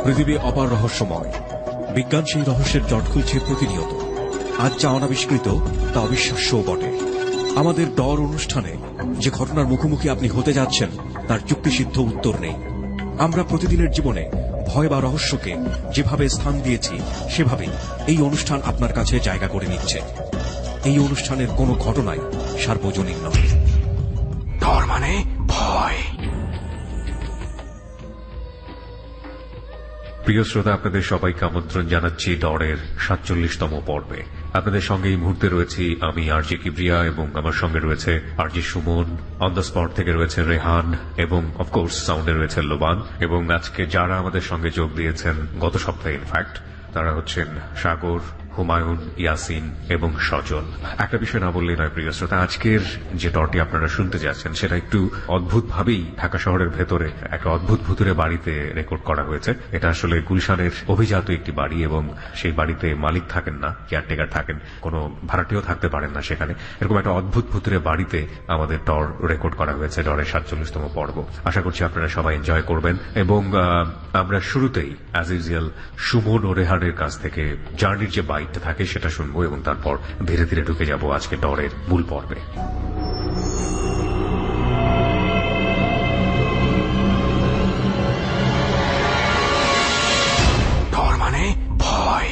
পৃথিবী অপার রহস্যময়। বিজ্ঞান সেই রহস্যের জট খুলছে প্রতিনিয়ত। আজ যা অনাবিষ্কৃত তা অবিশ্বাস্যও বটে। আমাদের ডর অনুষ্ঠানে যে ঘটনার মুখোমুখি আপনি হতে যাচ্ছেন তার যুক্তিসিদ্ধ উত্তর নেই। আমরা প্রতিদিনের জীবনে ভয় বা রহস্যকে যেভাবে স্থান দিয়েছি সেভাবেই এই অনুষ্ঠান আপনার কাছে জায়গা করে নিচ্ছে। এই অনুষ্ঠানের কোনো ঘটনাই সার্বজনীন নয়। ডর মানে ভয়। প্রিয় শ্রোতা, আপনাদের সবাইকে আমন্ত্রণ জানাচ্ছি ডরের 47তম পর্বে। আপনাদের সঙ্গে এই মুহূর্তে রয়েছি আমি আরজে কিবরিয়া, এবং আমার সঙ্গে রয়েছে RJ Suman, on the spot থেকে রয়েছে রেহান, এবং অফকোর্স সাউন্ডে রয়েছে লোবান। এবং আজকে যারা আমাদের সঙ্গে যোগ দিয়েছেন গত সপ্তাহে ইনফ্যাক্ট, তারা হচ্ছেন সাগর, হুমায়ুন, ইয়াসিন এবং সজল। একটা বিষয় না বললেই নয় প্রিয় শ্রোতা, আজকের যে ডরটি আপনারা শুনতে যাচ্ছেন সেটা একটু অদ্ভুতভাবেই ঢাকা শহরের ভেতরে একটা অদ্ভুত ভুতুরে বাড়িতে রেকর্ড করা হয়েছে। এটা আসলে গুলশানের অভিজাত একটি বাড়ি, এবং সেই বাড়িতে মালিক থাকেন না, কেয়ারটেকার থাকেন, কোনো ভাড়াটিও থাকতে পারেন না সেখানে। এরকম একটা অদ্ভুত ভুতুরে বাড়িতে আমাদের ডর রেকর্ড করা হয়েছে, ডরের 47তম পর্ব। আশা করছি আপনারা সবাই এনজয় করবেন। এবং আমরা শুরুতেই অ্যাজ ইউজুয়াল সুমন ও রেহানের কাছ থেকে জার্নির যে বাইকটা থাকে সেটা শুনবো, এবং তারপর ধীরে ধীরে ঢুকে যাব আজকে ডরের মূল পর্বে। ডর মানে ভয়।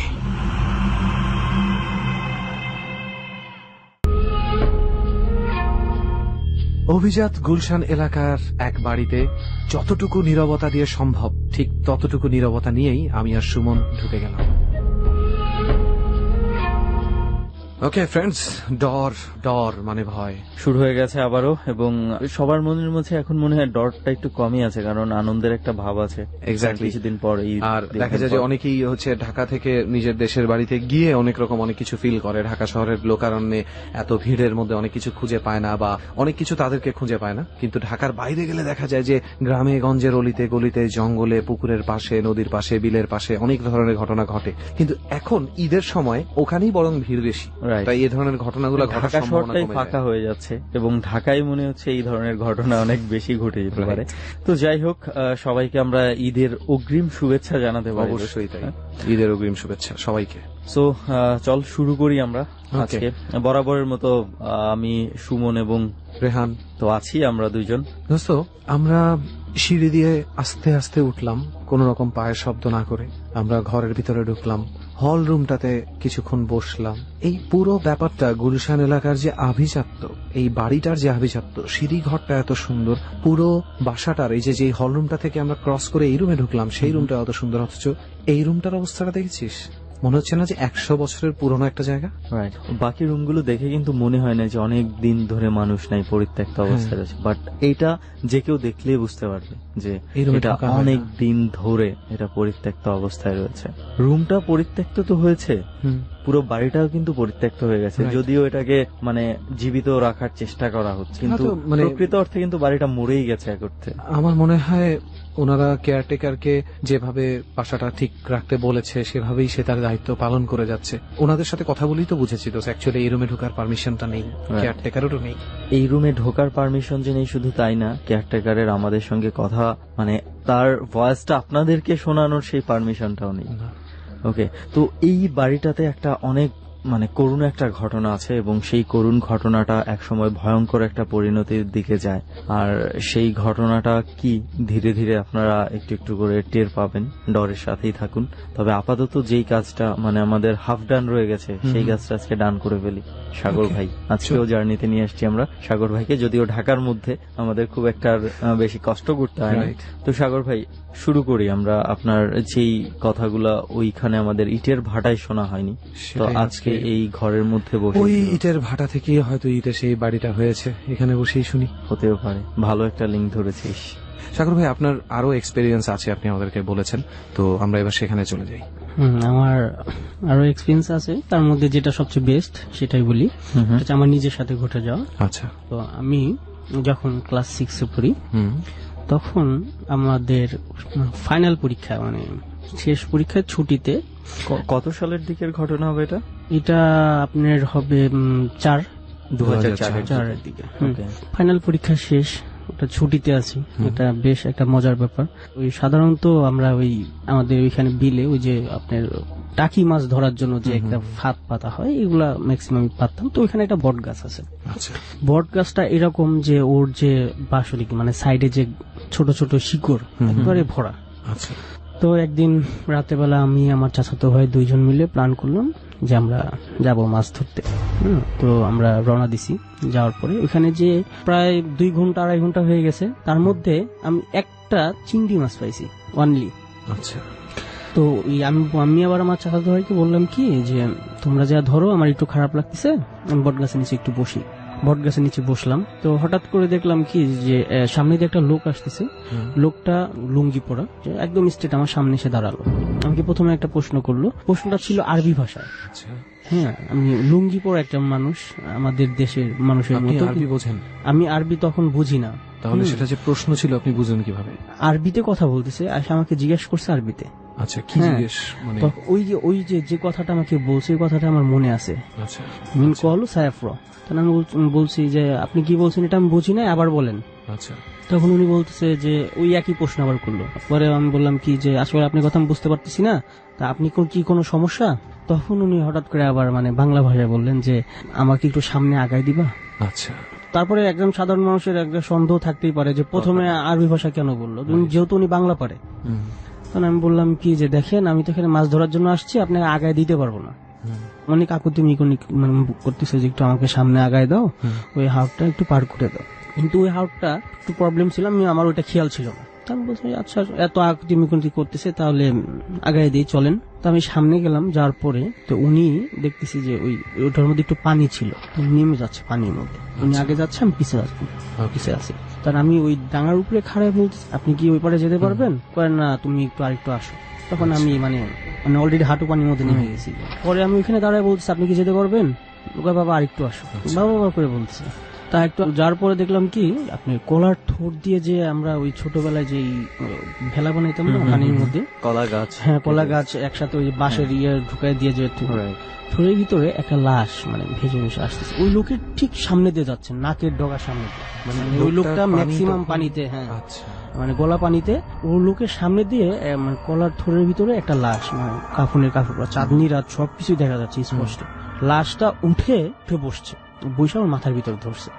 অভিজাত গুলশান এলাকার এক বাড়িতে যতটুকু নীরবতা দিয়ে সম্ভব ঠিক ততটুকু নীরবতা নিয়েই আমি আর সুমন ঢুকে গেলাম। ওকে ফ্রেন্ডস, ডর মানে ভয় শুরু হয়ে গেছে আবারও, এবং সবার মনের মধ্যে এখন মনে হয় ডরটা একটু কমই আছে, কারণ আনন্দের একটা ভাব আছে। এক্স্যাক্টলি, কিছুদিন পর আর দেখা যায় যে অনেকেই হচ্ছে ঢাকা থেকে নিজের দেশের বাড়িতে গিয়ে অনেক রকম অনেক কিছু ফিল করে। ঢাকা শহরের লোকারণ্যে এত ভিড়ের মধ্যে অনেক কিছু খুঁজে পায় না, বা অনেক কিছু তাদেরকে খুঁজে পায় না। কিন্তু ঢাকার বাইরে গেলে দেখা যায় যে গ্রামে গঞ্জের অলিতে গলিতে, জঙ্গলে, পুকুরের পাশে, নদীর পাশে, বিলের পাশে অনেক ধরনের ঘটনা ঘটে। কিন্তু এখন ঈদের সময় ওখানেই বরং ভিড় বেশি, তাই এই ধরনের ঘটনাগুলো ঢাকা শহরটাই ফাঁকা হয়ে যাচ্ছে, এবং ঢাকায় মনে হচ্ছে এই ধরনের ঘটনা অনেক বেশি ঘটে যেতে পারে। তো যাই হোক, সবাইকে আমরা ঈদের অগ্রিম শুভেচ্ছা জানাতে পারি। অবশ্যই তাই, ঈদের অগ্রিম শুভেচ্ছা সবাইকে। সো চল শুরু করি আমরা আজকে বরাবরের মতো। আমি সুমন এবং রেহান তো আছি, আমরা দুইজন। দোস্ত, আমরা সিঁড়ি দিয়ে আস্তে আস্তে উঠলাম, কোন রকম পায়ের শব্দ না করে। আমরা ঘরের ভিতরে ঢুকলাম, হল রুমটাতে কিছুক্ষণ বসলাম। এই পুরো ব্যাপারটা গুলশান এলাকার যে আভিজাত্য, এই বাড়িটার যে আভিজাত্য, সিঁড়ি ঘরটা এত সুন্দর, পুরো বাসাটার এই যে হল রুমটা থেকে আমরা ক্রস করে এই রুমে ঢুকলাম, সেই রুমটা এত সুন্দর। অথচ এই রুমটার অবস্থাটা দেখেছিস, মনে হচ্ছে না যে 100 বছরের পুরনো একটা জায়গা। বাকি রুমগুলো দেখে কিন্তু মনে হয় না যে অনেক দিন ধরে মানুষ নাই, পরিত্যক্ত অবস্থায় রয়েছে। বাট এইটা যে কেউ দেখলেই বুঝতে পারবে যে এটা অনেক দিন ধরে এটা পরিত্যক্ত অবস্থায় রয়েছে। রুমটা পরিত্যক্ত তো হয়েছে, পুরো বাড়িটাও কিন্তু পরিত্যক্ত হয়ে গেছে। যদিও এটাকে মানে জীবিত রাখার চেষ্টা করা হচ্ছে, কিন্তু প্রকৃত অর্থে কিন্তু বাড়িটা মরেই গেছে এক অর্থে। আমার মনে হয় ওনারা কেয়ারটেকারকে যেভাবে বাসাটা ঠিক রাখতে বলেছে সেভাবেই সে তার দায়িত্ব পালন করে যাচ্ছে। ওনাদের সাথে কথা বলেই তো বুঝেছি তো অ্যাকচুয়ালি এই রুমে ঢোকার পারমিশনটা নেই, কেয়ারটেকারেরও নেই। এই রুমে ঢোকার পারমিশন যে নেই শুধু তাই না, কেয়ারটেকারের আমাদের সঙ্গে কথা মানে তার ভয়েসটা আপনাদেরকে শোনানোর সেই পারমিশনটাও নেই। ওকে, তো এই বাড়িটাতে একটা অনেক মানে করুণ একটা ঘটনা আছে, এবং সেই করুণ ঘটনাটা একসময় ভয়ঙ্কর একটা পরিণতির দিকে যায়। আর সেই ঘটনাটা কি ধীরে ধীরে আপনারা একটু একটু করে টের পাবেন, ডরের সাথেই থাকুন। তবে আপাতত যেই কাজটা মানে আমাদের হাফ ডান রয়ে গেছে, সেই কাজটা আজকে ডান করে ফেলি। সাগর ভাই আজকেও জার্নিতে নিয়ে আসছি আমরা সাগর ভাইকে, যদিও ঢাকার মধ্যে আমাদের খুব একটা বেশি কষ্ট করতে হয় না। তো সাগর ভাই শুরু করি আমরা। আপনার যেই কথাগুলা ওইখানে আমাদের ইটের ভাটায় শোনা হয়নি, তো আজকে এই ঘরের মধ্যে বসে ওই ইটের ভাটা থেকে হয়তো ইটের সেই বাড়িটা হয়েছে, এখানে বসেই শুনি। হতেও পারে, ভালো একটা লিঙ্ক ধরেছিস। সাগর ভাই, আপনার আরো এক্সপেরিয়েন্স আছে, আপনি আমাদেরকে বলেছেন, তো আমরা এবার সেখানে চলে যাই। আমার আরো এক্সপেরিয়েন্স আছে, তার মধ্যে যেটা সবচেয়ে বেস্ট সেটাই বলি। আমার নিজের সাথে ঘটে যাওয়া। আচ্ছা, তো আমি যখন ক্লাস 6-এ পড়ি, তখন আমাদের ফাইনাল পরীক্ষা মানে শেষ পরীক্ষার ছুটিতে। কত সালের দিকের ঘটনা হবে এটা? এটা আপনার হবে 2004-এর দিকে। ফাইনাল পরীক্ষা শেষ, ওটা ছুটিতে আছি, এটা বেশ একটা মজার ব্যাপার। ওই সাধারণত আমরা ওই আমাদের ওইখানে বিলে ওই যে আপনার টাকি মাছ ধরার জন্য যে একটা ফাঁদ পাতা হয়, এগুলা ম্যাক্সিমাম পাততাম। তো ওইখানে একটা বট গাছ আছে। আচ্ছা বট গাছটা এরকম যে ওর যে বাঁশরি মানে সাইডে যে ছোট ছোট শিকড় একবারে ভরা। আচ্ছা তো একদিন রাতের বেলা আমি আমার চাচাতো ভাই দুইজন মিলে প্ল্যান করলাম যে আমরা যাব মাছ ধরতে। তো আমরা রওনা দিছি। যাওয়ার পরে ওখানে যে প্রায় 2 ঘন্টা 2.5 ঘন্টা হয়ে গেছে, তার মধ্যে আমি একটা চিংড়ি মাছ পাইছি অনলি। আচ্ছা তো আমি আবার আমার চাচাতো ভাইকে বললাম কি যে তোমরা যা ধরো, আমার একটু খারাপ লাগতেছে, আমি বট গাছের নিচে একটু বসি। বট গাছের নিচে বসলাম। তো হঠাৎ করে দেখলাম কি যে সামনে দিয়ে একটা লোক আসতেছে। লোকটা লুঙ্গি পরা, একদম স্ট্রেট আমার সামনে এসে দাঁড়ালো। আমাকে প্রথমে একটা প্রশ্ন করলো, প্রশ্নটা ছিল আরবি ভাষায়। আচ্ছা হ্যাঁ, আমি লুঙ্গি পরা একটা মানুষ, আমাদের দেশের মানুষের আপনি মতো। আরবি বোঝেন? আমি আরবি তখন বুঝি না। তাহলে সেটা যে প্রশ্ন ছিল আপনি বুঝেন কিভাবে? আরবিতে কথা বলতেছে, আর আমাকে জিজ্ঞেস করছে আরবিতে। আচ্ছা কি হ্যাঁ, জিজ্ঞেস মানে? তো ওই যে কথাটা আমাকে বলছে, ওই কথাটা আমার মনে আছে। আচ্ছা মিন কল সায়াফর। তখন আমি বলছি যে আপনি কি বলছেন এটা আমি বুঝি না, আবার বলেন। আচ্ছা তখন উনি বলতেছে যে ওই একই প্রশ্ন আবার করলো। পরে আমি বললাম কি যে আসলে আপনার কথা আমি বুঝতে পারতেছি না, তা আপনি কি কোনো সমস্যা? তখন উনি হঠাৎ করে আবার মানে বাংলা ভাষায় বললেন যে আমাকে একটু সামনে আগায় দিবা। আচ্ছা তারপরে একজন সাধারণ মানুষের একটা সন্দেহ থাকতেই পারে যে প্রথমে আরবি ভাষা কেন বললো, যেহেতু উনি বাংলা পারে। তখন আমি বললাম কি যে দেখেন, আমি তো এখানে মাছ ধরার জন্য আসছি, আপনাকে আগায় দিতে পারবো না। অনেক আকুতি মিকুনি মানে করতেছে যে একটু আমাকে সামনে আগায় দাও, ওই হাওড়টা একটু পার করে দাও। কিন্তু ওই হাওড়টা একটু প্রবলেম ছিল, আমার ওইটা খেয়াল ছিল না। তো আমি বলছি আচ্ছা এত আকুতি মিকুনি করতেছে, তাহলে আগায় দিয়ে চলেন। তো আমি সামনে গেলাম, যাওয়ার পরে তো উনি দেখতেছি যে ওটার মধ্যে একটু পানি ছিল, নেমে যাচ্ছে পানির মধ্যে। উনি আগে যাচ্ছে, আমি পিছে আছি। তার আমি ওই ডাঙার উপরে খাড়ায় বলতেছি আপনি কি ওই পারে যেতে পারবেন? কয়েন না, তুমি একটু আরেকটু আসো। তখন আমি মানে অলরেডি হাঁটু পানির মধ্যে নেমে গেছি। পরে আমি ওইখানে দাঁড়ায় বলতেছি আপনি কি যেতে পারবেন? বাবা আরেকটু আসো, বাবা করে বলতেছে। তা একটু যার পরে দেখলাম কি আপনি কলার ঠোঁট দিয়ে যে আমরা ওই ছোটবেলায় যে ভেলা বানাইতাম না পানির মধ্যে, কলা গাছ, হ্যাঁ কলা গাছ একসাথে ওই বাঁশের ঢুকাই দিয়ে যে ঠোঁটের ভিতরে একটা লাশ মানে ভেসে ভেসে আসতেছে। ওই লোকের ঠিক সামনে দিয়ে যাচ্ছে, নাকের ডগার সামনে দিয়ে। মানে ওই লোকটা ম্যাক্সিমাম পানিতে, হ্যাঁ মানে গলা পানিতে, ওই লোকের সামনে দিয়ে মানে কলার থোড়ের ভিতরে একটা লাশ, মানে কাফনের কাপড়, চাঁদনি রাত সবকিছুই দেখা যাচ্ছে স্পষ্ট। লাশটা উঠে বসছে, বৈশা ওর মাথার ভিতরে ধরছে।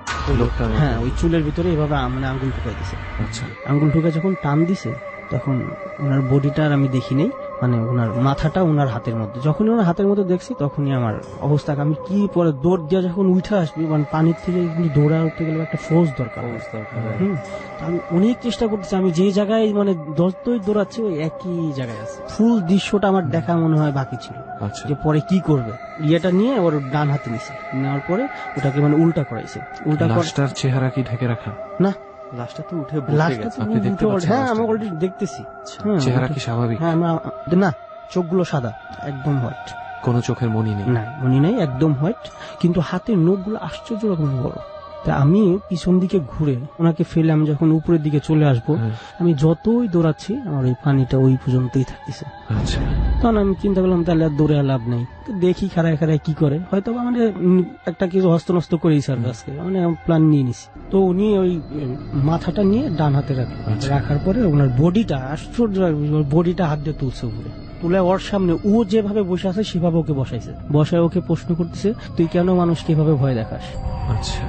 হ্যাঁ, ওই চুলের ভিতরে এভাবে মানে আঙ্গুল ঢুকাই দিছে। আচ্ছা আঙ্গুল ঢুকে যখন টান দিছে, তখন ওনার বডিটা আর আমি দেখি নেই, মানে ওনার মাথাটা ওনার হাতের মধ্যে। যখনই ওনার হাতের মধ্যে দেখছি, তখনই আমার অবস্থা, আমি কি পরে দৌড় দিয়ে যখন উঠে আসবি, মানে পানির থেকে দৌড়া উঠতে গেলে একটা ফোর্স দরকার। আমি অনেক চেষ্টা করতেছি, আমি যে জায়গায় মানে দৌড় দৌড়াচ্ছি ওই একই জায়গায় আছে। ফুল দৃশ্যটা আমার দেখা মনে হয় বাকি ছিল, যে পরে কি করবে। ইয়েটা নিয়ে ওর ডান হাতে নিছে, নেওয়ার পরে ওটাকে মানে উল্টা করাইছে। উল্টা লাশটার চেহারা কি ঢেকে রাখা? না, লাশটা তো উঠে আপনি দেখতে পাচ্ছেন? হ্যাঁ আমি অলরেডি দেখতেছি। চেহারা কি স্বাভাবিক? হ্যাঁ না, চোখগুলো সাদা, একদম হোয়াইট, কোনো চোখের মনি নেই? না মনি নাই, একদম হোয়াইট। কিন্তু হাতের নখগুলো আশ্চর্য রকম বড়। তা আমি পিছন দিকে ঘুরে ওনাকে ফেলে আমি যখন উপরের দিকে চলে আসবো, আমি যতই দৌড়াচ্ছি আমার ওই পানিটা ওই পর্যন্তই থাকতেছে। আচ্ছা তখন আমি চিন্তা করলাম তাহলে আর দৌড়ে লাভ নেই, তো দেখি খাড়ায় খাড়ায় কি করে, হয়তো মানে একটা কিছু হস্তনস্ত করেই স্যার আজকে মানে প্ল্যান নিয়ে নিছি। তো উনি ওই মাথাটা নিয়ে ডান হাতে রাখার পরে ওনার বডিটা আশ্চর্য, বডিটা হাত দিয়ে তুলছে উপরে, তুলে ওর সামনে ও যেভাবে বসে আছে সেভাবে ওকে বসাইছে। বসায় ওকে প্রশ্ন করতেছে তুই কেন মানুষকে এভাবে ভয় দেখাস? আচ্ছা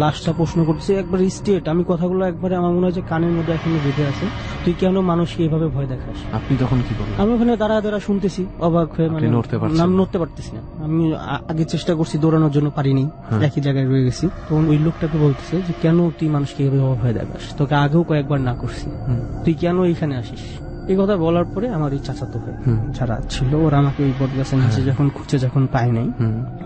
লাস্টটা প্রশ্ন করতেছে একবার স্টেট, আমি কথাগুলো একবারে আমার মনে হয় যে কানের মধ্যে এখনো বেঁধে আছে, তুই কেন মানুষকে এভাবে ভয় দেখাস? আপনি তখন কি করলেন? আমি ওখানে দাঁড়া শুনতেছি, অবাক হয়ে, মানে নড়তে পারতেছি না। আমি আগে চেষ্টা করছি দৌড়ানোর জন্য, পারিনি, একই জায়গায় রয়ে গেছি। তখন ওই লোকটাকে বলতেছে যে কেন তুই মানুষকে এভাবে ভয় দেখাস, তোকে আগেও কয়েকবার না করছি, তুই কেন এইখানে আসিস? এই কথা বলার পরে আমার ওই চাচাতো ভাই যারা ছিল, ওরা আমাকে ওই বট গাছের নিচে যখন খুঁজে যখন পায় নাই,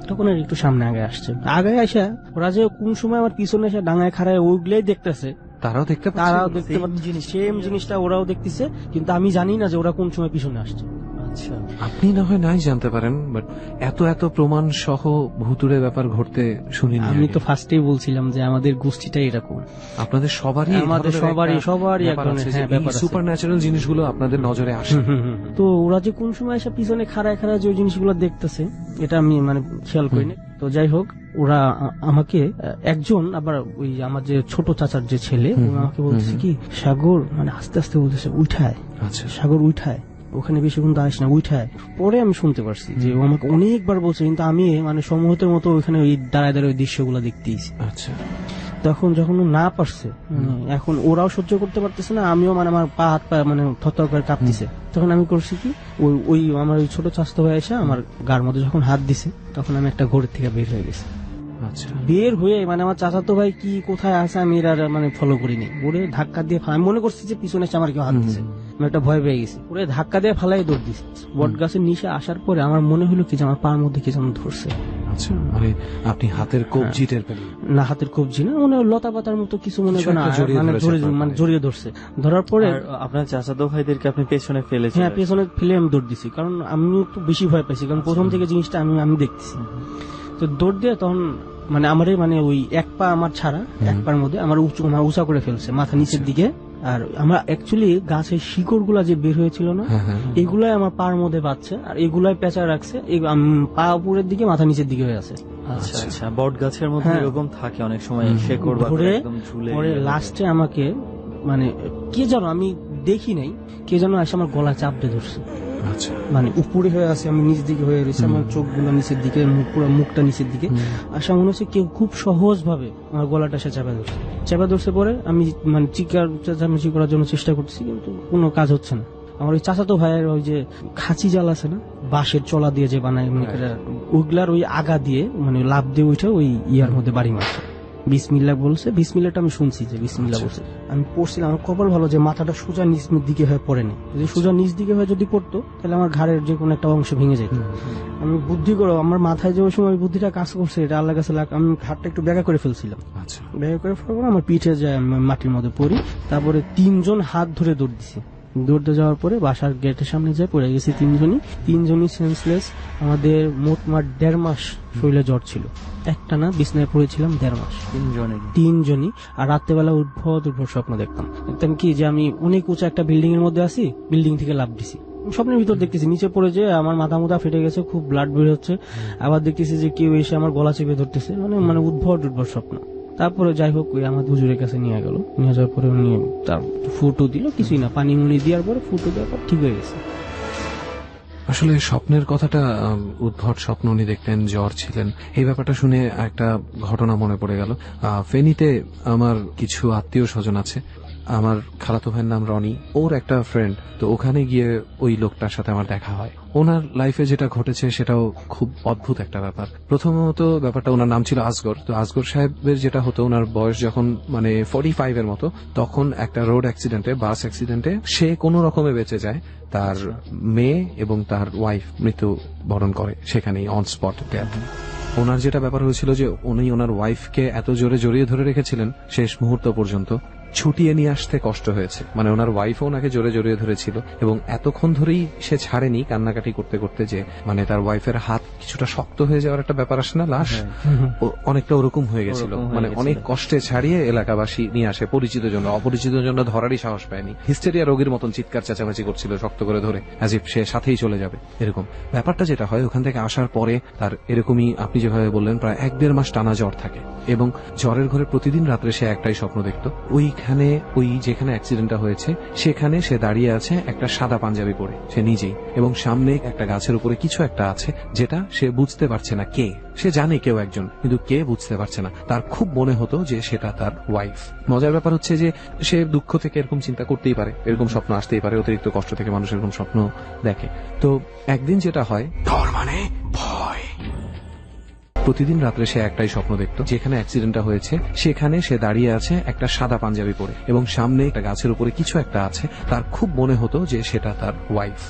তখন আর একটু সামনে আগে আসছে। আগে আসা ওরা যে কোন সময় আমার পিছনে এসে ডাঙায় খাড়ায় ওইগুলোই দেখতেছে, তারাও দেখতে পাচ্ছে সেম জিনিসটা ওরাও দেখতেছে, কিন্তু আমি জানি না যে ওরা কোন সময় পিছনে আসছে। আচ্ছা, আপনি না হয় নাই জানতে পারেন, বাট এত এত প্রমাণ সহ ভুতুড়ে ব্যাপার ঘটতে শুনিনি আমি আগে। তো ফার্স্টেই বলছিলাম যে আমাদের গোষ্ঠীটা এরকম। আপনাদের সবারই আমাদের সবারই এক ধরনের, হ্যাঁ, ব্যাপার আছে। সুপার ন্যাচারাল জিনিসগুলো আপনাদের নজরে আসে। তো ওরা যে কোন সময় এসে পিছনে খাড়ায় খাড়ায় যে ওই জিনিসগুলো দেখতেছে এটা আমি মানে খেয়াল করিনি। তো যাই হোক, ওরা আমাকে একজন আবার ওই আমার যে ছোট চাচার যে ছেলে, ও আমাকে বলতেছে কি, সাগর, মানে আস্তে আস্তে বলতেছে উঠায়, আচ্ছা, সাগর উঠায়, ওখানে বেশিক্ষণ দাঁড়াইস না, উঠায়। পরে আমি শুনতে পারছি যে ও আমাকে অনেকবার বলছে, কিন্তু আমি মানে সম্মুহূর্তের মতো ওইখানে ওই দাঁড়ায় দাঁড়ায় ওই দৃশ্যগুলো দেখতেইছি। আচ্ছা, তখন যখন ও না পারছে, মানে এখন ওরাও সহ্য করতে পারতেছে না, আমিও মানে আমার পা হাত পা মানে থরথর করে কাঁপতেছে, তখন আমি করছি কি, ওই আমার ওই ছোট চাচতো ভাই এসে আমার গার মধ্যে যখন হাত দিছে, তখন আমি একটা ঘরের থেকে বের হয়ে গেছি। আচ্ছা, বের হয়ে মানে আমার চাচাতো ভাই কি কোথায় আছে আমি এর আর মানে ফলো করিনি, ওরে ধাক্কা দিয়ে আমি মনে করছি যে পিছনে এসে আমার কেউ হাত দিছে, আমি একটা ভয় পেয়ে গেছি, ওরে ধাক্কা দিয়ে ফালাই দৌড় দিছি। বট গাছের নিচে আসার পরে আমার মনে হলো কি যে আমার পার মধ্যে কি যেন ধরছে। আচ্ছা, মানে আপনি হাতের কবজি টের পেলেন? না, হাতের কবজি না, মনে হয় লতা পাতার মতো কিছু, মনে কিছু করেন একটা জড়িয়ে মানে ধরেছে আপনার মানে পায়ে। জড়িয়ে ধরছে। ধরার পরে আর আপনার চাচাতো ভাইদেরকে আপনি পেছনে ফেলেছেন? হ্যাঁ, পেছনে ফেলে আমি দৌড় দিছি, কারণ আমি একটু বেশি ভয় পাইছি, কারণ প্রথম থেকে জিনিসটা আমি দেখতেছি। তো দৌড় দিয়ে তখন মানে আমারে মানে ওই এক পা আমার ছাড়া, এক পার মধ্যে আমার উঁচা করে ফেলছে মাথা নিচের দিকে। আর আমরা অ্যাকচুয়ালি গাছের শিকড় গুলা যে বের হয়েছিল না, এগুলাই আমার পার মধ্যে পাচ্ছে, আর এগুলাই পেঁচা রাখছে, পা উপরের দিকে মাথা নিচের দিকে হয়ে আছে। আচ্ছা আচ্ছা, বট গাছের মধ্যে হ্যাঁ। এরকম থাকে অনেক সময়, শেকড় বা ধরে একদম ঝুলে। পরে লাস্টে আমাকে মানে কে যেন, আমি দেখি নাই, কে যেন এসে আমার গলা চাপ দিয়ে ধরছে, আচ্ছা, মানে উপরে হয়ে আছে, আমি নিচ দিকে হয়ে রয়েছে, আমার চোখগুলো নিচের দিকে, পুরো মুখটা নিচের দিকে। আসা মনে হচ্ছে কেউ খুব সহজ ভাবে আমার গলাটা সে চাপা ধরছে। পরে আমি মানে চেঁচামেচি করার জন্য চেষ্টা করছি, কিন্তু কোনো কাজ হচ্ছে না। আমার ওই চাচাতো ভাইয়ের ওই যে খাঁচি জাল আছে না, বাঁশের চলা দিয়ে যে বানায়, ওইগুলার ওই আগা দিয়ে মানে লাভ দিয়ে উঠে ওই ইয়ার মধ্যে বাড়ি মারছে। বিসমিল্লাহ বলছে, বিসমিল্লাহটা আমি শুনছি যে বিসমিল্লাহ বলছে, আমি পড়ছিলাম। আমার কপাল ভালো যে মাথাটা সোজা নিচ দিকে হয়ে পড়েনি, যদি সোজা নিচ দিকে হয়ে যদি পড়তো তাহলে আমার ঘাড়ের যে কোনো একটা অংশ ভেঙে যেত। আমি বুদ্ধি করে, আমার মাথায় যে ওই সময় ওই বুদ্ধিটা কাজ করছে, এটা আল্লাহ কাছে আমি ঘাড়টা একটু ব্যাগা করে ফেলছিলাম। আচ্ছা, ব্যাগা করে ফেলবো, আমার পিঠে যায়, আমি মাটির মধ্যে পড়ি। তারপরে 3 জন হাত ধরে দৌড় দিছি। দৌড়তে যাওয়ার পরে বাসার গেটের সামনে যায় পড়ে গেছি, 3জনই সেন্সলেস। আমাদের মোটমাট 1.5 মাস শরীরে জ্বর ছিল, একটা না, বিছনায় পড়েছিলাম 1.5 মাস, 3জনই। আর রাত্রেবেলা উদ্ভট স্বপ্ন দেখতাম কি যে আমি অনেক উঁচা একটা বিল্ডিং এর মধ্যে আছি, বিল্ডিং থেকে লাফ দিছি। স্বপ্নের ভিতর দেখতেছি নিচে পড়ে যে আমার মাথা মুথা ফেটে গেছে, খুব ব্লাড বের হচ্ছে। আবার দেখতেছি যে কেউ এসে আমার গলা চেপে ধরতেছে, মানে উদ্ভট স্বপ্ন। তারপরে যাই হোক, ওই আমার হুজুরের কাছে নিয়ে গেল, নিয়ে যাওয়ার পরে উনি তার ফুটো দিল, কিছুই না, পানি মুনি দেওয়ার পরে ফুটো দেওয়ার পর ঠিক হয়ে গেছে। আসলে স্বপ্নের কথাটা, উদ্ভট স্বপ্ন উনি দেখতেন, জ্বর ছিলেন, এই ব্যাপারটা শুনে একটা ঘটনা মনে পড়ে গেল। ফেনীতে আমার কিছু আত্মীয় স্বজন আছে, আমার খালাতো ভাইয়ের নাম রনি, ওর একটা ফ্রেন্ড, তো ওখানে গিয়ে ওই লোকটার সাথে আমার দেখা হয়। ওনার লাইফে যেটা ঘটেছে সেটাও খুব অদ্ভুত একটা ব্যাপার। প্রথমত ব্যাপারটা, ওনার নাম ছিল আসগর। তো আসগর সাহেবের যেটা হতো, ওনার বয়স যখন মানে 45 এর মতো, তখন একটা রোড অ্যাক্সিডেন্টে, বাস অ্যাক্সিডেন্টে সে কোনো রকমে বেঁচে যায়। তার মেয়ে এবং তার ওয়াইফ মৃত্যুবরণ করে সেখানেই, অন স্পট ডেথ। ওনার যেটা ব্যাপার হয়েছিল যে উনি ওনার ওয়াইফকে এত জোরে জড়িয়ে ধরে রেখেছিলেন শেষ মুহূর্ত পর্যন্ত, ছুটিয়ে নিয়ে আসতে কষ্ট হয়েছে। মানে ওনার ওয়াইফও ওনাকে জোরে জড়িয়ে ধরেছিল এবং এতক্ষণ ধরেই সে ছাড়েনি, কান্নাকাটি করতে করতে, যে মানে তার ওয়াইফের হাত কিছুটা শক্ত হয়ে যাওয়ার একটা ব্যাপার আসে না, লাশ অনেকটা ওরকম হয়ে গেছিল। মানে অনেক কষ্টে ছাড়িয়ে এলাকাবাসী নিয়ে আসে, পরিচিত জন্য, অপরিচিত জন্য ধরারই সাহস পায়নি। হিস্টেরিয়া রোগীর মতন চিৎকার চেঁচামেচি করছিল শক্ত করে ধরে, অ্যাজ ইফ সে সাথেই চলে যাবে এরকম ব্যাপারটা। যেটা হয়, ওখান থেকে আসার পরে তার এরকমই আপনি যেভাবে বললেন, প্রায় 1-1.5 মাস টানা জ্বর থাকে এবং জ্বরের ঘরে প্রতিদিন রাত্রে সে একটাই স্বপ্ন দেখত। ওইখানে, ওই যেখানে অ্যাক্সিডেন্টটা হয়েছে সেখানে সে দাঁড়িয়ে আছে একটা সাদা পাঞ্জাবি পরে, সে নিজেই, এবং সামনে একটা গাছের উপরে কিছু একটা আছে যেটা সে বুঝতে পারছে না কে। সে জানে কেউ একজন, কিন্তু কে বুঝতে পারছে না। তার খুব মনে হতো যে সেটা তার ওয়াইফ। মজার ব্যাপার হচ্ছে যে সে দুঃখ থেকে এরকম চিন্তা করতেই পারে, এরকম স্বপ্ন আসতেই পারে, অতিরিক্ত কষ্ট থেকে মানুষ এরকম স্বপ্ন দেখে। তো একদিন যেটা হয়, ডর মানে ভয়। প্রতিদিন রাত্রে সে একটাই স্বপ্ন দেখত, যেখানে অ্যাক্সিডেন্টটা হয়েছে সেখানে সে দাঁড়িয়ে আছে একটা সাদা পাঞ্জাবি পরে এবং সামনে একটা গাছের উপরে কিছু একটা আছে। তার খুব মনে হতো যে সেটা তার ওয়াইফ।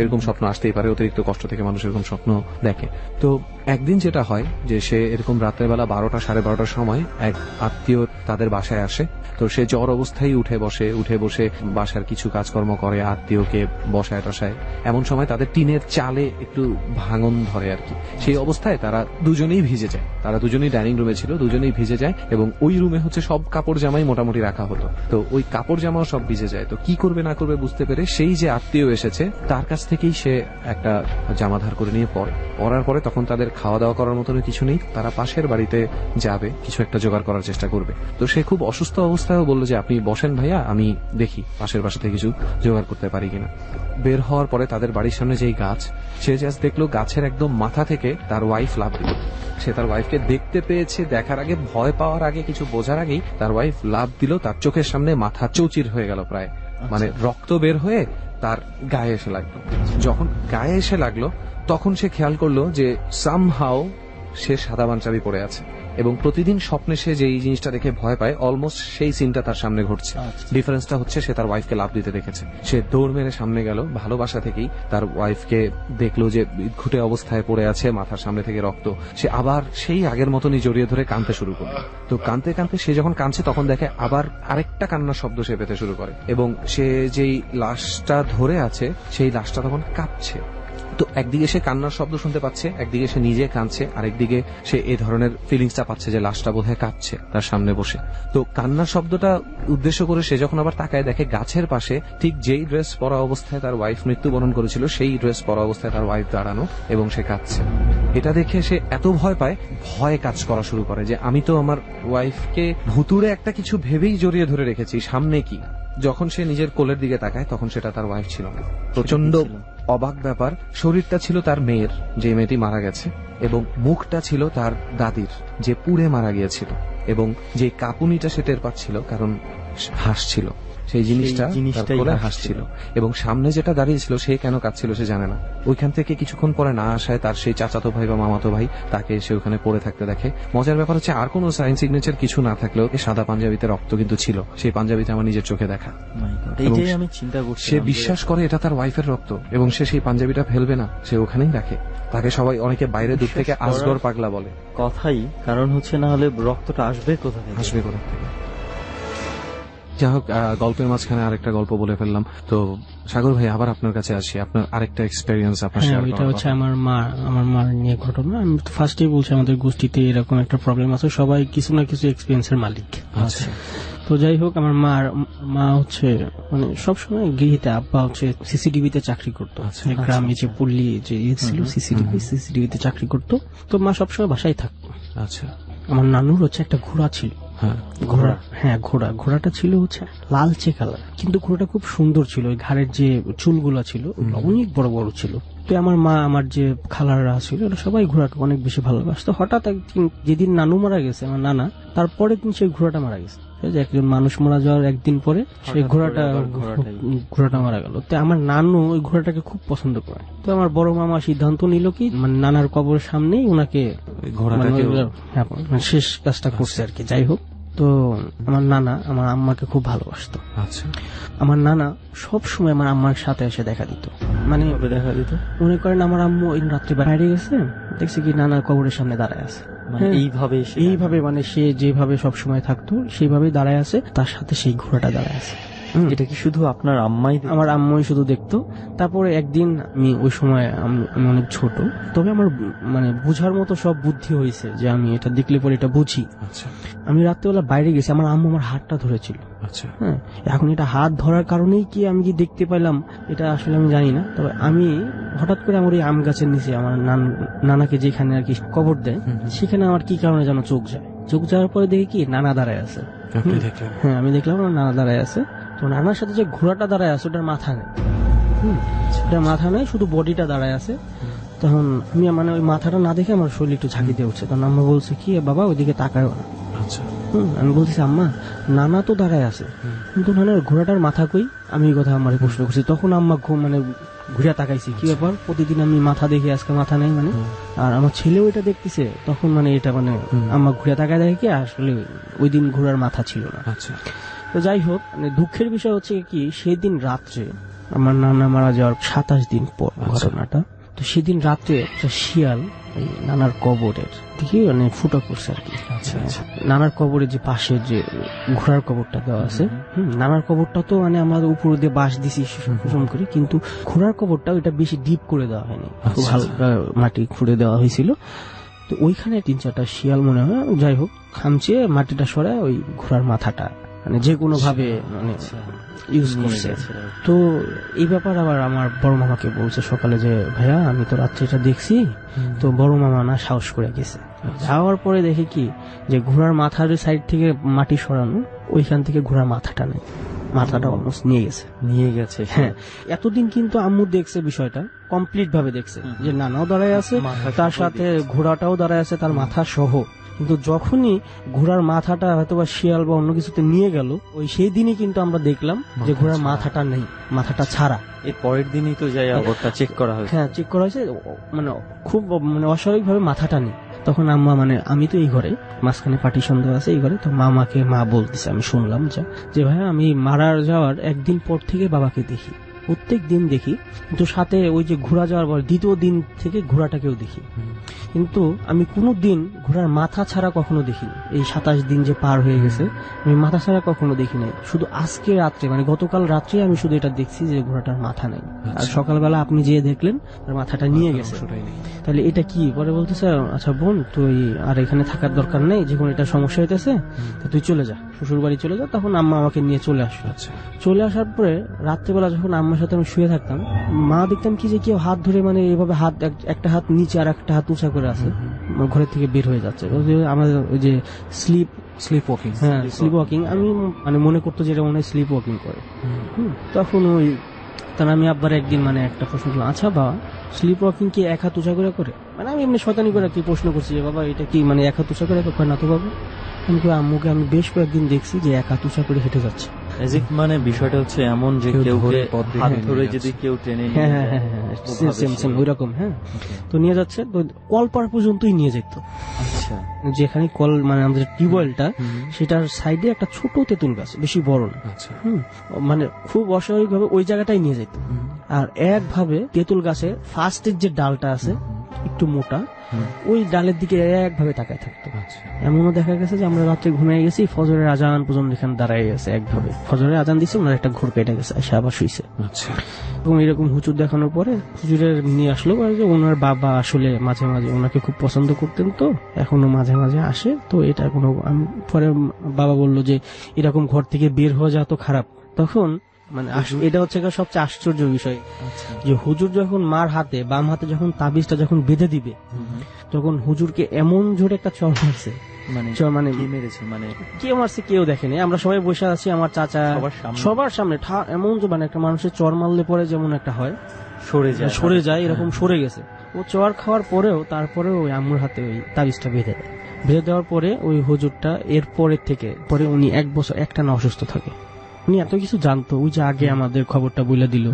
এরকম স্বপ্ন আসতেই পারে, অতিরিক্ত কষ্ট থেকে মানুষ এরকম স্বপ্ন দেখে। তো একদিন যেটা হয় যে সে এরকম রাত্রেবেলা 12টা 12:30টার সময় এক আত্মীয় তাদের বাসায় আসে। তো সে জ্বর অবস্থায় উঠে বসে বাসার কিছু কাজকর্ম করে, আত্মীয়কে বসায় টসায়। এমন সময় তাদের টিনের চালে একটু ভাঙন ধরে আর কি। সেই অবস্থায় তারা দুজনেই ভিজে যায়, তারা দুজনেই ডাইনিং রুমে ছিল, দুজনেই ভিজে যায় এবং ওই রুমে হচ্ছে সব কাপড় জামাই মোটামুটি রাখা হতো। তো ওই কাপড় জামাও সব ভিজে যায়। তো কি করবে না করবে বুঝতে পেরে সেই যে আত্মীয় এসেছে তার কাছ থেকেই সে একটা জামা ধার করে নিয়ে পরার পরে তখন তাদের খাওয়া দাওয়া করার মতন কিছু নেই, তারা পাশের বাড়িতে যাবে, কিছু একটা জোগাড় করার চেষ্টা করবে। তো সে খুব অসুস্থ অবস্থায়ও বললো যে আপনি বসেন ভাইয়া, আমি দেখি পাশের বাসা থেকে কিছু জোগাড় করতে পারি কিনা। বের হওয়ার পরে তাদের বাড়ির সামনে যেই গাছ, সে জাস্ট দেখলো গাছের একদম মাথা থেকে তার ওয়াইফ লাফ দিল। সে তার ওয়াইফকে দেখতে পেয়েছে, দেখার আগে, ভয় পাওয়ার আগে, কিছু বোঝার আগেই তার ওয়াইফ লাফ দিল, তার চোখের সামনে মাথা চৌচির হয়ে গেল প্রায়, মানে রক্ত বের হয়ে তার গায়ে এসে লাগলো। যখন গায়ে এসে লাগলো তখন সে খেয়াল করলো যে সামহাও সে সাদা পাঞ্জাবি পরে আছে এবং প্রতিদিন স্বপ্নে সে যেই জিনিসটা দেখে ভয় পায় অলমোস্ট সেই সিনটা তার সামনে ঘটছে। ডিফারেন্সটা হচ্ছে সে তার ওয়াইফকে লাফ দিতে দেখেছে। সে দৌড় মেরে সামনে গেল, ভালোবাসা থেকেই তার ওয়াইফকে দেখলো যে ঘুটে অবস্থায় পড়ে আছে, মাথার সামনে থেকে রক্ত। সে আবার সেই আগের মতনই জড়িয়ে ধরে কাঁদতে শুরু করলো। তো কাঁদতে কাঁদতে সে যখন কাঁদছে তখন দেখে আবার আরেকটা কান্নার শব্দ সে পেতে শুরু করে এবং সে যেই লাশটা ধরে আছে সেই লাশটা তখন কাঁপছে। তো একদিকে সে কান্নার শব্দ শুনতে পাচ্ছে, একদিকে সে নিজে কাঁদছে, আরেকদিকে সে এই ধরনের ফিলিংসটা পাচ্ছে যে লাশটা বোধহয় কাঁদছে তার সামনে বসে। তো কান্নার শব্দটা উদ্দেশ্য করে সে যখন আবার তাকায় দেখে গাছের পাশে ঠিক যেই ড্রেস পরা অবস্থায় তার ওয়াইফ মৃত্যুবরণ করেছিল সেই ড্রেস পরা অবস্থায় তার ওয়াইফ দাঁড়ানো এবং সে কাঁদছে। এটা দেখে সে এত ভয় পায়, ভয় কাজ করা শুরু করে যে আমি তো আমার ওয়াইফকে ভুতুড়ে একটা কিছু ভেবেই জড়িয়ে ধরে রেখেছি, সামনে কি। যখন সে নিজের কোলের দিকে তাকায় তখন সেটা তার ওয়াইফ ছিল না। প্রচন্ড অবাক ব্যাপার, শরীরটা ছিল তার মেয়ের, যে মেয়েটি মারা গেছে, এবং মুখটা ছিল তার দাদির, যে পুড়ে মারা গিয়েছিল, এবং যে কাঁপুনিটা সে টের পাচ্ছিল কারণ হাসছিল, সেই জিনিসটা তার কোলে হাসছিল। এবং সামনে যেটা দাঁড়িয়ে ছিল সে কেন কাঁদছিল সে জানে না। ওইখান থেকে কিছুক্ষণ পরে না আসায় তার সেই চাচাতো ভাই বা মামাতো ভাই তাকে সে ওখানে পড়ে থাকতে দেখে। মজার ব্যাপার হচ্ছে আর কোনো সাইন সিগনেচার কিছু না থাকলেও সাদা পাঞ্জাবিতে রক্ত কিন্তু ছিল, সেই পাঞ্জাবিতে আমার নিজের চোখে দেখা। এটাই আমি চিন্তা করছি। সে বিশ্বাস করে এটা তার ওয়াইফের রক্ত এবং সে সেই পাঞ্জাবিটা ফেলবে না, সে ওখানেই রাখে। তাকে সবাই অনেকে বাইরে দূর থেকে আসগর পাগলা বলে। কথাই কারণ হচ্ছে, না হলে রক্তটা আসবে কোথা থেকে? আসবে কোথা থেকে? যাই হোক, গল্পের মাঝখানে আরেকটা গল্প বলে ফেললাম। তো সাগর ভাই, আবার আপনার কাছে আসি, আপনার আরেকটা এক্সপেরিয়েন্স আপনার শেয়ার এটা হচ্ছে আমার মার নিয়ে ঘটনা। আমি ফার্স্টেই বলছি আমাদের গোষ্ঠীতে এরকম একটা প্রবলেম আছে, সবাই কিছু না কিছু এক্সপিরিয়েন্সের মালিক। আচ্ছা। তো যাই হোক, আমার মা হচ্ছে মানে সবসময় গৃহীতে, আব্বা হচ্ছে সিসিটিভিতে চাকরি করতো। গ্রামে যে পল্লী যে ছিল সিসিটিভিতে চাকরি করতো। তো মা সবসময় বাসায় থাকতো। আচ্ছা। আমার নানুর হচ্ছে একটা ঘোড়া ছিল। ঘোড়াটা ছিল হচ্ছে লালচে কালার, কিন্তু ঘোড়াটা খুব সুন্দর ছিল। ওই ঘাড়ের যে চুলগুলা ছিল অনেক বড় বড় ছিল। তো আমার মা, আমার যে খালাররা ছিল, ওরা সবাই ঘোড়াকে অনেক বেশি ভালোবাসতো। হঠাৎ একদিন, যেদিন নানু মারা গেছে আমার নানা, তারপরের দিন সেই ঘোড়াটা মারা গেছে। একজন মানুষ মারা যাওয়ার একদিন পরে সেই ঘোড়াটা মারা গেল। তো আমার নানু ওই ঘোড়াটাকে খুব পছন্দ করে। তো আমার বড় মামা সিদ্ধান্ত নিল কি, মানে নানার কবরের সামনেই ওনাকে শেষ কাজটা করছে আর কি। যাই হোক, তো আমার নানা আমার আম্মাকে খুব ভালোবাসতো। আচ্ছা। আমার নানা সব সময় আমার আম্মার সাথে এসে দেখা দিত। মানে মনে করেন আমার আম্মু ওই রাত্রে বাইরে গেছে, দেখছি কি নানা কবরের সামনে দাঁড়ায় আছে। এইভাবে মানে সে যেভাবে সব সময় থাকতো সেইভাবে দাঁড়ায় আছে, তার সাথে সেই ঘোড়াটা দাঁড়ায় আছে। এটা কি শুধু আপনার আম্মাই? আমার আম্মাই শুধু দেখতো। তারপরে একদিন আমি ওই সময় আমি অনেক ছোট, তবে আমার মানে বুঝার মতো সব বুদ্ধি হয়েছে যে আমি এটা দেখলে পরে এটা বুঝি। আচ্ছা। আমি রাত্রেবেলা বাইরে গেছি, আমার আম্মু আমার হাতটা ধরেছিল। আচ্ছা। হ্যাঁ, এখন এটা হাত ধরার কারণেই কি আমি কি দেখতে পাইলাম এটা আসলে আমি জানি না। তবে আমি হঠাৎ করে আমার ওই আম গাছের নিচে আমার নানাকে যেখানে আর কি কবর দেয়, সেখানে আমার কি কারণে যেন চোখ যাওয়ার পরে দেখি কি নানা দাঁড়ায় আছে। হ্যাঁ, আমি দেখলাম নানা দাঁড়ায় আছে। তো নানার সাথে যে ঘোড়াটা দাঁড়ায় আছে ওটার মাথা নেই। ওটার মাথা নেই, শুধু বডিটা দাঁড়ায় আছে। তখন আমি মানে ওই মাথাটা না দেখে আমার শরীর একটু ঝাঁকি দিয়ে উঠছে। তখন আম্মা বলছে কি বাবা ওইদিকে তাকায়ও না। আচ্ছা। আমি বলতেছি আম্মা নানা তো দাঁড়ায় আছে, কিন্তু নানার ঘোড়াটার মাথা কই? আমি এই কথা আমার প্রশ্ন করছি। তখন আম্মা মানে ঘুরে তাকাইছি, কি ব্যাপার, প্রতিদিন আমি মাথা দেখি, আজকে মাথা নেই মানে। আর আমার ছেলেও এটা দেখতেছে, তখন মানে এটা মানে আম্মা ঘুরে তাকায় দেখে কি আসলে ওই দিন ঘোড়ার মাথা ছিল না। আচ্ছা। তো যাই হোক, মানে দুঃখের বিষয় হচ্ছে কি, সেদিন রাত্রে আমার নানা মারা যাওয়ার 27 দিন পর ঘটনাটা। তো সেদিন রাতে একটা শিয়াল এই নানার কবরের দিকে মানে ফুটা করছে আর কি। নানার কবরের যে পাশে যে ঘোড়ার কবরটা দেওয়া আছে, নানার কবরটা তো মানে আমরা উপর দিয়ে বাঁশ দিছি কুসুম করে, কিন্তু ঘোড়ার কবরটা ওইটা বেশি ডিপ করে দেওয়া হয়নি, খুব হালকা মাটি খুঁড়ে দেওয়া হয়েছিল। তো ওইখানে 3-4টা শিয়াল মনে হয় যাই হোক খামচিয়ে মাটিটা সরায় ওই ঘোড়ার মাথাটা মানে যে কোনো ভাবে মানে ইউজ করছে। তো এই ব্যাপার আবার আমার বড় মামাকে বলছে সকালে যে ভাইয়া আমি তো রাত্রে এটা দেখছি। তো বড় মামা না সাহস করে গেছে, যাওয়ার পরে দেখে কি যে ঘোড়ার মাথার সাইড থেকে মাটি সরানো, ওইখান থেকে ঘোড়ার মাথাটা নেই, মাথাটা অলমোস্ট নিয়ে গেছে। হ্যাঁ, এতদিন কিন্তু আম্মু দেখছে বিষয়টা কমপ্লিট ভাবে দেখছে যে নানাও দাঁড়ায় আছে, তার সাথে ঘোড়াটাও দাঁড়ায় আছে তার মাথা সহ। কিন্তু যখনই ঘোড়ার মাথাটা হয়তো বা শিয়াল বা অন্য কিছুতে নিয়ে গেল, ওই সেই দিনই কিন্তু আমরা দেখলাম যে ঘোড়ার মাথাটা নেই, মাথাটা ছাড়া। এর পরের দিনই তো যাই ওটা চেক করা হয়েছে। হ্যাঁ, চেক করা হয়েছে, মানে খুব মানে অস্বাভাবিক ভাবে মাথাটা নেই। তখন আম্মা মানে আমি তো এই ঘরে মাঝখানে পার্টিশন দেওয়া আছে এই ঘরে, তো মামাকে মা বলতেছে আমি শুনলাম যে ভাইয়া আমি মারা যাওয়ার একদিন পর থেকে বাবাকে দেখি, প্রত্যেক দিন দেখি, কিন্তু সাথে ওই যে ঘোড়া যাওয়ার পর দ্বিতীয় দিন থেকে ঘোড়াটাকেও দেখি, কিন্তু আমি কোনো দিন ঘোড়ার মাথা ছাড়া কখনো দেখিনি। এই 27 দিন যে পার হয়ে গেছে আমি মাথা ছাড়া কখনো দেখি নাই, শুধু আজকে রাত্রে মানে গতকাল রাত্রে আমি শুধু এটা দেখছি যে ঘোড়াটার মাথা নাই। আর সকালবেলা আপনি যে দেখলেন তার মাথাটা নিয়ে গেছে, তাহলে এটা কি? পরে বলতেছে আচ্ছা বোন তুই আর এখানে থাকার দরকার নেই, যখন এটা সমস্যা হইতেছে তুই চলে যা, শ্বশুর বাড়ি চলে যা। তখন আম্মা আমাকে নিয়ে চলে আসলো। চলে আসার পরে রাত্রেবেলা যখন আম্মার সাথে আমি শুয়ে থাকতাম, মা দেখতাম কি যে কেউ হাত ধরে মানে এভাবে হাত একটা হাত নিচে আর একটা হাত উঁচা করে আছে, ঘরের থেকে বের হয়ে যাচ্ছে। আমাদের ওই যে স্লিপ ওয়াকিং, হ্যাঁ স্লিপ ওয়াকিং, আমি মানে মনে করতো যে এটা মনে হয় স্লিপ ওয়াকিং করে। তখন ওই তাহলে আমি আব্বার একদিন মানে একটা প্রশ্ন করলাম, আচ্ছা বাবা স্লিপ ওয়াকিং কি এক হাত উঁচা করে করে? মানে আমি এমনি শয়তানি করে কি প্রশ্ন করছি যে বাবা এটা কি মানে এক হাত উঁচা করে করে? না তো বাবা, আম্মুকে আমি বেশ কয়েকদিন দেখছি যে এক হাত উঁচা করে হেঁটে যাচ্ছে। মানে বিষয়টা হচ্ছে এমন যে কেউ হাত ধরে যদি কেউ টেনে ওইরকম। হ্যাঁ, তো নিয়ে যাচ্ছে, তো কলপার পর্যন্তই নিয়ে যেত। আচ্ছা, যেখানে কল মানে আমাদের টিউবওয়েলটা সেটার সাইডে একটা ছোট তেঁতুল গাছ, বেশি বড় না, মানে খুব অস্বাভাবিক ভাবে ওই জায়গাটাই নিয়ে যেত। আর একভাবে তেঁতুল গাছের ফার্স্টের যে ডালটা আছে একটু মোটা, ওই ডালের দিকে একভাবে তাকায় থাকতো। এমনও দেখা গেছে যে আমরা রাত্রে ঘুমিয়ে গেছি, ফজরের আজান পর্যন্ত এখানে দাঁড়ায় গেছে একভাবে, ফজরের আজান দিচ্ছে ওনার একটা ঘোর কেটে গেছে, এসে আবার শুইছে। এবং এরকম হুজুর দেখানোর পরে হুজুরের নিয়ে আসলো যে ওনার বাবা আসলে মাঝে মাঝে ওনাকে খুব পছন্দ করতেন, তো এখনো মাঝে মাঝে আসে। তো এটা কোনো পরে বাবা বললো যে এরকম ঘর থেকে বের হওয়া যা তো খারাপ। তখন মানে এটা হচ্ছে সবচেয়ে আশ্চর্য বিষয় যে হুজুর যখন মার হাতে বাম হাতে যখন তাবিজটা যখন বেঁধে দিবে, তখন হুজুরকে এমন জোরে একটা চর মারছে, মানে কেউ মারছে কেউ দেখেনি, আমরা সবাই বসে আছি, আমার চাচা সবার সামনে এমন যে মানে একটা মানুষের চর মারলে পরে যেমন একটা হয় সরে যায়, এরকম সরে গেছে। ও চর খাওয়ার পরেও তারপরে ওই আম্মুর হাতে ওই তাবিজটা বেঁধে দেওয়ার পরে ওই হুজুরটা এর পরের থেকে পরে উনি 1 বছর একটানা অসুস্থ থাকে। উনি এত কিছু জানতো, ওই যে আগে আমাদের খবরটা বলে দিল,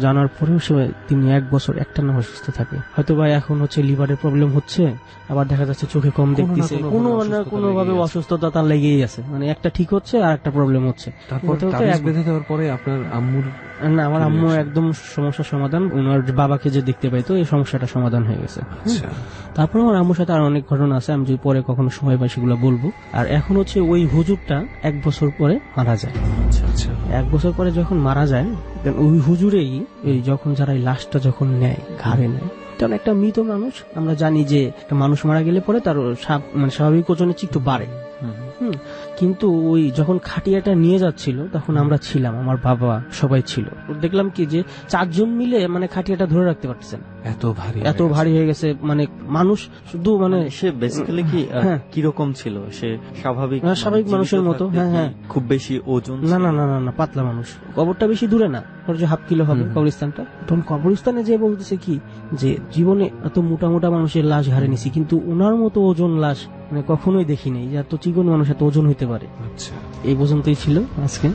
জানার পরেও তিনি 1 বছর একটানা অসুস্থ থাকে। হয়তো বা এখন হচ্ছে লিভারের প্রবলেম হচ্ছে, আবার দেখা যাচ্ছে চোখে কম দেখতেছে, কোনো না কোনো ভাবে অসুস্থতা তার লেগেই আছে, মানে একটা ঠিক হচ্ছে আর একটা প্রবলেম হচ্ছে। তারপর তাবিজ বেঁধে দেওয়ার পরে আপনার আম্মুর না, আমার আম্মু একদম সমস্যার সমাধান, ওনার বাবাকে যে দেখতে পাইতো এই সমস্যাটা সমাধান হয়ে গেছে। তারপর আমার আম্মুর সাথে আর অনেক ঘটনা আছে, আমি যদি পরে কখনো সময় পাই সেগুলো বলবো। আর এখন হচ্ছে ওই হুজুরটা 1 বছর পরে মারা যায়। 1 বছর পরে যখন মারা যায়, ওই হুজুরেই এই যখন যারা এই লাশটা যখন নেয় ঘাড়ে নেয়, কারণ একটা মৃত মানুষ আমরা জানি যে একটা মানুষ মারা গেলে পরে তার মানে স্বাভাবিক ওজনের চেয়ে একটু বাড়ে। কিন্তু ওই যখন খাটিয়াটা নিয়ে যাচ্ছিল তখন আমরা ছিলাম, আমার বাবা সবাই ছিল, দেখলাম কি যে 4 জন মিলে মানে খাটিয়াটা ধরে রাখতে পারতেছেন, এত ভারী হয়ে গেছে। মানে মানুষ শুধু মানে সে বেসিক্যালি কি কিরকম ছিল? সে স্বাভাবিক মানুষের মতো। হ্যাঁ, খুব বেশি ওজন না, পাতলা মানুষ। কবরটা বেশি দূরে না, যে 1/2 কিলো হবে কবরস্থানটা। তখন কবরস্থানে যে বলতেছে কি যে জীবনে এত মোটা মোটা মানুষের লাশ ঘাড়ে নিছি, কিন্তু ওনার মতো ওজন লাশ মানে কখনোই দেখি নাই, যে এত চিকন মানুষ এত ওজন হইতে পারে। এই পর্যন্তই ছিল আজকে।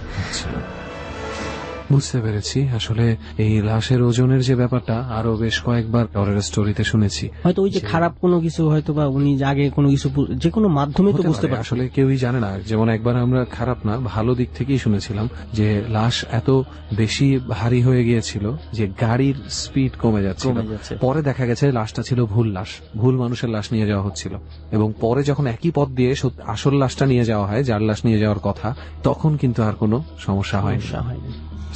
বুঝতে পেরেছি। আসলে এই লাশের ওজনের যে ব্যাপারটা আরো বেশ কয়েকবার ডরের স্টোরিতে শুনেছি। হয়তো ওই যে খারাপ কোনো কিছু হয়তো বা উনি যে আগে কোনো কিছু যে কোনো মাধ্যমে তো হতে বুঝতে পারে, পারে। আসলে কেউই জানে না। যেমন একবার আমরা খারাপ না ভালো দিক থেকেই শুনেছিলাম যে লাশ এত বেশি ভারী হয়ে গিয়েছিল যে গাড়ির স্পিড কমে যাচ্ছে। পরে দেখা গেছে লাশটা ছিল ভুল লাশ, ভুল মানুষের লাশ নিয়ে যাওয়া হচ্ছিল, এবং পরে যখন একই পথ দিয়ে আসল লাশটা নিয়ে যাওয়া হয়, যার লাশ নিয়ে যাওয়ার কথা, তখন কিন্তু আর কোনো সমস্যা হয়নি।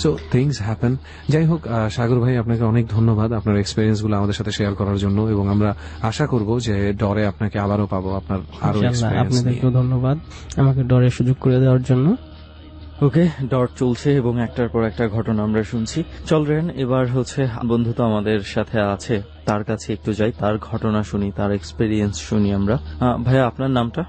So things happen. যাই হোক, সাগর ভাই আপনাকে অনেক ধন্যবাদ আপনার এক্সপেরিয়েন্স গুলো আমাদের সাথে শেয়ার করার জন্য, এবং আমরা আশা করব যে ডরে আপনাকে আবারও পাবো আপনার আরো ইনশাআল্লাহ, এক্সপেরিয়েন্স নিয়ে। আপনাদেরকেও ধন্যবাদ আমাকে ডরের সুযোগ করে দেওয়ার জন্য। ওকে, ডট চলছে এবং একটার পর একটা ঘটনা আমরা শুনছি। চল রেন, এবার হচ্ছে বন্ধু তো আমাদের সাথে আছে, তার কাছে একটু যাই, তার ঘটনা শুনি, তার এক্সপেরিয়েন্স শুনি আমরা। ভাইয়া, আপনার নামটা?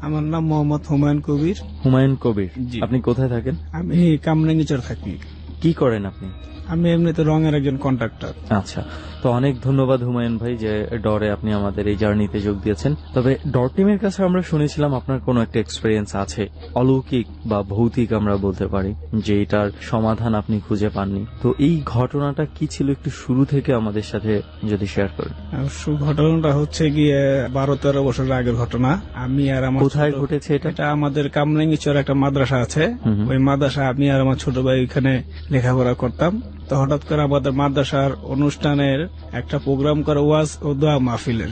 আমার নাম মোহাম্মদ হুমায়ুন কবির। হুমায়ুন কবির। জি। আপনি কোথায় থাকেন? আমি কামরাঙ্গীচর থাকি। কি করেন আপনি? আমি এমনিতে রঙের একজন কন্ট্রাক্টর। আচ্ছা, তো অনেক ধন্যবাদ হুমায়ুন ভাই যে ডরে আপনি আমাদের এই জার্নিতে যোগ দিয়েছেন। তবে ডর টিমের কাছে আমরা শুনেছিলাম আপনার কোনো একটা এক্সপেরিয়েন্স আছে, অলৌকিক বা ভৌতিক আমরা বলতে পারি, যে এটার সমাধান আপনি খুঁজে পাননি। তো এই ঘটনাটা কি ছিল একটু শুরু থেকে আমাদের সাথে যদি শেয়ার করেন। ঘটনাটা হচ্ছে গিয়ে 12-13 বছর আগের ঘটনা। আমি আর আমার কোথায় ঘটেছে এটা? এটা আমাদের কামরাঙ্গীচর একটা মাদ্রাসা আছে, ওই মাদ্রাসা আমি আর আমার ছোট ভাই ওইখানে লেখাপড়া করতাম। তো হঠাৎ করে আমাদের মাদ্রাসার অনুষ্ঠানের একটা প্রোগ্রাম করে ওয়াজ ও দোয়া মাহফিলের।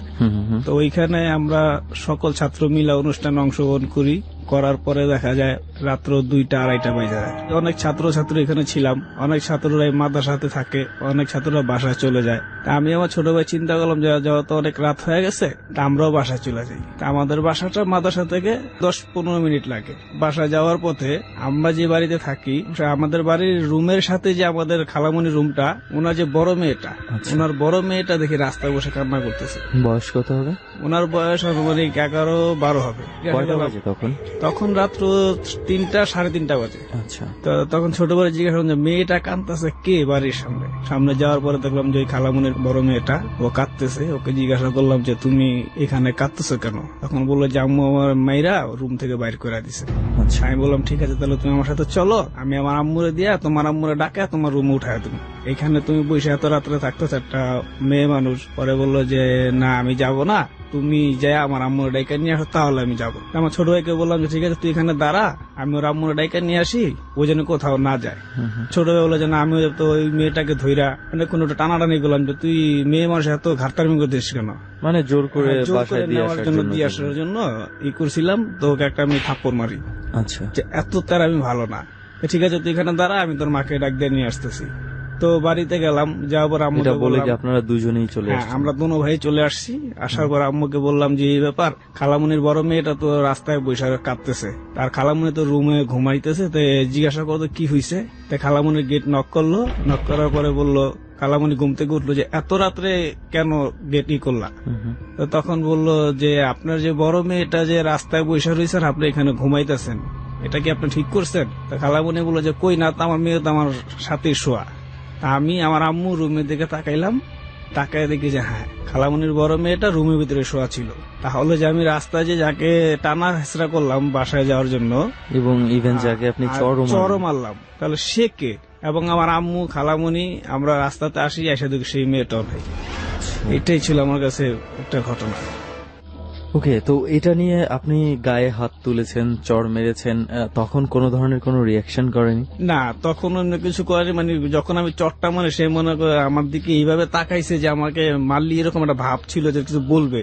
তো ওইখানে আমরা সকল ছাত্র মিলে অনুষ্ঠানে অংশগ্রহণ করি। করার পরে দেখা যায় রাত্র 2টা-2:30 বাজে যায়। অনেক ছাত্রছাত্রী এখানে ছিলাম, অনেক ছাত্ররা এই মাদ্রাসাতে থাকে, অনেক ছাত্ররা বাসায় চলে যায়। তা আমি আমার ছোট ভাই চিন্তা করলাম যে যেহেতু অনেক রাত হয়ে গেছে, তা আমরাও বাসায় চলে যাই। তা আমাদের বাসাটা মাদ্রাসা থেকে 10-15 মিনিট লাগে। বাসায় যাওয়ার পথে আমরা যে বাড়িতে থাকি, আমাদের বাড়ির রুমের সাথে যে আমাদের খালামণি রুমটা, ওনার যে বড় মেয়েটা, ওনার বড় মেয়েটা দেখি রাস্তায় বসে কান্না করতেছে। বয়স কত হবে? ওনার বয়স আনুমানিক 11-12 হবে। কয়টা বাজে তখন? তখন রাত্র 3টা-3:30 বাজে। আচ্ছা, তো তখন ছোট ভাই জিজ্ঞাসা করলাম যে মেয়েটা কাঁদতেছে কে বাড়ির সামনে। সামনে যাওয়ার পরে দেখলাম যে ওই খালামুনির বড় মেয়েটা, ও কাঁদতেছে। ওকে জিজ্ঞাসা করলাম যে তুমি এখানে কাঁদতেছো কেন? তখন বললো যে আম্মু আমার মাইরা রুম থেকে বাইর করে দিছে। আচ্ছা, আমি বললাম ঠিক আছে, তাহলে তুমি আমার সাথে চলো, আমি আমার আম্মুরে দিয়া তোমার আম্মুরে ডাকা তোমার রুমে উঠায় তুমি, এখানে তুমি বসে এত রাত্রে থাকতেছ, একটা মেয়ে মানুষ। পরে বললো যে না আমি যাব না, তুমি যাই আমার আম্মুর ডাইকা নিয়ে আসো, তাহলে আমি যাবো। আমার ছোট ভাইকে বললাম যে ঠিক আছে তুই এখানে দাঁড়া, আমি ওর আম্মুর ডাইকা নিয়ে আসি, ও যেন কোথাও না যায়। ছোট ভাই বললো যে না আমি তো ওই মেয়েটাকে ধইরা মানে কোনো টানাটানি করলাম যে তুই মেয়ে মানুষ এত ঘাটতামি করতেছিস কেন, মানে জোর করে জোর করে বাসায় দিয়ে নেওয়ার আসার জন্য জন্য। দিয়ে আসার জন্য ই করছিলাম। তো ওকে একটা আমি থাপ্পড় মারি আচ্ছা, যে এত তার আমি ভালো না, ঠিক আছে তুই এখানে দাঁড়া, আমি তোর মাকে ডাক দিয়ে নিয়ে আসতেছি। তো বাড়িতে গেলাম, যাওয়ার পর এটা আম্মুকে বলে বললাম, কি আপনারা দুজনেই চলে হ্যাঁ আসছেন? আমরা দুনো ভাই চলে আসছি। আসার পর আম্মুকে বললাম যে এই ব্যাপার, খালামুনির বড় মেয়েটা তো রাস্তায় বসে কাঁদতেছে, তার খালামুনি তো রুমে ঘুমাইতেছে। তো জিজ্ঞাসা করতো কি হয়েছে। তাই খালামুনির গেট নক করলো, নক করার পরে বললো, খালামুনি ঘুম থেকে উঠলো যে এত রাত্রে কেন গেট ই করলা। তো তখন বললো যে আপনার যে বড় মেয়েটা যে রাস্তায় বসে রয়েছেন, আপনি এখানে ঘুমাইতেছেন, এটা কি আপনি ঠিক করছেন? তা খালামুনি বললো যে কই না, তো আমার মেয়ে তো আমার সাথে শোয়া। তা আমি আমার আম্মু রুমের দিকে তাকাইলাম, তাকায় দেখি যে হ্যাঁ খালামুনির বড় মেয়েটা রুমের ভিতরে শোয়া ছিল। তাহলে যে আমি রাস্তায় যে যাকে টানা হেসরা করলাম বাসায় যাওয়ার জন্য, এবং ইভেন যাকে আপনি চরও মারলাম, তাহলে সে কে? এবং আমার আম্মু খালামুনি আমরা রাস্তাতে আসি, এসে দেখি সেই মেয়েটাও নাই। এটাই ছিল আমার কাছে একটা ঘটনা। ওকে, তো এটা নিয়ে আপনি গায়ে হাত তুলেছেন, চর মেরেছেন, তখন কোনো ধরনের কোনো রিয়াকশন করেনি? না, তখন অন্য কিছু করেনি। মানে যখন আমি চটটা মানে সে মনে করে আমার দিকে এইভাবে তাকাইছে যে আমাকে মারলি, এরকম একটা ভাব ছিল যে কিছু বলবে,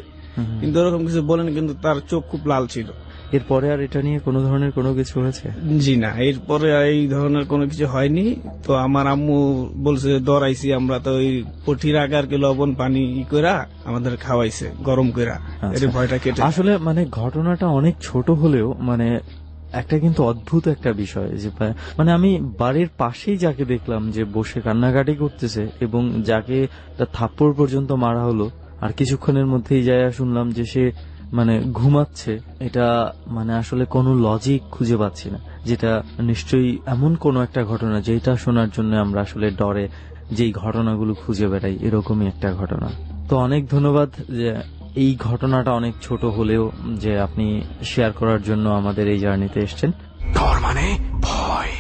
কিন্তু এরকম কিছু বলেনি। কিন্তু তার চোখ খুব লাল ছিল। এরপরে আর এটা নিয়ে কোনো ধরনের কোনো কিছু হয়েছে? জি না, এরপরে এই ধরনের কোনো কিছু হয়নি। তো আমার আম্মু বলছে দৌড়াইছি আমরা, তো ওই পঠির আগারকে লবণ পানি ই কইরা আমাদের খাওয়াইছে গরম কইরা, এর ভয়টা কেটে। আসলে মানে ঘটনাটা অনেক ছোট হলেও মানে একটা কিন্তু অদ্ভুত একটা বিষয় যে মানে আমি বাড়ির পাশেই যাকে দেখলাম যে বসে কান্নাকাটি করতেছে এবং যাকে থাপ্পড় পর্যন্ত মারা হলো, আর কিছুক্ষণের মধ্যেই যায় শুনলাম যে সে মানে ঘুমাচ্ছে। এটা মানে আসলে কোনো লজিক খুঁজে পাচ্ছি না, যেটা নিশ্চয়ই এমন কোনো একটা ঘটনা যেটা শোনার জন্য আমরা আসলে ডরে যেই ঘটনাগুলো খুঁজে বেড়াই, এরকমই একটা ঘটনা। তো অনেক ধন্যবাদ যে এই ঘটনাটা অনেক ছোট হলেও যে আপনি শেয়ার করার জন্য আমাদের এই জার্নিতে এসেছেন। ডর মানে ভয়।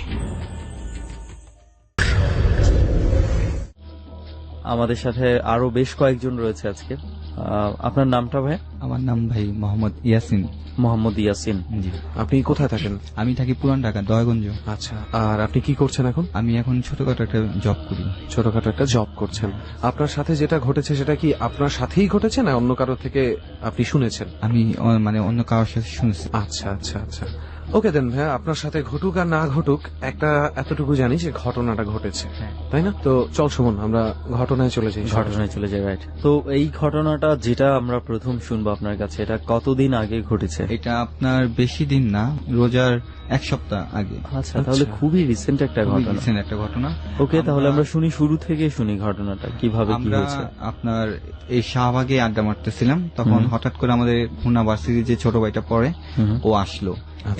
আমাদের সাথে আরো বেশ কয়েকজন রয়েছে আজকে। আপনার নামটা ভাই? আমার নাম ভাই মোহাম্মদ ইয়াসিন। মোহাম্মদ ইয়াসিন। জি, আপনি কোথায় থাকেন? আমি থাকি পুরান ঢাকা, দয়াগঞ্জ। আচ্ছা, আর আপনি কি করছেন এখন? আমি এখন ছোটখাটো একটা জব করি। ছোটখাটো একটা জব করছেন। আপনার সাথে যেটা ঘটেছে সেটা কি আপনার সাথেই ঘটেছে না অন্য কারো থেকে আপনি শুনেছেন? আমি মানে অন্য কারোর সাথে শুনছি। আচ্ছা আচ্ছা আচ্ছা, ওকে দেন ভাইয়া, আপনার সাথে ঘটুক আর না ঘটুক একটা এতটুকু জানি যে ঘটনাটা ঘটেছে, তাই না? তো চল সুমন, আমরা ঘটনায় চলে যাই। ঘটনায় চলে যায়, রাইট। তো এই ঘটনাটা যেটা আমরা প্রথম শুনবো আপনার কাছে, এটা কতদিন আগে ঘটেছে? এটা আপনার বেশি দিন না, রোজার এক সপ্তাহ আগে। আচ্ছা, তাহলে খুবই রিসেন্ট একটা ঘটনা। রিসেন্ট একটা ঘটনা। ওকে, তাহলে আমরা শুনি, শুরু থেকে শুনি ঘটনাটা কিভাবে কি আমরা হয়েছে। আপনার এই শাহবাগে আড্ডা মারতেছিলাম, তখন হঠাৎ করে আমাদের খুলনা ভার্সিটি যে ছোট ভাইটা পড়ে ও আসলো।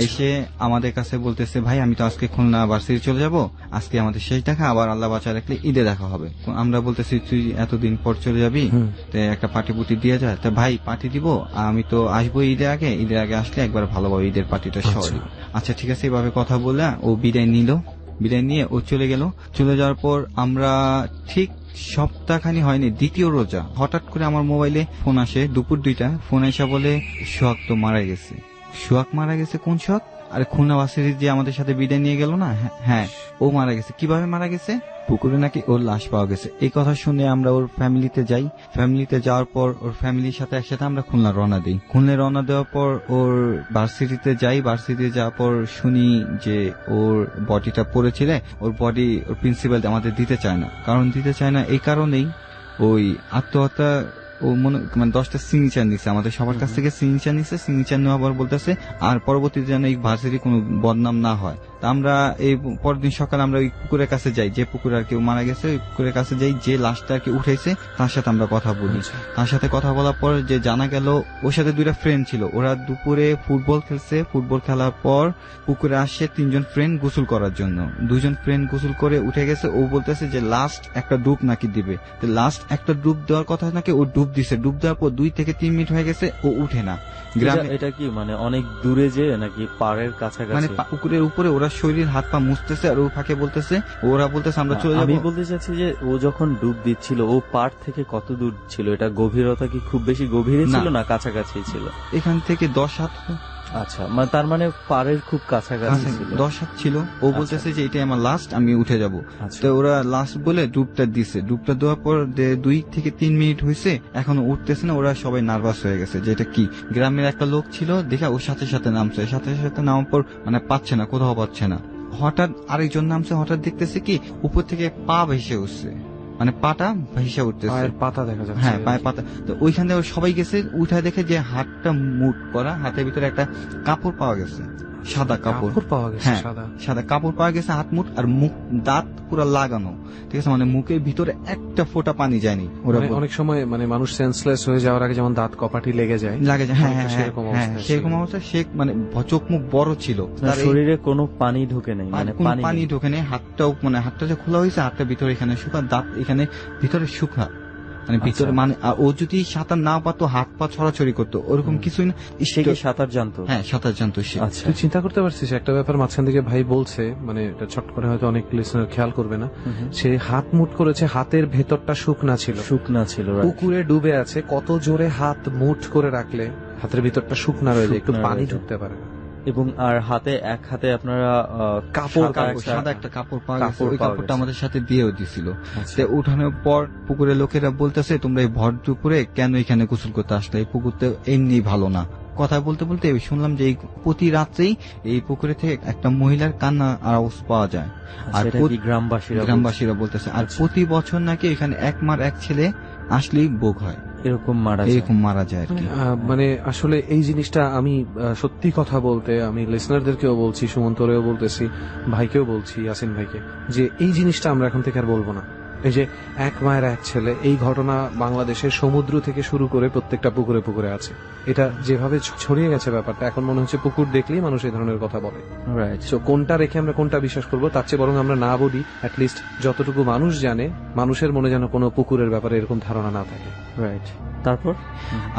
এসে আমাদের কাছে বলতেছে, ভাই আমি তো আজকে খুলনা ভার্সিটি চলে যাব, আজকে আমাদের শেষ দেখা, আবার আল্লাহ বাঁচা রাখলে ঈদে দেখা হবে। আমরা বলতেছি তুই এতদিন পর চলে যাবি, তো একটা পার্টি পুটি দিয়ে যায়। তা ভাই পার্টি দিব, আমি তো আসবো ঈদের আগে, ঈদের আগে আসলে একবার ভালোভাবে ঈদের পার্টিটা সহ দিব। আচ্ছা ঠিক আছে, এভাবে কথা বলে ও বিদায় নিল। বিদায় নিয়ে ও চলে গেল। চলে যাওয়ার পর আমরা ঠিক সপ্তাহখানি হয়নি, দ্বিতীয় রোজা হঠাৎ করে আমার মোবাইলে ফোন আসে, দুপুর 2টা। ফোন এসে বলে সোহাগ তো মারা গেছে। সোহাগ মারা গেছে? কোন সোহাগ? আরে খুলনা ভার্সিটির যে আমাদের সাথে বিদায় নিয়ে গেল না, হ্যাঁ ও মারা গেছে। কিভাবে মারা গেছে? পুকুরে নাকি ওর লাশ পাওয়া গেছে। এই কথা শুনে আমরা ওর ফ্যামিলিতে যাই। ফ্যামিলিতে যাওয়ার পর ওর ফ্যামিলির সাথে একসাথে আমরা খুলনা রওনা দিই। খুলনা রওনা দেওয়ার পর ওর ভার্সিটিতে যাই। ভার্সিটিতে যাওয়ার পর শুনি যে ওর বডিটা পড়েছিল, ওর বডি ওর প্রিন্সিপাল আমাদের দিতে চায় না। কারণ দিতে চায় না এই কারণেই, ওই আত্মহত্যা ও মানে 10টা সিগনেচার নিচ্ছে, আমাদের সবার কাছ থেকে সিগনেচার নিচ্ছে। সিগনেচার নেওয়ার পর বলতেছে আর পরবর্তীতে যেন এই ভার্সিটি কোনো বদনাম না হয়। তা আমরা এই পরের দিন সকালে আমরা ওই পুকুরের কাছে যাই, যে পুকুরে আর কেউ মারা গেছে ওই পুকুরের কাছে যাই, যে লাশটা আর কি উঠেছে তার সাথে আমরা কথা বলি। তার সাথে কথা বলার পর যে জানা গেল ওর সাথে 2টা ফ্রেন্ড ছিল, ওরা দুপুরে ফুটবল খেলছে। ফুটবল খেলার পর পুকুরে আসছে 3জন ফ্রেন্ড গোসল করার জন্য। 2জন ফ্রেন্ড গোসল করে উঠে গেছে। ও বলতেছে যে লাস্ট একটা ডুব নাকি দিবে। তো লাস্ট একটা ডুব দেওয়ার কথা নাকি ও ডুব দিছে। ডুব দেওয়ার পর 2 থেকে 3 মিনিট হয়ে গেছে, ও উঠে না। গ্রামে এটা কি মানে অনেক দূরে যে নাকি পাড়ের কাছাকাছি? মানে পুকুরের উপরে ওরা শরীর হাত পা মুছতেছে, আর ও ফাঁকে বলতেছে, ওরা বলতেছে আমরা চলে যাবো। আমি বলতে চাচ্ছি যে ও যখন ডুব দিচ্ছিল ও পাড় থেকে কত দূর ছিল? এটা গভীরতা কি খুব বেশি গভীরে ছিল না কাছাকাছি ছিল? এখান থেকে 10 হাত। আচ্ছা, মানে তার মানে পাড়ের খুব কাছাকাছি ছিল। 10 হাত ছিল। ও বলতেছে যে এটাই আমার লাস্ট, আমি উঠে যাব। তো ওরা লাস্ট বলে ডুবটা দিছে। ডুবটা দেওয়ার পর 2 থেকে 3 মিনিট হয়েছে, এখনো উঠতেছে না। ওরা সবাই নার্ভাস হয়ে গেছে যে এটা কি। গ্রামের একটা লোক ছিল, দেখে ওর সাথে সাথে নামছে। সাথে সাথে নামার পর মানে পাচ্ছে না, কোথাও পাচ্ছে না। হঠাৎ আরেকজন নামছে, হঠাৎ দেখতেছে কি উপর থেকে পা ভেসে উঠছে, মানে পাটা ভেসে উঠতেছে, পাতা দেখা যাচ্ছে। হ্যাঁ পায়ে পাতা। তো ওইখান থেকে সবাই গেছে, উঠে দেখে যে হাতটা মুট করা, হাতের ভিতরে একটা কাপড় পাওয়া গেছে, সাদা কাপড় পাওয়া গেছে। হ্যাঁ সাদা কাপড় পাওয়া গেছে, হাত মুট আর মুখ দাঁত পুরো লাগানো, ঠিক আছে, মানে মুখের ভিতরে একটা ফোঁটা পানি যায়নি। ওরা অনেক সময় মানে মানুষ সেন্সলেস হয়ে যাওয়ার আগে যেমন দাঁত কপাটি লেগে যায়, হ্যাঁ সেরকম অবস্থা। সে মানে চোখ মুখ বড় ছিল, তার শরীরে কোনো পানি ঢুকে নেই, মানে পানি ঢুকে নেই। হাতটাও মানে হাতটা যে খোলা হয়েছে, হাতটা ভিতরে এখানে শুকা, দাঁত এখানে ভিতরে শুকা, মানে ভিতরে মানে ও যদি সাঁতার না পারতো হাত পা ছড়াছড়ি করতো, ওরকম কিছুই না। সে কি সাঁতার জানতো? হ্যাঁ সাঁতার জানতো সে। তুই চিন্তা করতে পারছিস একটা ব্যাপার, মাঝখান থেকে ভাই বলছে, মানে এটা ছট করে হয়তো অনেক লিসনার খেয়াল করবে না, সে হাত মুট করেছে, হাতের ভেতরটা শুকনা ছিল, পুকুরে ডুবে আছে, কত জোরে হাত মুট করে রাখলে হাতের ভিতরটা শুকনা রয়ে যায়, একটু পানি ঢুকতে পারে না। এবং আর হাতে এক হাতে আপনারা কাপড় সাদা একটা কাপড় পাওয়া গেছে, ওই কাপড়টা আমাদের সাথে দিয়েও দিছিল। উঠানোর পর পুকুরের লোকেরা বলতেছে তোমরা এই ভর দুপুরে কেন এখানে গোসল করতে আসলে, এই পুকুর তো এমনি ভালো না। কথা বলতে বলতে শুনলাম যে এই প্রতি রাত্রেই এই পুকুরে থেকে একটা মহিলার কান্না আওয়াজ পাওয়া যায়, আর গ্রামবাসীরা বলতেছে, আর প্রতি বছর নাকি এখানে এক মার এক ছেলে আসলেই ভোগ হয়, এরকম মারা যায় আর কি। মানে আসলে এই জিনিসটা আমি সত্যি কথা বলতে আমি লিসনারদেরকেও বলছি, সুমন্তরেও বলতেছি, ভাইকেও বলছি, ইয়াসিন ভাইকে, যে এই জিনিসটা আমরা এখন থেকে আর বলবো না। এই যে এক মায়ের এক ছেলে, এই ঘটনা বাংলাদেশের সমুদ্র থেকে শুরু করে প্রত্যেকটা পুকুরে পুকুরে আছে। এটা যেভাবে ছড়িয়ে গেছে ব্যাপারটা, এখন মনে হচ্ছে পুকুর দেখলেই মানুষ এই ধরনের কথা বলে। সো কোনটা রেখে আমরা কোনটা বিশ্বাস করবো, তার চেয়ে বরং আমরা না বলি, অ্যাটলিস্ট যতটুকু মানুষ জানে, মানুষের মনে যেন কোনো পুকুরের ব্যাপারে এরকম ধারণা না থাকে। রাইট। তারপর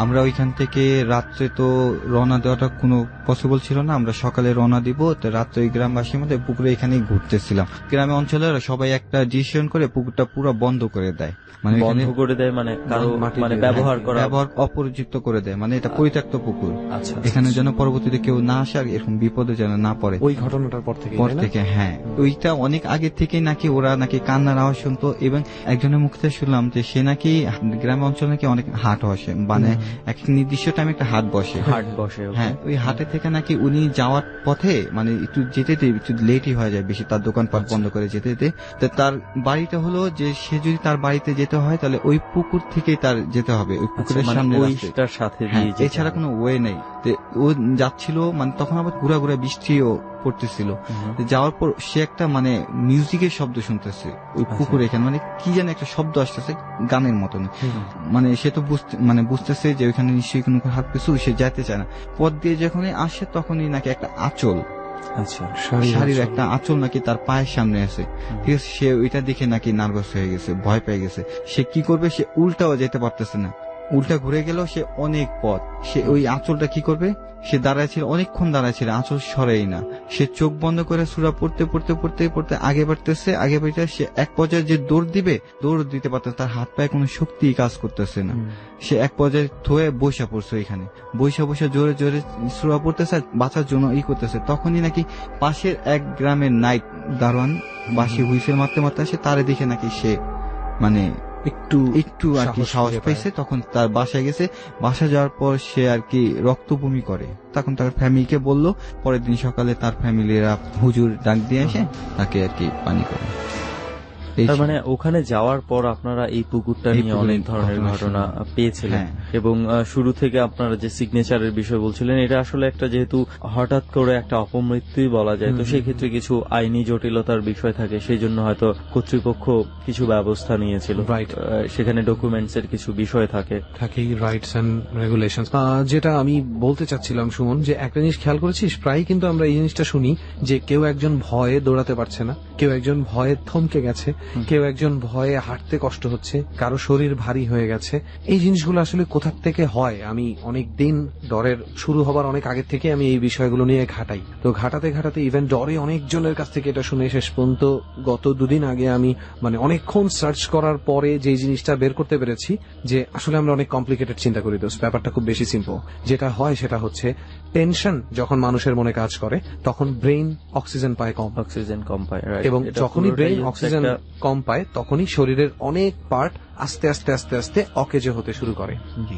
আমরা ওইখান থেকে রাত্রে তো রওনা দেওয়াটা কোনো পসিবল ছিল না, আমরা সকালে রওনা দিব। তো রাত্রে ওই গ্রামবাসীর মধ্যে পুকুরে এখানেই ঘুরতেছিলাম। গ্রামে অঞ্চলের সবাই একটা ডিসিশন করে পুকুরটা পুরো বন্ধ করে দেয়। মানে বন্ধ এখানে করে দেয় মানে কারো মাটি মানে দিয়ে ব্যবহার করা। ব্যবহার অপরিযুক্ত করে দেয়, মানে এটা পরিত্যক্ত পুকুর। আচ্ছা এখানে যেন পরবর্তীতে কেউ না আসে আর এরকম বিপদে যেন না পড়ে। ওই ঘটনাটার পর থেকে পর থেকে হ্যাঁ, ওইটা অনেক আগে থেকে নাকি ওরা নাকি কান্নার আওয়াজ শুনতো, এবং একজনের মুখ থেকে শুনলাম যে সে নাকি গ্রাম অঞ্চলে নাকি অনেক হাট বসে, মানে এক নির্দিষ্ট টাইমে একটা হাট বসে। হাট বসে, okay. হ্যাঁ, ওই হাটে থেকে নাকি উনি যাওয়ার পথে মানে একটু যেতে একটু লেটই হয়ে যায় বেশি, তার দোকানপাট বন্ধ করে যেতে যেতে। তো তার বাড়িতে হলো যে সে যদি তার বাড়িতে যেতে হয় তাহলে ওই পুকুর থেকেই তার যেতে হবে, ওই পুকুরের মানে সামনে ওইটার সাথে হ্যাঁ, দিয়ে যেতে এছাড়া হবে। কোনো ওয়ে নেই। তো ও যাচ্ছিল, মানে তখন আবার ঘুরা ঘুরা বৃষ্টিও পড়তেছিল। তো যাওয়ার পর সে একটা মানে মিউজিকের শব্দ শুনতেছে ওই পুকুরে, এখানে মানে কি যেন একটা শব্দ আসতেছে গানের মতন। মানে সে তো বুঝতেছে যে ওইখানে নিশ্চয়ই কোনো হাত পিছু, সে যাইতে চায় না। পথ দিয়ে যখনই আসে তখনই নাকি একটা আঁচল, আচ্ছা শাড়ির একটা আঁচল নাকি তার পায়ের সামনে আছে। ঠিক আছে, সে ওইটা দেখে নাকি নার্ভাস হয়ে গেছে, ভয় পেয়ে গেছে। সে কি করবে, সে উল্টাও যেতে পারতেছে না, উল্টা ঘুরে গেল সে অনেক পথ। সে ওই আঁচলটা কি করবে, সে দাঁড়ায় ছিল, অনেকক্ষণ দাঁড়ায় ছিল, আঁচল সরেই না। সে চোখ বন্ধ করে সূরা পড়তে পড়তে পড়তে পড়তে আগে বাড়তেছে, আগে বাড়তে সে এক পর্যায়ে যে দৌড় দিবে, দৌড় দিতে পারতেছে, তার হাত পায়ে কোনো শক্তি কাজ করতেছে না। সে এক পর্যায়ে থয়ে বসে পড়ছে, এখানে বসে জোরে জোরে সূরা পড়তেছে, বাঁচার জন্য করতেছে। তখনই নাকি পাশের এক গ্রামের নাইট দারোয়ান বাঁশি হুইসেল মারতে মারতে আসে, তারে দেখে নাকি সে মানে একটু আর কি সাহস পাইছে। তখন তার বাসায় গেছে, বাসা যাওয়ার পর সে আর কি রক্ত বমি করে। তখন তার ফ্যামিলিকে বললো, পরের দিন সকালে তার ফ্যামিলিরা হুজুর ডাক দিয়ে এসে তাকে আর কি পানি করে। তার মানে ওখানে যাওয়ার পর আপনারা এই পুকুরটা এই নিয়ে পুকুরের অনেক ধরনের ঘটনা পেয়েছিলেন, হ্যাঁ। এবং শুরু থেকে আপনারা যে সিগনেচারের বিষয় বলছিলেন, এটা আসলে একটা যেহেতু হঠাৎ করে একটা অপমৃত্যুই বলা যায়, তো সেই ক্ষেত্রে কিছু আইনি জটিলতার বিষয় থাকে, সেই জন্য হয়তো কর্তৃপক্ষ কিছু ব্যবস্থা নিয়েছিল। Right. সেখানে ডকুমেন্টস এর কিছু বিষয় থাকে। Rights and regulation. যেটা আমি বলতে চাচ্ছিলাম সুমন, যে একটা জিনিস খেয়াল করেছিস, প্রায় কিন্তু আমরা এই জিনিসটা শুনি যে কেউ একজন ভয়ে দৌড়াতে পারছে না, কেউ একজন ভয়ে থমকে গেছে, কেউ একজন ভয়ে হাঁটতে কষ্ট হচ্ছে, কারো শরীর ভারী হয়ে গেছে। এই জিনিসগুলো আসলে কোথা থেকে হয়, আমি অনেক দিন ডরের শুরু হবার অনেক আগে থেকে আমি এই বিষয়গুলো নিয়ে ঘাটাই। তো ঘাটাতে ঘাটাতে ইভেন ডরে অনেকজনের কাছ থেকে এটা শুনে শেষ পর্যন্ত গত দুদিন আগে আমি মানে অনেকক্ষণ সার্চ করার পরে যে জিনিসটা বের করতে পেরেছি যে আসলে আমরা অনেক কমপ্লিকেটেড চিন্তা করি, তো ব্যাপারটা খুব বেশি সিম্পল। যেটা হয় সেটা হচ্ছে টেনশন যখন মানুষের মনে কাজ করে তখন ব্রেইন অক্সিজেন পায় কম, এবং যখনই ব্রেইন অক্সিজেন কম পায় তখনই শরীরের অনেক পার্ট আস্তে আস্তে আস্তে আস্তে অকেজো হতে শুরু করে।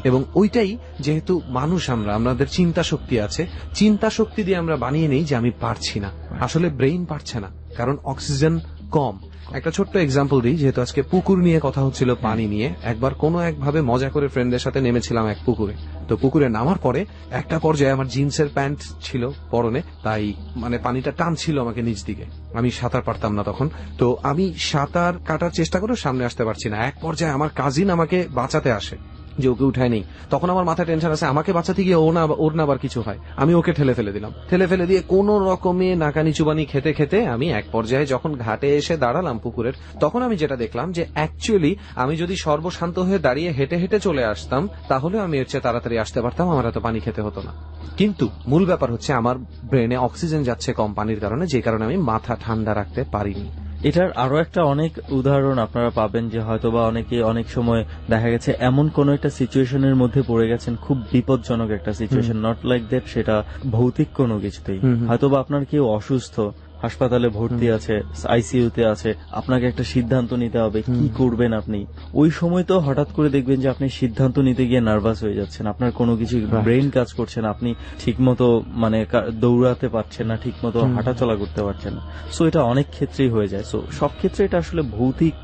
এবং ওইটাই যেহেতু মানুষ, আমাদের চিন্তা শক্তি আছে, চিন্তা শক্তি দিয়ে আমরা বানিয়ে নেই যে আমি পারছি না, আসলে ব্রেইন পারছে না কারণ অক্সিজেন কম। একটা ছোট্ট এক্সাম্পল দিই, যেহেতু আজকে পুকুর নিয়ে কথা হচ্ছিল, পানি নিয়ে। একবার কোনো একভাবে মজা করে ফ্রেন্ডদের সাথে নেমেছিলাম এক পুকুরে। তো পুকুরে নামার পরে একটা পর্যায়ে আমার জিন্সের প্যান্ট ছিল পরনে, তাই মানে পানিটা টানছিল আমাকে নিচ দিকে, আমি সাঁতার পারতাম না তখন। তো আমি সাঁতার কাটার চেষ্টা করে সামনে আসতে পারছি না। এক পর্যায়ে আমার কাজিন আমাকে বাঁচাতে আসে, যে ওকে উঠায় নেই। তখন আমার মাথায় টেনশন আছে, আমাকে বাঁচাতে গিয়ে ওর না আবার কিছু হয়। আমি ওকে ঠেলে দিলাম, ঠেলে দিয়ে কোন রকমে নাকানি চুবানি খেতে খেতে আমি এক পর্যায়ে যখন ঘাটে এসে দাঁড়ালাম পুকুরের, তখন আমি যেটা দেখলাম যে অ্যাকচুয়ালি আমি যদি সর্বশান্ত হয়ে দাঁড়িয়ে হেঁটে হেঁটে চলে আসতাম তাহলে আমি এর চেয়ে তাড়াতাড়ি আসতে পারতাম, আমার এত পানি খেতে হতো না। কিন্তু মূল ব্যাপার হচ্ছে আমার ব্রেনে অক্সিজেন যাচ্ছে কম পানির কারণে, যে কারণে আমি মাথা ঠান্ডা রাখতে পারিনি। এটার আরো একটা অনেক উদাহরণ আপনারা পাবেন, যে হয়তোবা অনেকে অনেক সময় দেখা গেছে এমন কোন একটা সিচুয়েশনের মধ্যে পড়ে গেছেন, খুব বিপজ্জনক একটা সিচুয়েশন, নট লাইক দ্যাট সেটা ভৌতিক কোনো কিছুতেই, হয়তোবা আপনার কেউ অসুস্থ, হাসপাতালে ভর্তি আছে, আইসিইউতে আছে, আপনাকে একটা সিদ্ধান্ত নিতে হবে কি করবেন আপনি। ওই সময় তো হঠাৎ করে দেখবেন যে আপনি সিদ্ধান্ত নিতে গিয়ে নার্ভাস হয়ে যাচ্ছেন, আপনার কোনো কিছু ব্রেইন কাজ করছে না, আপনি ঠিকমতো মানে দৌড়াতে পারছেন না, ঠিকমতো হাঁটাচলা করতে পারছেন না। সো এটা অনেক ক্ষেত্রেই হয়ে যায়। সো সব ক্ষেত্রে এটা আসলে ভৌতিক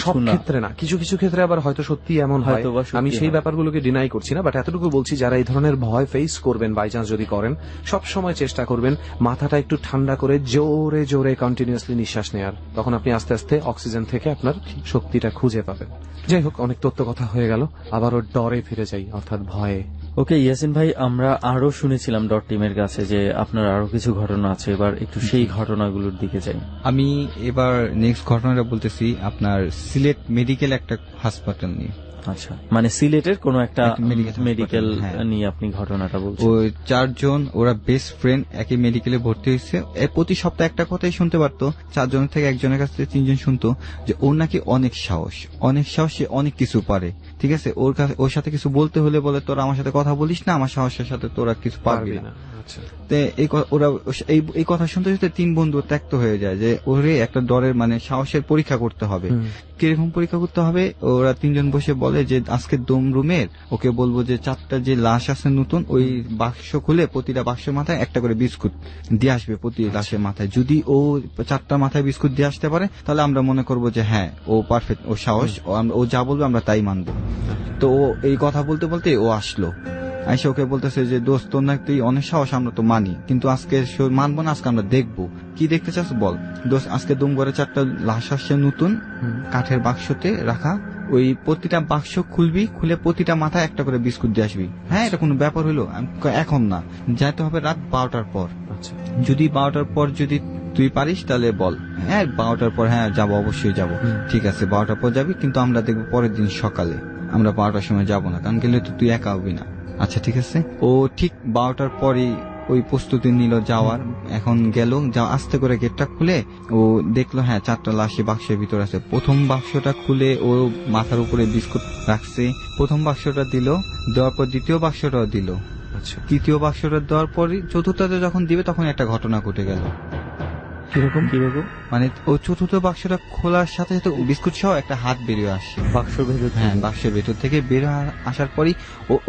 সব ক্ষেত্রে না, কিছু কিছু ক্ষেত্রে আবার হয়তো সত্যি এমন হয়, আমি সেই ব্যাপারগুলোকে ডিনাই করছি না, বাট এতটুকু বলছি যারা এই ধরনের ভয় ফেস করবেন, বাই চান্স যদি করেন, সব সময় চেষ্টা করবেন মাথাটা একটু ঠান্ডা করে জোরে জোরে কন্টিনিউয়াসলি নিঃশ্বাস নেওয়ার। তখন আপনি আস্তে আস্তে অক্সিজেন থেকে আপনার শক্তিটা খুঁজে পাবেন। যাই হোক, অনেক তথ্য কথা হয়ে গেল, আবারও ডরে ফিরে যাই, অর্থাৎ ভয়ে। ওকে ইয়াসিন ভাই, আমরা আরো শুনেছিলাম ডট টিমের কাছে যে আপনার আরো কিছু ঘটনা আছে, এবার একটু সেই ঘটনাগুলোর দিকে যাই। আমি এবার নেক্সট ঘটনাটা বলতেছি আপনার সিলেট মেডিকেল একটা হাসপাতাল নিয়ে। আচ্ছা, মানে সিলেটের কোন একটা একটা medical মেডিকেল hospital, হ্যাঁ। নিয়ে আপনি ঘটনাটা বলছেন। ওই 4 জন ওরা বেস্ট ফ্রেন্ড একই মেডিকেলে ভর্তি হয়েছে। প্রতি সপ্তাহে একটা কথাই শুনতে পারতো, 4 জনের থেকে একজনের কাছ থেকে 3 জন শুনতো যে ওর নাকি অনেক সাহস, সে অনেক কিছু পারে। ঠিক আছে, ওর সাথে কিছু বলতে হলে বলে তোরা আমার সাথে কথা বলিস না, আমার সাহসের সাথে তোরা কিছু পারবি না। আচ্ছা, তে ওরা এই কথা শুনতে শুনতে 3 বন্ধু ত্যক্ত হয়ে যায় যে ওরে একটা ডরের মানে সাহসের পরীক্ষা করতে হবে। কিরকম পরীক্ষা করতে হবে? ওরা 3 জন বসে বলে যে আজকে দম রুমের ওকে বলবো যে 4টা যে লাশ আছে নতুন, ওই বাক্স খুলে প্রতিটা বাক্সের মাথায় একটা করে বিস্কুট দিয়ে আসবে প্রতি লাশের মাথায়। যদি ও 4টা মাথায় বিস্কুট দিয়ে আসতে পারে তাহলে আমরা মনে করব যে হ্যাঁ ও পারফেক্ট, ও সাহস, ও যা বলবে আমরা তাই মানবো। তো ও এই কথা বলতে বলতে ও আসলো, আইসা ওকে বলতেছে যে দোস্ত তোর নাকি অনেক সাহস, আমরা তো মানি, কিন্তু আজকে মানবো না, আজকে আমরা দেখবো। কি দেখতে চাস বল? দোস্ত আজকে দুমগড়ে 4টা লাশ আসছে নতুন, কাঠের বাক্সতে রাখা, ওই প্রতিটা বাক্স খুলবি, খুলে প্রতিটা মাথায় একটা করে বিস্কুট দিয়ে আসবি। হ্যাঁ, এটা কোনো ব্যাপার হলো? এখন না, যাইতে হবে রাত 12টার পর। আচ্ছা, যদি 12টার পর যদি তুই পারিস তাহলে বল। হ্যাঁ 12টার পর, হ্যাঁ যাবো, অবশ্যই যাবো। ঠিক আছে 12টার পর যাবি, কিন্তু আমরা দেখবো পরের দিন সকালে, আমরা 12টার সময় যাবো না, কারণ গেলে তো তুই একা হবি না। আচ্ছা ঠিক আছে। ও ঠিক 12টার পরই ওই প্রস্তুতি নিল যাওয়ার। এখন গেল, আস্তে করে গেটটা খুলে ও দেখলো হ্যাঁ 4টা লাশি বাক্সের ভিতর আছে। প্রথম বাক্সটা খুলে ও মাথার উপরে বিস্কুট রাখছে, প্রথম বাক্সটা দিল, দেওয়ার পর দ্বিতীয় বাক্সটাও দিল। আচ্ছা, তৃতীয় বাক্সটা দেওয়ার পরই চতুর্থতে যখন দিবে তখন একটা ঘটনা ঘটে গেল। কিরকম? মানে ও চতুর্থ বাক্সটা খোলার সাথে সাথে বিস্কুট সহ একটা হাত বেরিয়ে আসছে বাক্স ভেতর থেকে? হ্যাঁ, বাক্সের ভেতর থেকে বের আসার পরই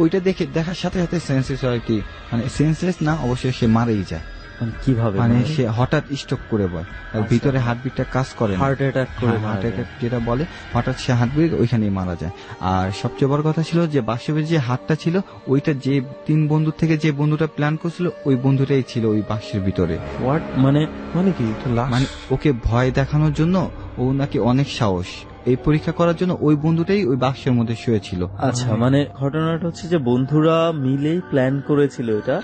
ওইটা দেখার সাথে সাথে সেন্সলেস হয়। কি মানে সেন্সলেস না, অবশ্যই সে মারেই যায়। মানে কিভাবে? মানে সে হঠাৎ স্ট্রোক করে বয়, ভিতরে হার্টবিটটা কাজ করে, হার্ট অ্যাটাক করে হার্ট অ্যাটাক যেটা বলে, হঠাৎ সে হার্টবিট ওইখানেই মারা যায়। আর সবচেয়ে বড় কথা ছিল যে বাক্সের যে হাতটা ছিল ওইটা যে 3 বন্ধু থেকে যে বন্ধুটা প্ল্যান করছিল ওই বন্ধুটাই ছিল ওই বাক্সের ভিতরে। হোয়াট? মানে কি এটা লাশ? মানে ওকে ভয় দেখানোর জন্য ও নাকি অনেক সাহস, এই পরীক্ষা করার জন্য ওই বন্ধুটাই ওই বাক্সের মধ্যে শুয়েছিল। আচ্ছা, মানে ঘটনাটা হচ্ছে যে বন্ধুরা মিলেই প্ল্যান করেছিল এটা।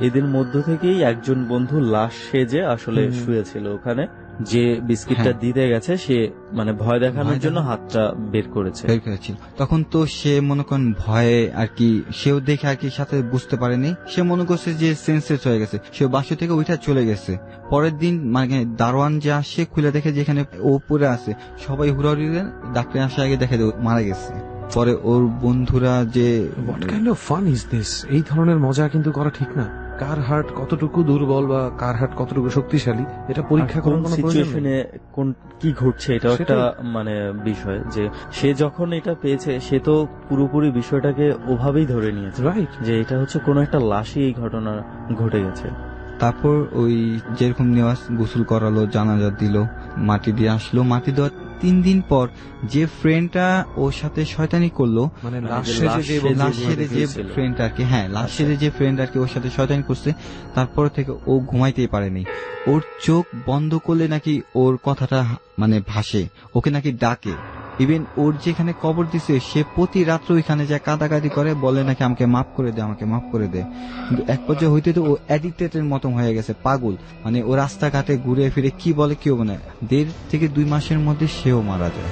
এদের মধ্য থেকেই একজন বন্ধু লাশ সেজে আসলে শুয়েছিল ওখানে, যে বিস্কিটটা দিতে গেছে সে মানে ভয় দেখানোর জন্য হাতটা বের করেছে। তখন তো সে মনে করেন ভয়ে আর কি, সেও দেখে আর কি সাথে বুঝতে পারেনি, সে মনে করছে যে সেন্সলেস হয়ে গেছে, সে বাক্স থেকে ওইটা চলে গেছে। পরের দিন মানে দারোয়ান যে আসে খুলে দেখে যেখানে ও পড়ে আছে, সবাই হুড়াহুড়ি ডাক্তার আসে আগে দেখে মারা গেছে। পরে ওর বন্ধুরা যে what kind of fun is this? এই ধরনের মজা কিন্তু করা ঠিক না। কার হার্ট কতটুকু দুর্বল বা কার হার্ট কতটুকু শক্তিশালী এটা পরীক্ষা করার কোনো প্রয়োজন নেই। কোন কি ঘটছে এটা একটা মানে বিষয়, যে সে যখন এটা পেয়েছে সে তো পুরোপুরি বিষয়টাকে ওভাবেই ধরে নিয়েছে, রাইট, যে এটা হচ্ছে কোনো একটা লাশই এই ঘটনা ঘটে গেছে। তারপর ওই যেরকম নেওয়াজ গোসল করালো, জানাজা দিল, মাটি দিয়ে আসলো। মাটি দেওয়ার 3 দিন পর যে ফ্রেন্ডটা ওর সাথে শয়তানি করলো, মানে লাশের যে ফ্রেন্ড আর কি, হ্যাঁ লাশের যে ফ্রেন্ড আর কি ওর সাথে শয়তানি করছে, তারপর থেকে ও ঘুমাইতেই পারেনি। ওর চোখ বন্ধ করলে নাকি ওর কথাটা মানে ভাসে, ওকে নাকি ডাকে। ইভেন ওর যেখানে কবর দিছে সে প্রতি রাত্র ওইখানে যায় কাঁদাকাঁদি করে, বলে নাকি আমাকে মাফ করে দে, আমাকে মাফ করে দে। কিন্তু এক পর্যায়ে হইতে তো ও অ্যাডিক্টেডের মতো হয়ে গেছে, পাগল। মানে ও রাস্তাঘাটে ঘুরে ফিরে কি বলে কেউ মানে 1.5 থেকে 2 মাসের মধ্যে সেও মারা যায়।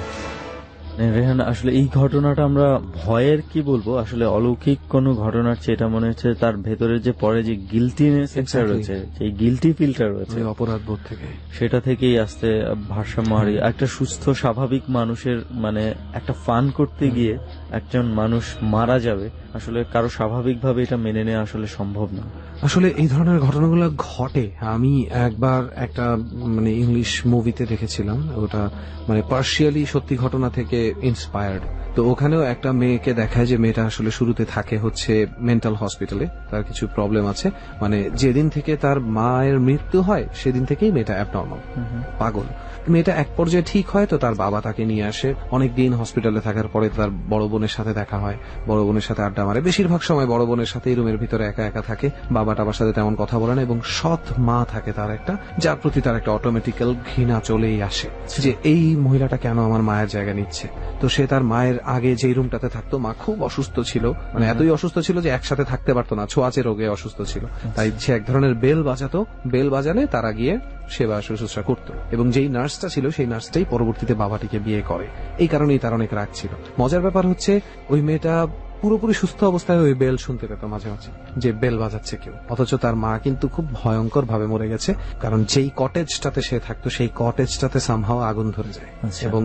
রেহান, আসলে এই ঘটনাটা আমরা ভয়ের কি বলবো, আসলে অলৌকিক কোন ঘটনার চেয়ে এটা মনে হচ্ছে তার ভেতরে যে পরে যে গিলটিনেস রয়েছে, সেই গিলটি ফিলটা রয়েছে অপরাধ বোধ থেকে, সেটা থেকেই আসতে ভারসাম্য হারিয়ে একটা সুস্থ স্বাভাবিক মানুষের মানে একটা ফান করতে গিয়ে একজন মানুষ মারা যাবে, আসলে কারো স্বাভাবিকভাবে এটা মেনে নেওয়া আসলে সম্ভব না। আসলে এই ধরনের ঘটনাগুলো ঘটে। আমি একবার একটা মানে ইংলিশ মুভিতে দেখেছিলাম, ওটা মানে পার্শিয়ালি সত্যি ঘটনা থেকে ইন্সপায়ার্ড। তো ওখানেও একটা মেয়েকে দেখায় যে মেয়েটা আসলে শুরুতে থাকে হচ্ছে মেন্টাল হসপিটালে, তার কিছু প্রবলেম আছে। মানে যেদিন থেকে তার মায়ের মৃত্যু হয় সেদিন থেকেই মেয়েটা অ্যাবনর্মাল, পাগল। মেয়েটা এক পর্যায়ে ঠিক হয়, তো তার বাবা তাকে নিয়ে আসে। অনেকদিন হসপিটালে থাকার পরে তার বড় বোনের সাথে দেখা হয়, বড় বোনের সাথে আড্ডা মারে। বেশিরভাগ সময় বড় বোনের সাথেই রুমের ভিতরে একা একা থাকে, বাবা টাবার সাথে তেমন কথা বলে না। এবং সৎ মা থাকে তার একটা, যার প্রতি তার একটা অটোমেটিক্যাল ঘৃণা চলেই আসে যে এই মহিলাটা কেন আমার মায়ের জায়গা নিচ্ছে। তো সে তার মায়ের আগে যেই রুমটাতে থাকতো মা খুব অসুস্থ ছিল, মানে এতই অসুস্থ ছিল যে একসাথে থাকতে পারতো না, ছোঁয়াচে রোগে অসুস্থ ছিল। তাই সে এক ধরনের বেল বাজাতো, বেল বাজালে তারা গিয়ে সেবা শুশ্রূষা করতো, এবং যেই নার্সটা ছিল সেই নার্সটাই পরবর্তীতে বাবাটিকে বিয়ে করে। এই কারণেই তার অনেক রাগ ছিল। মজার ব্যাপার হচ্ছে ওই মেয়েটা পুরোপুরি সুস্থ অবস্থায় ওই বেল শুনতে পেত মাঝে মাঝে, যে বেল বাজাচ্ছে কেউ, অথচ তার মা কিন্তু খুব ভয়ঙ্কর ভাবে মরে গেছে, কারণ যেই কটেজটাতে সে থাকতো সেই কটেজটাতে সামহাও আগুন ধরে যায় আচ্ছা, এবং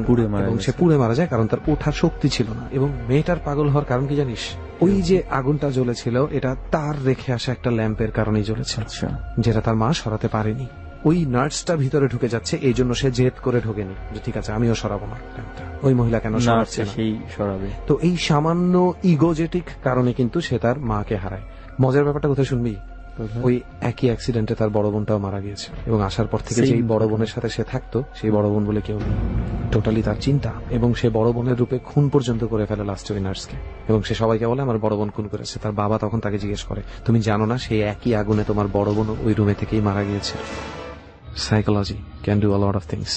সে পুড়ে মারা যায়, কারণ তার ওঠার শক্তি ছিল না। এবং মেয়েটার পাগল হওয়ার কারণ কি জানিস? ওই যে আগুনটা জ্বলেছিল এটা তার রেখে আসা একটা ল্যাম্পের কারণেই জ্বলেছিল, আচ্ছা, যেটা তার মা সরাতে পারেনি। ওই নার্সটা ভিতরে ঢুকে যাচ্ছে, এই জন্য সে জেদ করে ঢোকেনি যে ঠিক আছে আমিও সরাবো না ল্যাম্পটা, ওই মহিলা কেন সরাচ্ছে না। সেই সরাবে। তো এই সামান্য ইগোজেটিক কারণে কিন্তু সে তার মাকে হারায়। মজার ব্যাপারটা কোথায় শুনবি? ওই একই অ্যাক্সিডেন্টে তার বড় বোনটাও মারা গিয়েছে, এবং আসার পর থেকে যেই বড় বোনের সাথে সে থাকতো সেই বড় বোন বলে কেউ নেই। টোটালি তার চিন্তা, এবং সে বড় বোনের রূপে খুন পর্যন্ত করে ফেলে লাস্টে ওই নার্সকে, এবং সে সবাইকে বলে আমার বড় বোন খুন করেছে। তার বাবা তখন তাকে জিজ্ঞেস করে তুমি জানো না সেই একই আগুনে তোমার বড় বোন ওই রুমে থেকেই মারা গিয়েছে। Psychology can do a lot of things.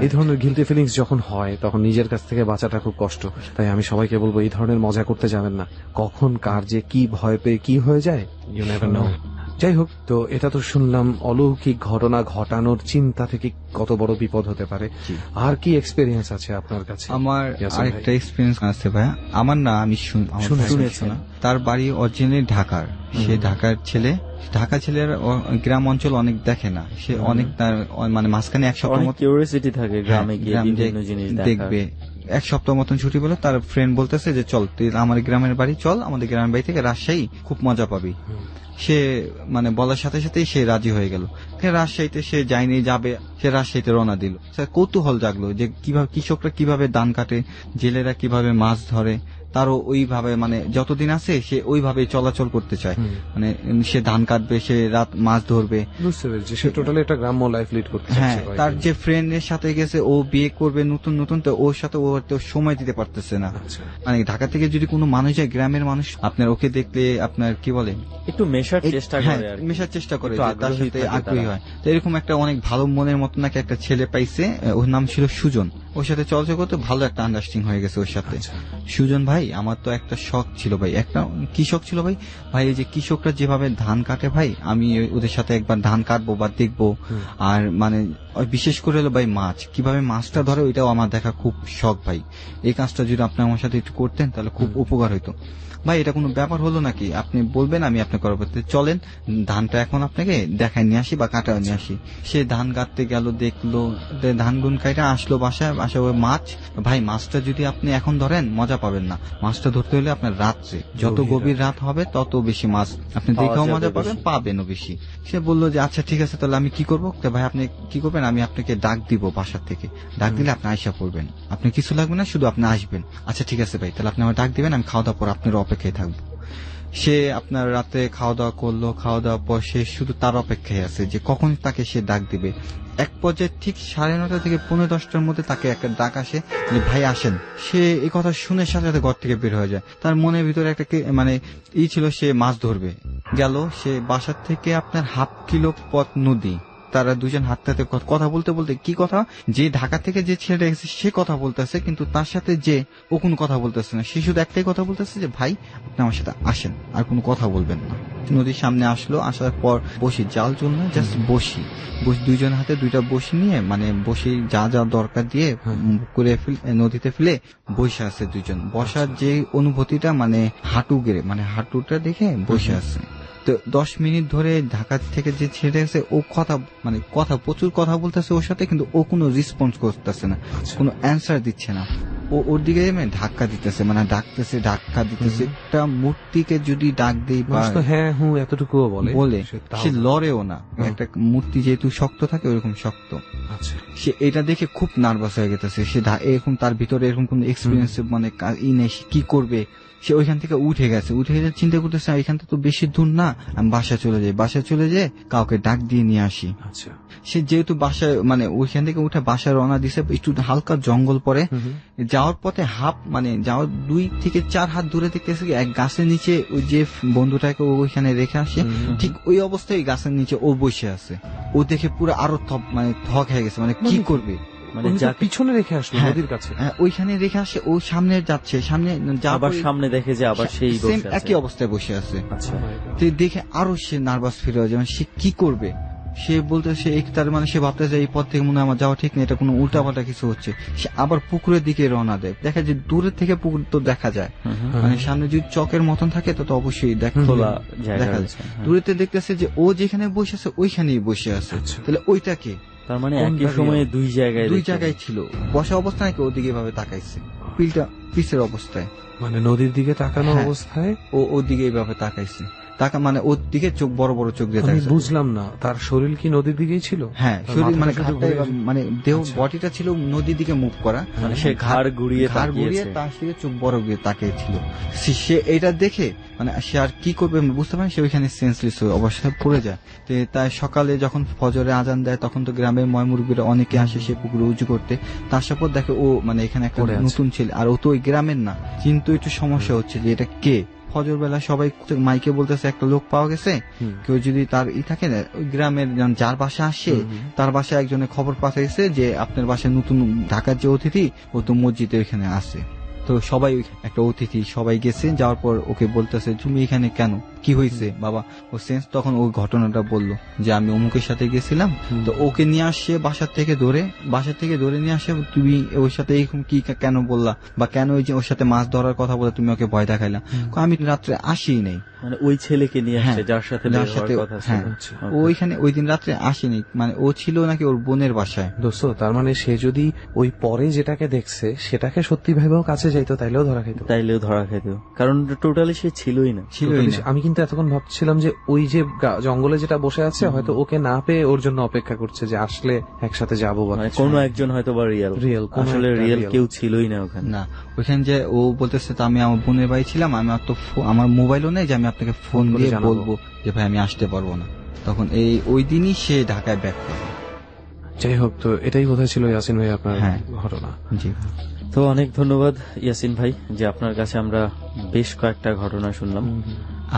এই ধরনের গিলটি ফিলিংস যখন হয় তখন নিজের কাছ থেকে বাঁচাটা খুব কষ্ট। তাই আমি সবাইকে বলবো এই ধরনের মজা করতে যাবেন না, কখন কার যে কি ভয় পেয়ে কি হয়ে যায় ইউ নেভার নো। যাই হোক, তো এটা তো শুনলাম অলৌকিক ঘটনা ঘটানোর চিন্তা থেকে কত বড় বিপদ হতে পারে। আর কি এক্সপেরিয়েন্স আছে আপনার কাছে? আমার ইয়াসিন আরেকটা ভাই। এক্সপিরিয়েন্স আছে ভাইয়া, আমার না আমি শুনেছি না। তার বাড়ি অরিজিনালি ঢাকার, সে ঢাকার ছেলে। ঢাকা ছেলের গ্রাম অঞ্চল অনেক দেখে না, সে অনেক তার মানে মাঝখানে এক সপ্তাহ মতো কিউরিওসিটি থাকে গ্রামে গিয়ে বিভিন্ন জিনিস দেখবে। এক সপ্তাহ মতন ছুটি বলে তার ফ্রেন্ড বলতেছে যে চল তুই আমার গ্রামের বাড়ি চল, আমাদের গ্রামের বাড়ি থেকে রাজশাহী খুব মজা পাবি। সে মানে বলার সাথে সাথেই সে রাজি হয়ে গেল। রাজশাহীতে সে যায়নি, যাবে, সে রাজশাহীতে রওনা দিল। কৌতূহল জাগলো যে কিভাবে কৃষকরা কিভাবে ধান কাটে, জেলেরা কিভাবে মাছ ধরে, তারও ওইভাবে মানে যতদিন আছে সে ওইভাবে চলাচল করতে চায়। মানে সে ধান কাটবে, সে রাত মাছ ধরবে। বুঝতে পেরেছি, সে টোটালি একটা গ্রাম্য লাইফ লিড করতে হ্যাঁ, চাচ্ছে। তার যে ফ্রেন্ডের সাথে গেছে ও বিয়ে করবে নতুন নতুন, তো ওর সাথে ও হয়তো সময় দিতে পারতেছে না। মানে ঢাকা থেকে যদি কোনো মানুষ যায়, গ্রামের মানুষ আপনার ওকে দেখলে আপনার কি বলে একটু মেশার চেষ্টা করে, মেশার চেষ্টা করে, একটু যে তার আগ্রহী সাথে থাকে আগ্রহী তারা। হয়। তো এরকম একটা অনেক ভালো মনের মতো নাকি একটা ছেলে পাইছে, ওর নাম ছিল সুজন। ওর সাথে চলাচল করতে ভালো একটা আন্ডারস্ট্যান্ডিং হয়ে গেছে ওর সাথে। সুজন ভাই, আমার তো একটা শখ ছিল ভাই, একটা কি শখ ছিল ভাই, ভাই এই যে কৃষকরা যেভাবে ধান কাটে ভাই, আমি ওদের সাথে একবার ধান কাটবো বা দেখবো। আর মানে বিশেষ করে হলো ভাই মাছ, কিভাবে মাছটা ধরে ওইটাও আমার দেখা খুব শখ ভাই। এই কাজটা যদি আপনি আমার সাথে একটু করতেন তাহলে খুব উপকার হইতো ভাই। এটা কোনো ব্যাপার হলো নাকি, আপনি বলবেন আমি আপনাকে করাবো, চলেন ধানটা এখন আপনাকে দেখায় নিয়ে আসি বা কাটা নিয়ে আসি। সে ধান কাটতে গেল, দেখলো ধান গুন কাটা, আসলো বাসায়, ওই মাছ ভাই, মাছটা যদি আপনি এখন ধরেন মজা পাবেন না, মাছটা ধরতে হলে আপনার রাত্রে, যত গভীর রাত হবে তত বেশি মাছ আপনি দেখাও মজা পাবেন, পাবেনও বেশি। সে বললো যে আচ্ছা ঠিক আছে, তাহলে আমি কি করবো? ভাই আপনি কি করবেন, আমি আপনাকে ডাক দিব বাসার থেকে, ডাক দিলে আপনি আইসা পড়বেন, আপনি কিছু লাগবে না, শুধু আপনি আসবেন। আচ্ছা ঠিক আছে ভাই, তাহলে আপনি আমার ডাক দিবেন, আমি খাওয়া দাওয়ার পর আপনার অপেক্ষায় থাকবো। সে আপনার রাতে খাওয়া দাওয়া করলো, খাওয়া দাওয়ার পর সে শুধু তার অপেক্ষায় আছে যে কখন তাকে সে ডাক দিবে। এক পর্যায়ে ঠিক 9:30 থেকে 10:45 মধ্যে তাকে একটা ডাক আসে যে ভাই আসেন। সে এই কথা শুনে সাথে সাথে ঘর থেকে বের হয়ে যায়। তার মনের ভিতরে একটা মানে ছিল, সে মাছ ধরবে। গেল, সে বাসার থেকে আপনার 1/2 কিলো পথ নদী, তারা দুজন হাতে হাতে কথা বলতে বলতে, কি কথা, যে ঢাকা থেকে যে ছেলেটা এসেছে সে কথা বলতেছে, কিন্তু তার সাথে যে ও কোনো কথা বলতেছে না, সে শুধু একটাই কথা বলতেছে যে ভাই আপনি আমার সাথে আসেন, আর কোনো কথা বলবেন না। নদীর সামনে আসলো, আসার পর বসি, জাল চল না, জাস্ট বসি, দুইজন হাতে 2টা বসি নিয়ে, মানে বসি যা যা দরকার দিয়ে করে নদীতে ফেলে বসে আছে দুইজন। বসার যে অনুভূতিটা, মানে হাঁটু গেড়ে, মানে হাঁটুটা দেখে বসে আছে। তো 10 মিনিট ধরে ঢাকা থেকে যে ছেড়ে গেছে, ও কথা প্রচুর কথা বলতেছে ওর সাথে, কিন্তু ও কোনো রেসপন্স করতেছে না, কোনো অ্যান্সার দিচ্ছে না। ও ওর দিকে ধাক্কা দিতেছে, মানে ডাকতেছে, ধাক্কা দিতেছে। একটা মূর্তিকে যদি ডাক দেই বা হ্যাঁ এতটুকু বলে, সে লড়েও না। একটা মূর্তি যেহেতু শক্ত থাকে, ওইরকম শক্ত। সে এটা দেখে খুব নার্ভাস হয়ে গেছে। সে এরকম তার ভিতরে এরকম কোন এক্সপিরিয়েন্স মানে নেই, সে কি করবে। সে ওইখান থেকে উঠে গেছে, চিন্তা করতেছে এখান থেকে তো বেশি দূর না, আমি বাসায় চলে যাই, কাউকে ডাক দিয়ে নিয়ে আসি। সে যেহেতু বাসায়, মানে ওইখান থেকে উঠে বাসায় রওনা দিছে, একটু হালকা জঙ্গল পরে যাওয়ার পথে যাওয়ার 2 থেকে 4 হাত দূরে দেখতেছে এক গাছের নিচে ওই যে বন্ধুটাকে ওইখানে রেখে আসে, ঠিক ওই অবস্থায় গাছের নিচে ও বসে আছে। ও দেখে পুরো আরো থক হয়ে গেছে, মানে কি করবে। মানে উনি তো যাকে পিছনে রেখে আসলো হ্যাঁ। নদীর কাছে। ওইখানে রেখে আসে, ও সামনে যাচ্ছে, সামনে যাওয়ার আবার পরে সামনে দেখে যে আবার সেই সেম বসে আছে। একই অবস্থায় বসে আছে। আচ্ছা তো দেখে আরো সে নার্ভাস ফিল হয়, যেমন সে কি করবে। সে বলতেছে তার মানে সে ভাবতেছে এই পথ থেকে মনে হয় আমার যাওয়া ঠিক নেই, এটা কোনো উল্টাপাল্টা কিছু হচ্ছে। সে আবার পুকুরের দিকে রওনা দেয়, দেখা যায় দূরের থেকে পুকুর তো দেখা যায়, মানে সামনে যদি চকের মতন থাকে তো অবশ্যই খোলা জায়গা দেখা রয়েছে, যায়। হ্যাঁ। দূরেতে দেখতেছে যে ও যেখানে বসে আছে ওইখানেই বসে আছে। তাহলে ওইটাকে তার মানে কোন একই দাঁড়িয়ে? সময়ে দুই জায়গায় দুই দেখতে জায়গায় ছিল, বসা অবস্থা নাকি ওদিকে ভাবে তাকাইছে, পিছের অবস্থায় মানে নদীর দিকে তাকানো হ্যাঁ। অবস্থায়। ও ওদিকে এইভাবে তাকাইছে, মানে ওর দিকে চোখ বড় বড় চোখ দিয়ে আমি তাকাইছে। বুঝলাম না, তার শরীর কি নদীর দিকেই ছিল? হ্যাঁ, তার শরীর মানে মাথাটা শুধু ঘাড়টা ঘুরে- মানে দেহ আচ্ছা। বডিটা ছিল নদীর দিকে মুভ করা, মানে সে ঘাড় ঘুরিয়ে ঘাড় ঘুরিয়ে তাকিয়েছে। তার দিকে চোখ বড় দিয়ে তাকিয়েছিল। সে এটা দেখে মানে সে আর কি করবে বুঝতে পারে, সে ওইখানে সেন্সলেস হয়ে অবস্থায় পড়ে যায়। তো তাই সকালে যখন ফজরে আজান দেয় তখন তো গ্রামের ময়মুরব্বীরা অনেকে আসে সে পুকুরে উঁচু করতে। তার সাথে দেখে ও মানে এখানে একটা পড়ে আছে। নতুন ছেলে, আর ও তো ওই গ্রামের না, কিন্তু একটু সমস্যা হচ্ছে যে এটা কে। ফজর বেলা সবাই মাইকে বলতেছে একটা লোক পাওয়া গেছে, হুম। কেউ যদি তার থাকে না ওই গ্রামের যার বাসা আসে তার বাসায় একজনের খবর পাঠাইছে যে আপনার বাসায় নতুন ঢাকার যে অতিথি ও তো মসজিদে এখানে আসে। তো সবাই একটা অতিথি সবাই গেছে, যাওয়ার পর ওকে বলতেছে তুমি এখানে কেন, কি হয়েছে বাবা। ও সেন্স তখন ওই ঘটনাটা বললো যে আমি অমুকের সাথে গেছিলাম, তো ওকে নিয়ে আসছে বাসা থেকে ধরে নিয়ে আসে, তুমি ওর সাথে এরকম কি কেন বললা, বা কেন ওই যে ওর সাথে মাছ ধরার কথা বলে তুমি ওকে ভয় দেখাইলা। আমি রাত্রে আসি নাই, মানে ওই ছেলেকে নিয়ে আসছে হ্যাঁ, যার সাথে বের যার হওয়ার সাথে কথা ছিল। হ্যাঁ, আচ্ছা। ও ওইখানে ওই দিন রাত্রে আসেনি, মানে ও ছিল নাকি ওর বোনের বাসায়। দোস্ত, তার মানে সে যদি ওই পরে যেটাকে দেখছে সেটাকে সত্যি ভেবেও কাছে যাইতো তাইলেও ধরা খেত। তাইলেও ধরা খেত, কারণ টোটালি সে ছিলই না। ছিলই না। আমি কিন্তু এতক্ষণ ভাবছিলাম যে ওই যে জঙ্গলে যেটা বসে আছে হয়তো ওকে না পেয়ে ওর জন্য অপেক্ষা করছে যে আসলে একসাথে যাবো বা মানে কিছু। কোনো একজন হয়তো বা রিয়েল Real, কোনো আসলে একটা রিয়েল real। কেউ ছিলই না ওখানে। না, ওইখানে যে ও বলতেছে তো আমি আমার বোনের বাড়ি ছিলাম, আমার তো আমার মোবাইলও নেই যে আমি আপনাকে ফোন করে দিয়ে জানাবো। বলবো যে ভাই আমি আসতে পারবো না। তখন ওই দিনই সে ঢাকায় ব্যাক করে। যাই হোক, তো এটাই বোধহয় ছিল ইয়াসিন ভাই আপনার হ্যাঁ। ঘটনা। জি, তো অনেক ধন্যবাদ ইয়াসিন ভাই যে আপনার কাছে আমরা বেশ কয়েকটা ঘটনা শুনলাম।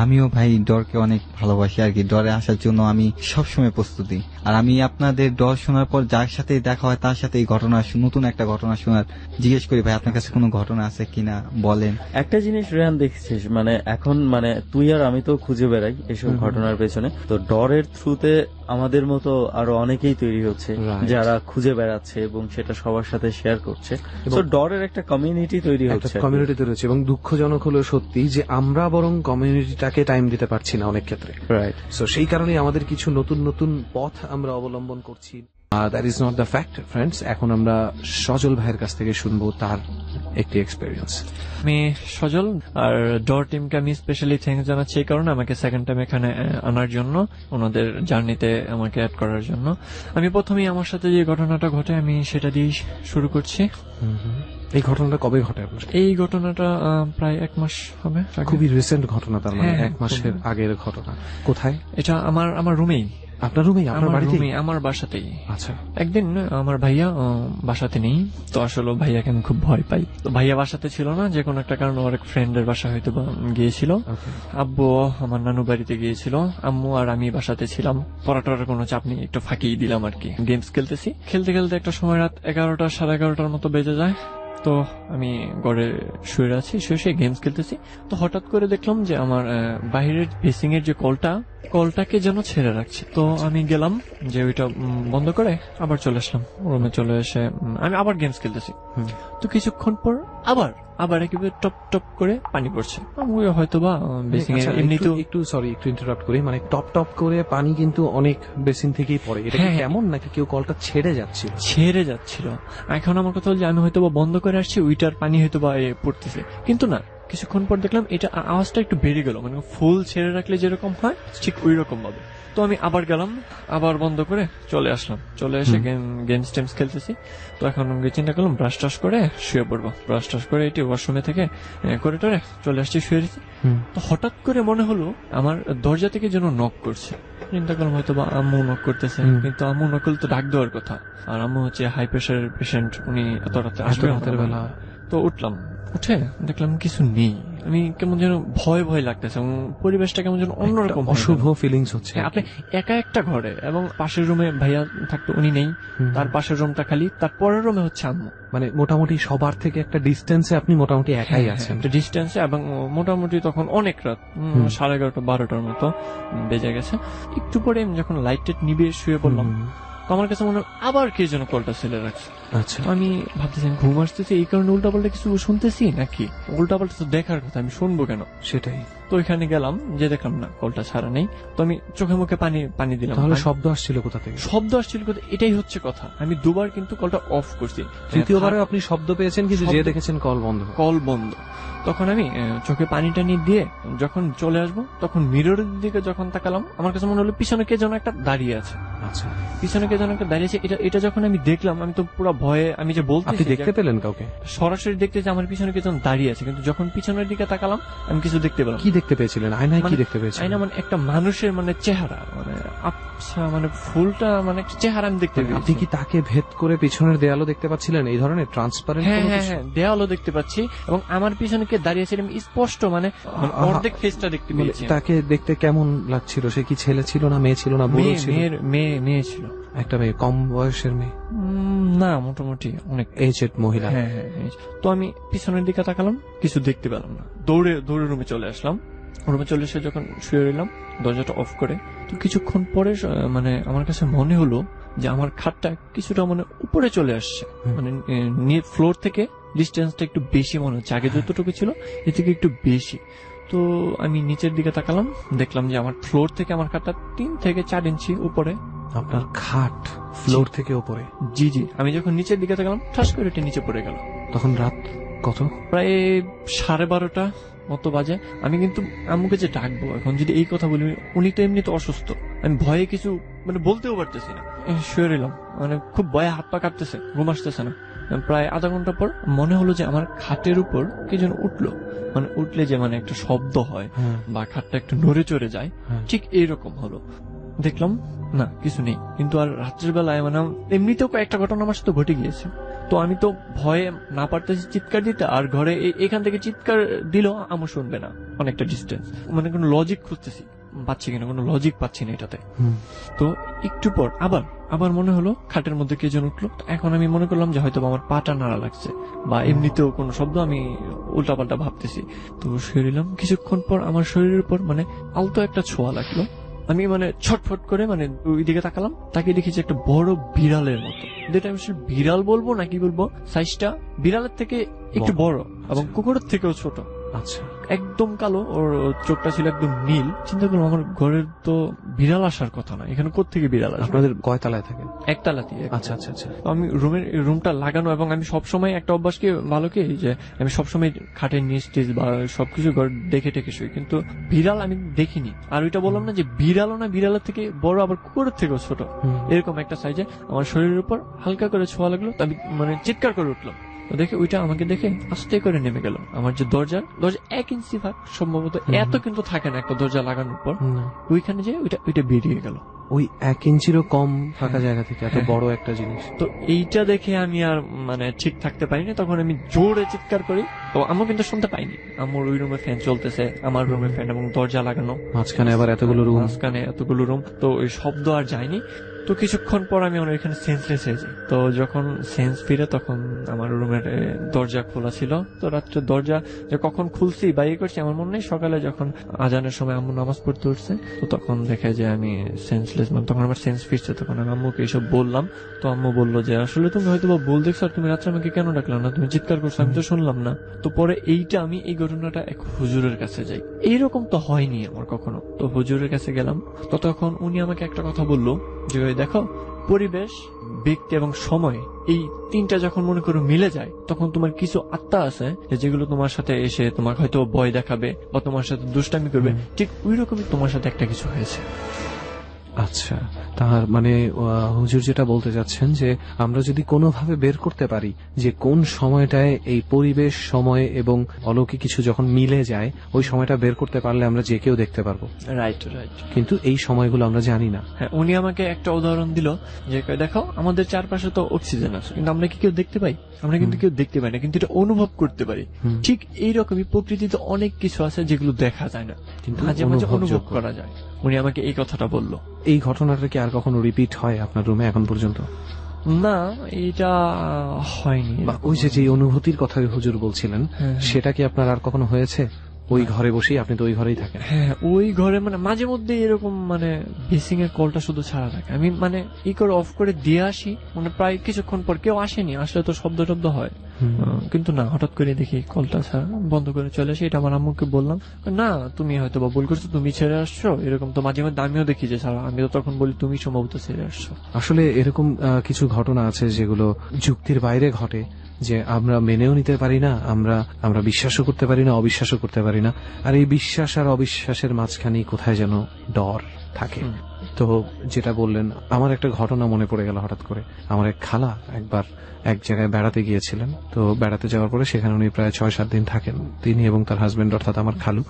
আমিও ভাই ডরকে অনেক ভালোবাসি আর কি, ডরে আসার জন্য আমি সবসময় প্রস্তুতি। আর আমি আপনাদের ডর শোনার পর যার সাথে দেখা হয় তার সাথে এই ঘটনা নতুন একটা ঘটনা শোনার জিজ্ঞেস করি ভাই আপনার কাছে কোনো ঘটনা আছে কিনা বলেন। একটা জিনিস রেহান দেখছিস, মানে এখন মানে তুই আর আমি তো খুঁজে বেড়াই এসব ঘটনার পেছনে, তো ডরের থ্রুতে আমাদের মতো আরো অনেকেই তৈরি হচ্ছে Right. যারা খুঁজে বেড়াচ্ছে এবং সেটা সবার সাথে শেয়ার করছে। তো ডরের একটা কমিউনিটি তৈরি একটা হচ্ছে। কমিউনিটি তৈরি হচ্ছে এবং দুঃখজনক হলো সত্যি যে আমরা বরং কমিউনিটিটাকে টাইম দিতে পারছি না অনেক ক্ষেত্রে। রাইট। সো সেই কারণেই আমাদের কিছু নতুন নতুন পথ আমরা অবলম্বন করছি। That is not the fact friends. এখন আমরা সজল ভাইয়ের কাছ থেকে শুনবো তার একটি এক্সপেরিয়েন্স। আমি সজল, আর ডর টিমকে আমি স্পেশালি থ্যাঙ্কস জানাচ্ছি এই কারণে আমাকে সেকেন্ড টাইম এখানে আনার জন্য, ওনাদের জার্নিতে আমাকে অ্যাড করার জন্য। আমি প্রথমেই আমার সাথে যে ঘটনাটা ঘটে আমি সেটা দিয়ে শুরু করছি। এই ঘটনাটা কবে ঘটে আপনার? এই ঘটনাটা প্রায় 1 মাস হবে আগে। খুবই রিসেন্ট ঘটনা, তার মানে হ্যাঁ, 1 মাসের খুবই। আগের ঘটনা। কোথায়? এটা আমার রুমেই, আপনার রুমেই, আপনার আমার বাড়িতে? রুমে, আমার বাসাতেই। আচ্ছা। একদিন আমার ভাইয়া বাসাতে নেই, তো আসলে ভাইয়াকে আমি খুব ভয় পাই। তো ভাইয়া বাসাতে ছিল না, যে কোনো একটা কারণে ওর এক ফ্রেন্ডের বাসা হয়তো বা গিয়েছিল। আব্বু আমার নানু বাড়িতে গিয়েছিল, আম্মু আর আমি বাসাতে ছিলাম। পড়াটার কোনো চাপ নেই, একটু ফাঁকি দিলাম আর কি। গেমস খেলতেছি, খেলতে খেলতে একটা সময় রাত 11টা 11:30টার মতো বেজে যায়। তো আমি ঘরে শুয়ে আছি, শুয়ে গেমস খেলতেছি। তো হঠাৎ করে দেখলাম যে আমার বাইরের ফেসিং এর যে কলটাকে যেন ছেড়ে রাখছে। তো আমি গেলাম যে ওইটা বন্ধ করে আবার চলে আসলাম রুমে। চলে এসে আমি আবার গেমস খেলতেছি। তো কিছুক্ষণ পর আবার একেবারে টপ টপ করে পানি পড়ছে। আমি হয়তো বা বেসিং এ এমনিতেও একটু সরি, একটু ইন্টারাপ্ট করি। মানে টপ টপ করে পানি কিন্তু অনেক বেসিন থেকেই পড়ে, এটা কি হ্যাঁ। কেমন নাকি কেউ কলটা ছেড়ে যাচ্ছিল? ছেড়ে যাচ্ছিল। এখন আমার কথা হল যে আমি হয়তো বা বন্ধ করে আসছি, ওইটার পানি হয়তো বা পড়তেছে, কিন্তু না, কিছুক্ষণ পর দেখলাম এটা আওয়াজটা একটু বেড়ে গেল, মানে ফুল ছেড়ে রাখলে যেরকম হয় ঠিক ওই রকম ভাবে। তো আমি আবার গেলাম, আবার বন্ধ করে চলে আসলাম। চলে এসে গেমস টেমস খেলতেছি। তো এখন চিন্তা করলাম ব্রাশ টাশ করে শুয়ে পড়বো। ব্রাশ টাশ করে এটি ওয়াশরুমে থেকে করিডোরে চলে আসছি, শুয়ে দিচ্ছি। তো হঠাৎ করে মনে হলো আমার দরজা থেকে যেন নক করছে। চিন্তা করলাম হয়তো বা আম্মু নক করতেছে, কিন্তু আম্মু নক করলে তো ডাক দেওয়ার কথা, আর আম্মু হচ্ছে হাই প্রেশারের পেশেন্ট, উনি এত রাতে আসবে রাতের বেলা। তো উঠলাম, উঠে দেখলাম কিছু নেই, আমি কেমন যেন ভয় ভয় লাগতেছে এবং পরিবেশটা কেমন যেন অন্যরকম হয়ে গেল। অশুভ ফিলিংস হচ্ছে। হ্যাঁ, আপনি একা একটা ঘরে এবং পাশের রুমে ভাইয়া থাকতো, উনি নেই, তার পাশের রুমটা খালি, তার পরের রুমে হচ্ছে আম্মু। মানে মোটামুটি সবার থেকে একটা ডিস্টেন্সে আপনি মোটামুটি একাই আছেন। একটা ডিস্টেন্সে, এবং মোটামুটি তখন অনেক রাত, 11:30 12টার মতো বেজে গেছে। একটু পরে আমি যখন লাইট টাইট নিভিয়ে শুয়ে পড়লাম, তো আমার কাছে মনে হলো আবার কে যেন কলটা ছেলে রাখছে। আচ্ছা, তো আমি ভাবতেছি আমি ঘুম আসতেছি এই কারণে উল্টাপাল্টা কিছু শুনতেছি নাকি, উল্টাপাল্টা তো দেখার কথা, আমি শুনবো কেন? সেটাই। তো ওইখানে গেলাম, যে দেখলাম না কলটা ছাড়া নেই, তো আমি চোখে মুখে পানি দিলাম। তাহলে শব্দ আসছিল কোথা থেকে? শব্দ আসছিল কোথা, এটাই হচ্ছে কথা। আমি দুবার কিন্তু কলটা অফ করছি, তৃতীয়বারে আপনি শব্দ পেয়েছেন কিন্তু যে শব্দ- দেখেছেন কল বন্ধ। কল বন্ধ। তখন আমি চোখে পানি টানি দিয়ে যখন চলে আসবো, তখন মিররের দিকে যখন তাকালাম, আমার কাছে মনে হলো পিছনে কে যেন একটা দাঁড়িয়ে আছে। আচ্ছা, পিছনে কে যেন একটা দাঁড়িয়ে আছে। এটা যখন আমি দেখলাম, আমি তো পুরো ভয়ে, আমি যে বলতে আপনি দেখতে পেলেন কাউকে? সরাসরি দেখতে যে আমার পিছনে কে যেন দাঁড়িয়ে আছে, কিন্তু যখন পিছনের দিকে তাকালাম আমি কিছু দেখতে পেলাম। কি দেখতে পেয়েছিলেন? আয়নায় কি মানে দেখতে পেয়েছিলেন? আয়না মানে একটা মানুষের মানে চেহারা, মানে আচ্ছা মানে ফুলটা মানে একটা চেহারা আমি দেখতে পেয়েছি। আপনি কি তাকে ভেদ করে পিছনের দেয়ালও দেখতে পাচ্ছিলেন? এই ধরনের ট্রান্সপারেন্ট? হ্যাঁ হ্যাঁ হ্যাঁ, দেয়ালও দেখতে পাচ্ছি, এবং আমার পিছনে কে দাঁড়িয়ে আছে আমি স্পষ্ট মানে অর্ধেক ফেসটা দেখতে পেয়েছি। তাকে দেখতে কেমন লাগছিল? সে কি ছেলে ছিল না মেয়ে ছিল না বুড়ো ছিল? মেয়ে ছিল। একটা মেয়ে, কম বয়সের মেয়ে? না, মোটামুটি অনেক এজেড মহিলা। হ্যাঁ হ্যাঁ। তো আমি পিছনের দিকে তাকালাম, কিছু দেখতে পেলাম না। দৌড়ে রুমে চলে আসলাম। রুমে চলে এসে যখন শুয়ে রইলাম দরজাটা অফ করে, তো কিছুক্ষণ পরে মানে আমার কাছে মনে হলো যে আমার খাটটা কিছুটা মানে উপরে চলে আসছে, মানে ফ্লোর থেকে ডিস্টেন্সটা একটু বেশি মনে হচ্ছে, আগে যতটুকু ছিল এর থেকে একটু বেশি। তো আমি নিচের দিকে তাকালাম, দেখলাম যে আমার ফ্লোর থেকে আমার খাটটা 3 থেকে 4 ইঞ্চি উপরে। আপনার খাট ফ্লোর থেকে উপরে? জি জি। আমি যখন নিচের দিকে তাকালাম, ঠাস করে এটা নিচে পড়ে গেল। তখন রাত কত? প্রায় 12:30 মতো বাজে। আমি কিন্তু আম্মুকে যে ডাকবো এখন যদি এই কথা বলি, উনি তো এমনি তো অসুস্থ, আমি ভয়ে কিছু মানে বলতেও পারতেছি না। শুয়ে রইলাম, মানে খুব ভয়ে হাত পা কাঁপতেছে, ঘুম আসতেছে না। প্রায় আধা ঘন্টা পর মনে হলো যে আমার খাটের উপর কি যেন উঠলো, মানে উঠলে যে মানে একটা শব্দ হয় বা খাটটা একটু নড়ে চড়ে যায়, ঠিক এইরকম হলো। দেখলাম না কিছু নেই, কিন্তু আর রাত্রের বেলায় মানে এমনিতেও কয়েকটা ঘটনা আমার সাথে ঘটে গিয়েছে। তো আমি তো ভয়ে না পারতেছি চিৎকার দিতে, আর ঘরে এখান থেকে চিৎকার দিলেও আমু শুনবে না, অনেকটা ডিস্টেন্স, মানে কোনো লজিক খুঁজতেছি, পাচ্ছি কিনা, কোনো লজিক পাচ্ছি না এটাতে। তো একটু পর আবার মনে হলো খাটের মধ্যে কে যেন উঠলো। এখন আমি মনে করলাম যে হয়তো আমার পাটা নাড়া লাগছে বা এমনিতেও কোনো শব্দ, আমি উল্টাপাল্টা ভাবতেছি। তো শুয়েছিলাম, কিছুক্ষণ পর আমার শরীরের উপর মানে আলতো একটা ছোঁয়া লাগলো। আমি মানে ছটফট করে মানে ওই দিকে তাকালাম, তাকিয়ে দেখি যে একটা বড় বিড়ালের মতো, যেটা আমি বিড়াল বলবো নাকি বলবো, সাইজটা বিড়ালের থেকে একটু বড় এবং কুকুরের থেকেও ছোট। আচ্ছা, একদম কালো, ওর চোখটা ছিল একদম নীল। চিন্তা করলাম আমার ঘরের তো বিড়াল আসার কথা না, এখানে কোত্থেকে বিড়াল আসবে? আপনাদের কয় তলায় থাকেন? একতলাতে। আচ্ছা আচ্ছা আচ্ছা। আমি রুমটা লাগানো, এবং আমি সবসময় একটা অভ্যাস কি ভালো কি যে আমি সবসময় খাটের নিচ টিচ বা সবকিছু ঘর দেখে টেকে শুই, কিন্তু বিড়াল আমি দেখিনি। আর ওইটা বললাম না যে বিড়ালও না, বিড়ালের থেকে বড় আবার কুকুরের থেকেও ছোট, এরকম একটা সাইজে আমার শরীরের উপর হালকা করে ছোঁয়া লাগলো। তো আমি মানে চিৎকার করে উঠলাম। তো দেখে ওইটা আমাকে দেখে আস্তে করে নেমে গেল। আমার যে দরজা 1 ইঞ্চি ফাঁক সম্ভবত, এত কিন্তু থাকে না একটা দরজা লাগানোর পর, ওইখানে যে ওইটা বেরিয়ে গেল। ওই 1 ইঞ্চিরও কম ফাঁকা জায়গা থেকে এত বড় একটা জিনিস। তো এইটা দেখে আমি আর মানে ঠিক থাকতে পারিনি, তখন আমি জোরে চিৎকার করি। তো আম্মু কিন্তু শুনতে পাইনি, আমার ওই রুমে ফ্যান চলতেছে, আমার রুমে ফ্যান এবং দরজা লাগানো, মাঝখানে আবার এতগুলো রুম, তো ওই শব্দ আর যায়নি। তো কিছুক্ষণ পর আমি ওইখানে সেন্সলেস হয়ে যাই। তো যখন সেন্স ফিরে তখন আমার রুমের দরজা খোলা ছিল। তো রাত্রে দরজা যে কখন খুলছি বা ইয়ে করছি আমার মনে নেই। সকালে যখন আজানের সময় আম্মু নামাজ পড়তে উঠছে, তো তখন দেখে যে আমি সেন্সলেস, মানে তখন আমার সেন্স ফিরছে। তখন আমি আম্মুকে এইসব বললাম। তো আম্মু বললো যে আসলে তুমি হয়তো বা ভুল দেখছো, আর তুমি রাত্রে আমাকে কেন ডাকলাম না, তুমি চিৎকার করছো, আমি তো শুনলাম না। তো পরে এইটা আমি এই ঘটনাটা এক হুজুরের কাছে যাই। এইরকম তো হয়নি আমার কখনো। তো হুজুরের কাছে গেলাম, তো তখন উনি আমাকে একটা কথা বললো যে দেখো, পরিবেশ, ব্যক্তি এবং সময়, এই তিনটা যখন মনে করো মিলে যায়, তখন তোমার কিছু আত্মা আছে যেগুলো তোমার সাথে এসে তোমার হয়তো ভয় দেখাবে বা তোমার সাথে দুষ্টামি করবে। ঠিক ওই রকমই তোমার সাথে একটা কিছু হয়েছে। আচ্ছা, তার মানে হুজুর যেটা বলতে চাচ্ছেন যে আমরা যদি কোনোভাবে বের করতে পারি যে কোন সময়টায় এই পরিবেশ, সময় এবং অলৌকিক কিছু যখন মিলে যায়, ওই সময়টা বের করতে পারলে আমরা যে কেউ দেখতে পারবো। Right right. কিন্তু এই সময়গুলো আমরা জানি না। হ্যাঁ, উনি আমাকে একটা উদাহরণ দিল যে দেখো আমাদের চারপাশে তো অক্সিজেন আছে, কিন্তু আমরা কি কেউ দেখতে পাই? আমরা কিন্তু কেউ দেখতে পাই না, কিন্তু এটা অনুভব করতে পারি। ঠিক এইরকমই প্রকৃতিতে অনেক কিছু আছে যেগুলো দেখা যায় না, কিন্তু মাঝে মাঝে অনুভব করা যায়। উনি আমাকে এই কথাটা বললো। এই ঘটনাটা কি আর কখনো রিপিট হয় আপনার রুমে এখন পর্যন্ত? না, এটা হয়নি। বা ওই যে অনুভূতির কথা হুজুর বলছিলেন, সেটা কি আপনার আর কখনো হয়েছে? ওই ঘরে বসেই, আপনি তো ওই ঘরেই থাকেন। হ্যাঁ, ওই ঘরে মানে মাঝে মধ্যে এরকম মানে বেসিং এর কলটা শুধু ছাড়া থাকে, আমি মানে ই করে অফ করে দিয়ে আসি, মানে প্রায় কিছুক্ষণ পর কেউ আসেনি, আসলে তো শব্দ টব্দ হয়, কিন্তু না, হঠাৎ করে দেখি কলটা ছাড়া, বন্ধ করে চলে আসি। এটা আমার আম্মুকে বললাম, না তুমি হয়তো বা ভুল করছো, তুমি ছেড়ে আসছো। এরকম তো মাঝে মধ্যে আমিও দেখি যে ছাড়া, আমি তো তখন বলি তুমি সম্ভবত ছেড়ে আসছো। আসলে এরকম কিছু ঘটনা আছে যেগুলো যুক্তির বাইরে ঘটে, যে আমরা মেনেও নিতে পারি না, আমরা বিশ্বাসও করতে পারি না, অবিশ্বাসও করতে পারি না। আর এই বিশ্বাস আর অবিশ্বাসের মাঝখানে কোথায় যেন ডর থাকে। তো যেটা বললেন, আমার একটা ঘটনা মনে পড়ে গেল হঠাৎ করে। আমার এক খালা একবার এক জায়গায় বেড়াতে গিয়েছিলেন। তো বেড়াতে যাওয়ার পরে সেখানে উনি প্রায় 6-7 দিন থাকেন, তিনি এবং তার হাজবেন্ড, অর্থাৎ আমার খালু।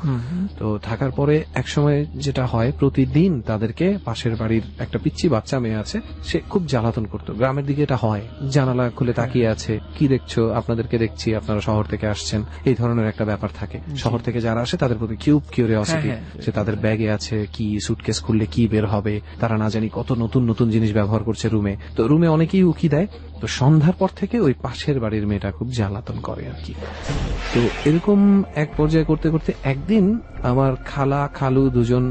তো থাকার পরে এক সময় যেটা হয়, প্রতিদিন তাদেরকে পাশের বাড়ির একটা পিচ্চি বাচ্চা মেয়ে আছে, সে খুব জ্বালাতন করতো। গ্রামের দিকে এটা হয়, জানালা খুলে তাকিয়ে আছে, কি দেখছো, আপনাদেরকে দেখছি, আপনারা শহর থেকে আসছেন, এই ধরনের একটা ব্যাপার থাকে। শহর থেকে যারা আসে তাদের প্রতি কিউরিওসিটি, যে তাদের ব্যাগে আছে কি, সুটকেস খুললে কি বের হবে, তারা না জানি কত নতুন নতুন জিনিস ব্যবহার করছে রুমে। তো রুমে অনেকেই উকি দেয়। তো সন্ধ্যার পর থেকে ওই পাশের বাড়ির মেয়েটা খুব জ্বালাতন করে আর কি। তো এরকম এক পর্যায়ে করতে করতে একদিন আমার খালা খালু দুজন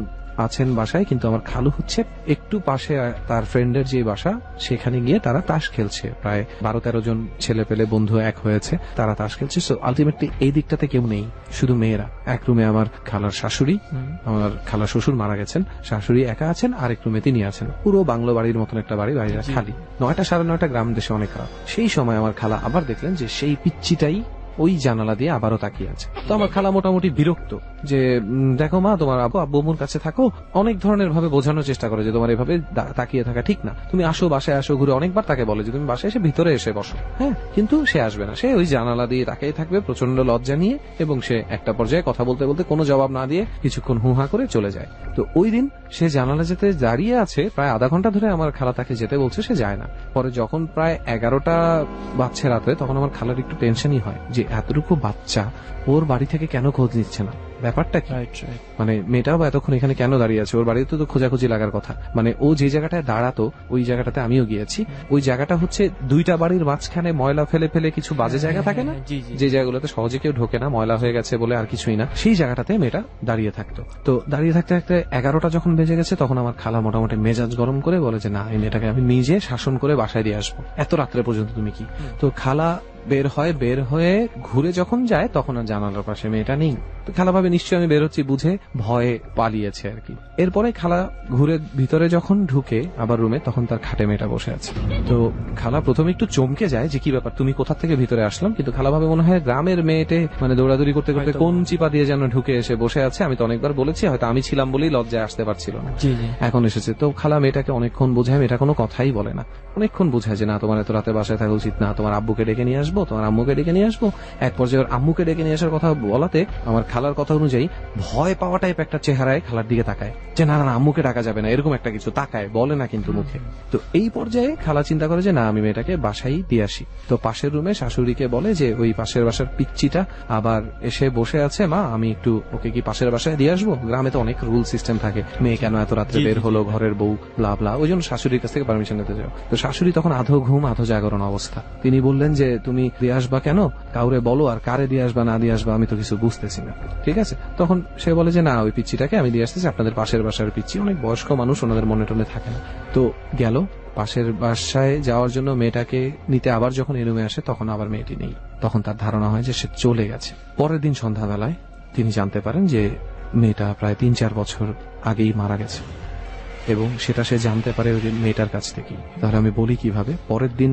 আছেন বাসায়, কিন্তু আমার খালু হচ্ছে একটু পাশে তার ফ্রেন্ডের যে বাসা, সেখানে গিয়ে তারা তাস খেলছে। প্রায় 12-13 জন ছেলে পেলে বন্ধু এক হয়েছে, তারা তাস খেলছে। সো আলটিমেটলি এই দিকটাতে কেউ নেই, শুধু মেয়েরা। এক রুমে আমার খালার শাশুড়ি, আমার খালার শ্বশুর মারা গেছেন, শাশুড়ি একা আছেন, আরেক রুমে তিনি আছেন। পুরো বাংলো বাড়ির মতন একটা বাড়ি, বাড়িটা খালি। 9টা 9:30 গ্রাম দেশে অনেক খারাপ। সেই সময় আমার খালা আবার দেখলেন যে সেই পিচ্চিটাই ওই জানালা দিয়ে আবারও তাকিয়ে আছে। তো আমার খালা মোটামুটি বিরক্ত, যে দেখো মা, তোমার আব্বুর কাছে থাকো। অনেক ধরনের ভাবে বোঝানোর চেষ্টা করে যে তোমার এভাবে তাকিয়ে থাকা ঠিক না, তুমি আসো, বাসায় আসো, ঘুরে। অনেকবার তাকে বলে যে তুমি বাসায় এসে ভিতরে এসে বসো। হ্যাঁ, কিন্তু সে আসবে না, সে ওই জানালা দিয়ে তাকিয়ে থাকবে প্রচন্ড লজ্জা নিয়ে, এবং সে একটা পর্যায়ে কথা বলতে বলতে কোনো জবাব না দিয়ে কিছুক্ষণ হুহা করে চলে যায়। তো ওই দিন সে জানালা যেতে দাঁড়িয়ে আছে, প্রায় আধা ঘন্টা ধরে আমার খালা তাকে যেতে বলছে, সে যায় না। পরে যখন প্রায় 11টা বাজছে রাতে, তখন আমার খালার একটু টেনশনই হয় যে এতটুকু বাচ্চা ওর বাড়ি থেকে কেন খোঁজ নিচ্ছে না, ব্যাপারটা কি? মানে মেয়েটাও এতক্ষণ এখানে কেন দাঁড়িয়ে আছে, ওর বাড়িতে তো খোঁজাখুঁজি লাগার কথা। মানে ও যে জায়গাটায় দাঁড়াতো, ওই জায়গাটাতে আমিও গিয়েছি। ওই জায়গাটা হচ্ছে 2টা বাড়ির মাঝখানে ময়লা ফেলে ফেলে কিছু বাজে জায়গা থাকে না, যে জায়গাগুলোতে সহজে কেউ ঢোকে না, ময়লা হয়ে গেছে বলে আর কিছুই না, সেই জায়গাটাতে মেয়েটা দাঁড়িয়ে থাকতো। তো দাঁড়িয়ে থাকতে থাকতে 11টা যখন বেজে গেছে, তখন আমার খালা মোটামুটি মেজাজ গরম করে বলে যে না, এই মেয়েটাকে আমি নিজে শাসন করে বাসায় দিয়ে আসবো, এত রাত্রে পর্যন্ত তুমি কি। তো খালা বের হয়ে ঘুরে যখন যায়, তখন আর জানালার পাশে মেয়েটা নেই। তো খালা ভাবে নিশ্চয়ই আমি বের হচ্ছি, বুঝে ভয়ে পালিয়েছে আর কি। এরপরে খালা ঘুরে ভিতরে যখন ঢুকে আবার রুমে, তখন তার খাটে মেয়েটা বসে আছে। তো খালা প্রথমে একটু চমকে যায় যে কি ব্যাপার, তুমি কোথা থেকে ভিতরে আসলাম। কিন্তু খালা ভাবে মনে হয় গ্রামের মেয়েটে মানে দৌড়াদৌড়ি করতে করতে কোন চিপা দিয়ে যেন ঢুকে এসে বসে আছে। আমি তো অনেকবার বলেছি, হয়তো আমি ছিলাম বলেই লজ্জায় আসতে পারছিল না, এখন এসেছে। তো খালা মেয়েটাকে অনেকক্ষণ বোঝায়, মেয়েটা কোনো কথাই বলে না। অনেকক্ষণ বোঝায় যে না, তোমার এত রাতে বাসায় থাকা উচিত না, তোমার আব্বুকে ডেকে নিয়ে আসবো, তোমার আম্মুকে ডেকে নিয়ে আসবো। এক পর্যায়ে আম্মুকে ডেকে নিয়ে আসার কথা বলাতে আমার খালার কথা অনুযায়ী ভয় পাওয়া টাইপ একটা চেহারায় খালার দিকে তাকায়, যে না না আম্মুকে ডাকা যাবে না, এরকম একটা কিছু তাকায়, বলে না কিন্তু মুখে। তো এই পর্যায়ে খালা চিন্তা করে যে না, আমি মেয়েটাকে বাসায় দিয়ে আসি। তো পাশের রুমে শাশুড়িকে বলে যে ওই পাশের বাসার পিচ্চিটা আবার এসে বসে আছে, মা আমি একটু ওকে কি পাশের বাসায় দিয়ে আসবো। গ্রামে তো অনেক রুল সিস্টেম থাকে, মেয়ে কেন এত রাত্রে বের হলো, ঘরের বউ, ব্লা ব্লা। ওই জন্য শাশুড়ির কাছ থেকে পারমিশন নিতে যাও। তো শাশুড়ি তখন আধো ঘুম আধো জাগরণ অবস্থা, তিনি বললেন যে তুমি দিয়ে আসবা কেন, কাউরে বলো, আর কারে দিয়ে আসবা না দিয়ে আসবা আমি তো কিছু বুঝতেছি না। ঠিক আছে, তখন সে বলে যে না, ওই পিচ্চিটাকে আমি দিয়ে আসতেছি, আপনাদের পাশের বাসার পিচ্চি, অনেক বয়স্ক মানুষ, ওনাদের মনে টনে থাকে না। তো গেল পাশের বাসায় যাওয়ার জন্য, মেয়েটাকে নিতে আবার যখন এই রুমে আসে, তখন আবার মেয়েটি নেই। তখন তার ধারণা হয় যে সে চলে গেছে। পরের দিন সন্ধ্যাবেলায় তিনি জানতে পারেন যে মেয়েটা প্রায় 3-4 বছর আগেই মারা গেছে, এবং সেটা সে জানতে পারে ওই মেয়েটার কাছ থেকেই। তাহলে আমি বলি কিভাবে, পরের দিন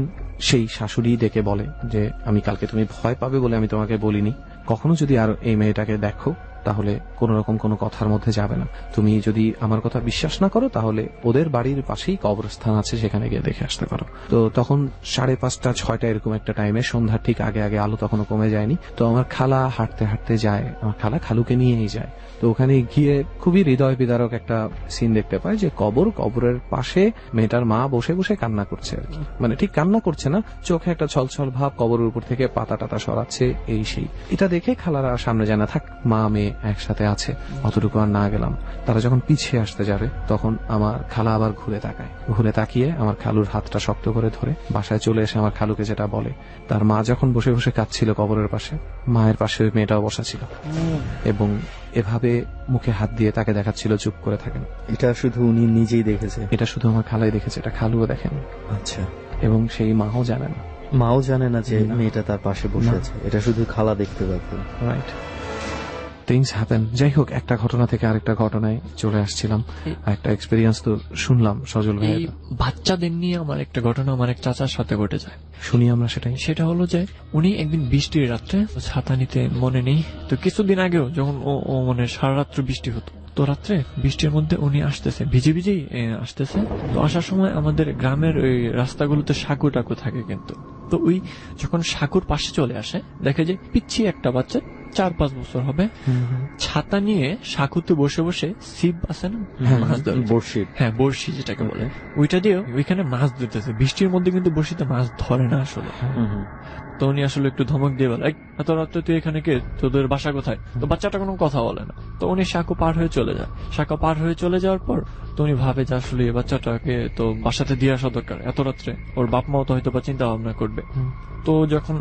সেই শাশুড়ি ডেকে বলে যে আমি কালকে তুমি ভয় পাবে বলে আমি তোমাকে বলিনি, কখনো যদি আর এই মেয়েটাকে দেখো তাহলে কোনো রকম কোনো কথার মধ্যে যাবে না। তুমি যদি আমার কথা বিশ্বাস না করো তাহলে ওদের বাড়ির পাশেই কবরস্থান আছে, সেখানে গিয়ে দেখে আসতে পারো। তো তখন 5:30, 6টা এরকম একটা টাইমে, সন্ধ্যার ঠিক আগে আগে, আলো তখনও কমে যায়নি। তো আমার খালা হাঁটতে হাঁটতে যায়, আমার খালা খালুকে নিয়েই যায়। তো ওখানে গিয়ে খুবই হৃদয় বিদারক একটা সিন দেখতে পায় যে কবরের পাশে মেয়েটার মা বসে বসে কান্না করছে আর কি। মানে ঠিক কান্না করছে না, চোখে একটা ছলছল ভাব, কবরের উপর থেকে পাতা টাতা সরাচ্ছে, এই সেই। এটা দেখে খালারা সামনে যায় না, থাক মা মেয়ে একসাথে আছে, অতটুকু আর না গেলাম। তারা যখন পিছিয়ে আসতে যাবে তখন আমার খালা আবার ঘুরে তাকায়, ঘুরে তাকিয়ে আমার খালুর হাতটা শক্ত করে ধরে বাসায় চলে এসে আমার খালুকে যেটা বলে, তার মা যখন বসে বসে কাঁদছিল কবরের পাশে, মায়ের পাশে ওই মেয়েটাও বসা ছিল এবং এভাবে মুখে হাত দিয়ে তাকে দেখাচ্ছিল চুপ করে থাকেন। এটা শুধু উনি নিজেই দেখেছে? এটা শুধু আমার খালাই দেখেছে, এটা খালুও দেখেন। আচ্ছা। এবং সেই মাও জানে না, মাও জানে না যে না। মেয়েটা তার পাশে বসে আছে, এটা শুধু খালা দেখতে পাবে। Right, things happen. যাই হোক, একটা ঘটনা থেকে আরেকটা ঘটনায় চলে আসছিলাম। একটা এক্সপেরিয়েন্স তো শুনলাম সজল ভাই, এই বাচ্চাদের নিয়ে আমার একটা ঘটনা আমার এক চাচার সাথে ঘটে যায়। শুনি আমরা সেটাই। সেটা হলো যে উনি একদিন বৃষ্টির রাত্রে, ছাতা নিতে মনে নেই, তো কিছুদিন আগেও যখন ও মানে সারা রাত্র বৃষ্টি হতো, তো রাত্রে বৃষ্টির মধ্যে উনি আসতেছে, ভিজে ভিজেই আসতেছে। তো আসার সময় আমাদের গ্রামের ওই রাস্তাগুলোতে সাঁকু টাকু থাকে কিন্তু, তো ওই যখন সাঁকুর পাশে চলে আসে দেখে যে পিচ্ছি একটা বাচ্চা 4-5 বছর হবে, ছাতা নিয়ে সাঁকুতে বসে বসে ছিপ আছে না, মাছ ধরে, বড়শি, হ্যাঁ বড়শি যেটাকে বলে, ওইটা দিয়ে ওইখানে মাছ ধরতেছে। বৃষ্টির মধ্যে কিন্তু বড়শিতে মাছ ধরে না আসলে। তো উনি আসলে একটু ধমক দিয়ে বলে, এত রাত্রে তুই এখানে কে, তোদের বাসা কোথায়? তো বাচ্চাটা কোনো কথা বলে না। তো উনি সাঁকো পার হয়ে চলে যায়। সাঁকো পার হয়ে চলে যাওয়ার পর তো উনি ভাবে যে আসলে এই বাচ্চাটাকে তো বাসাতে দিয়ে আসা দরকার, এত রাত্রে ওর বাপ মাও তো হয়তো বা চিন্তা ভাবনা করবে। তো যখন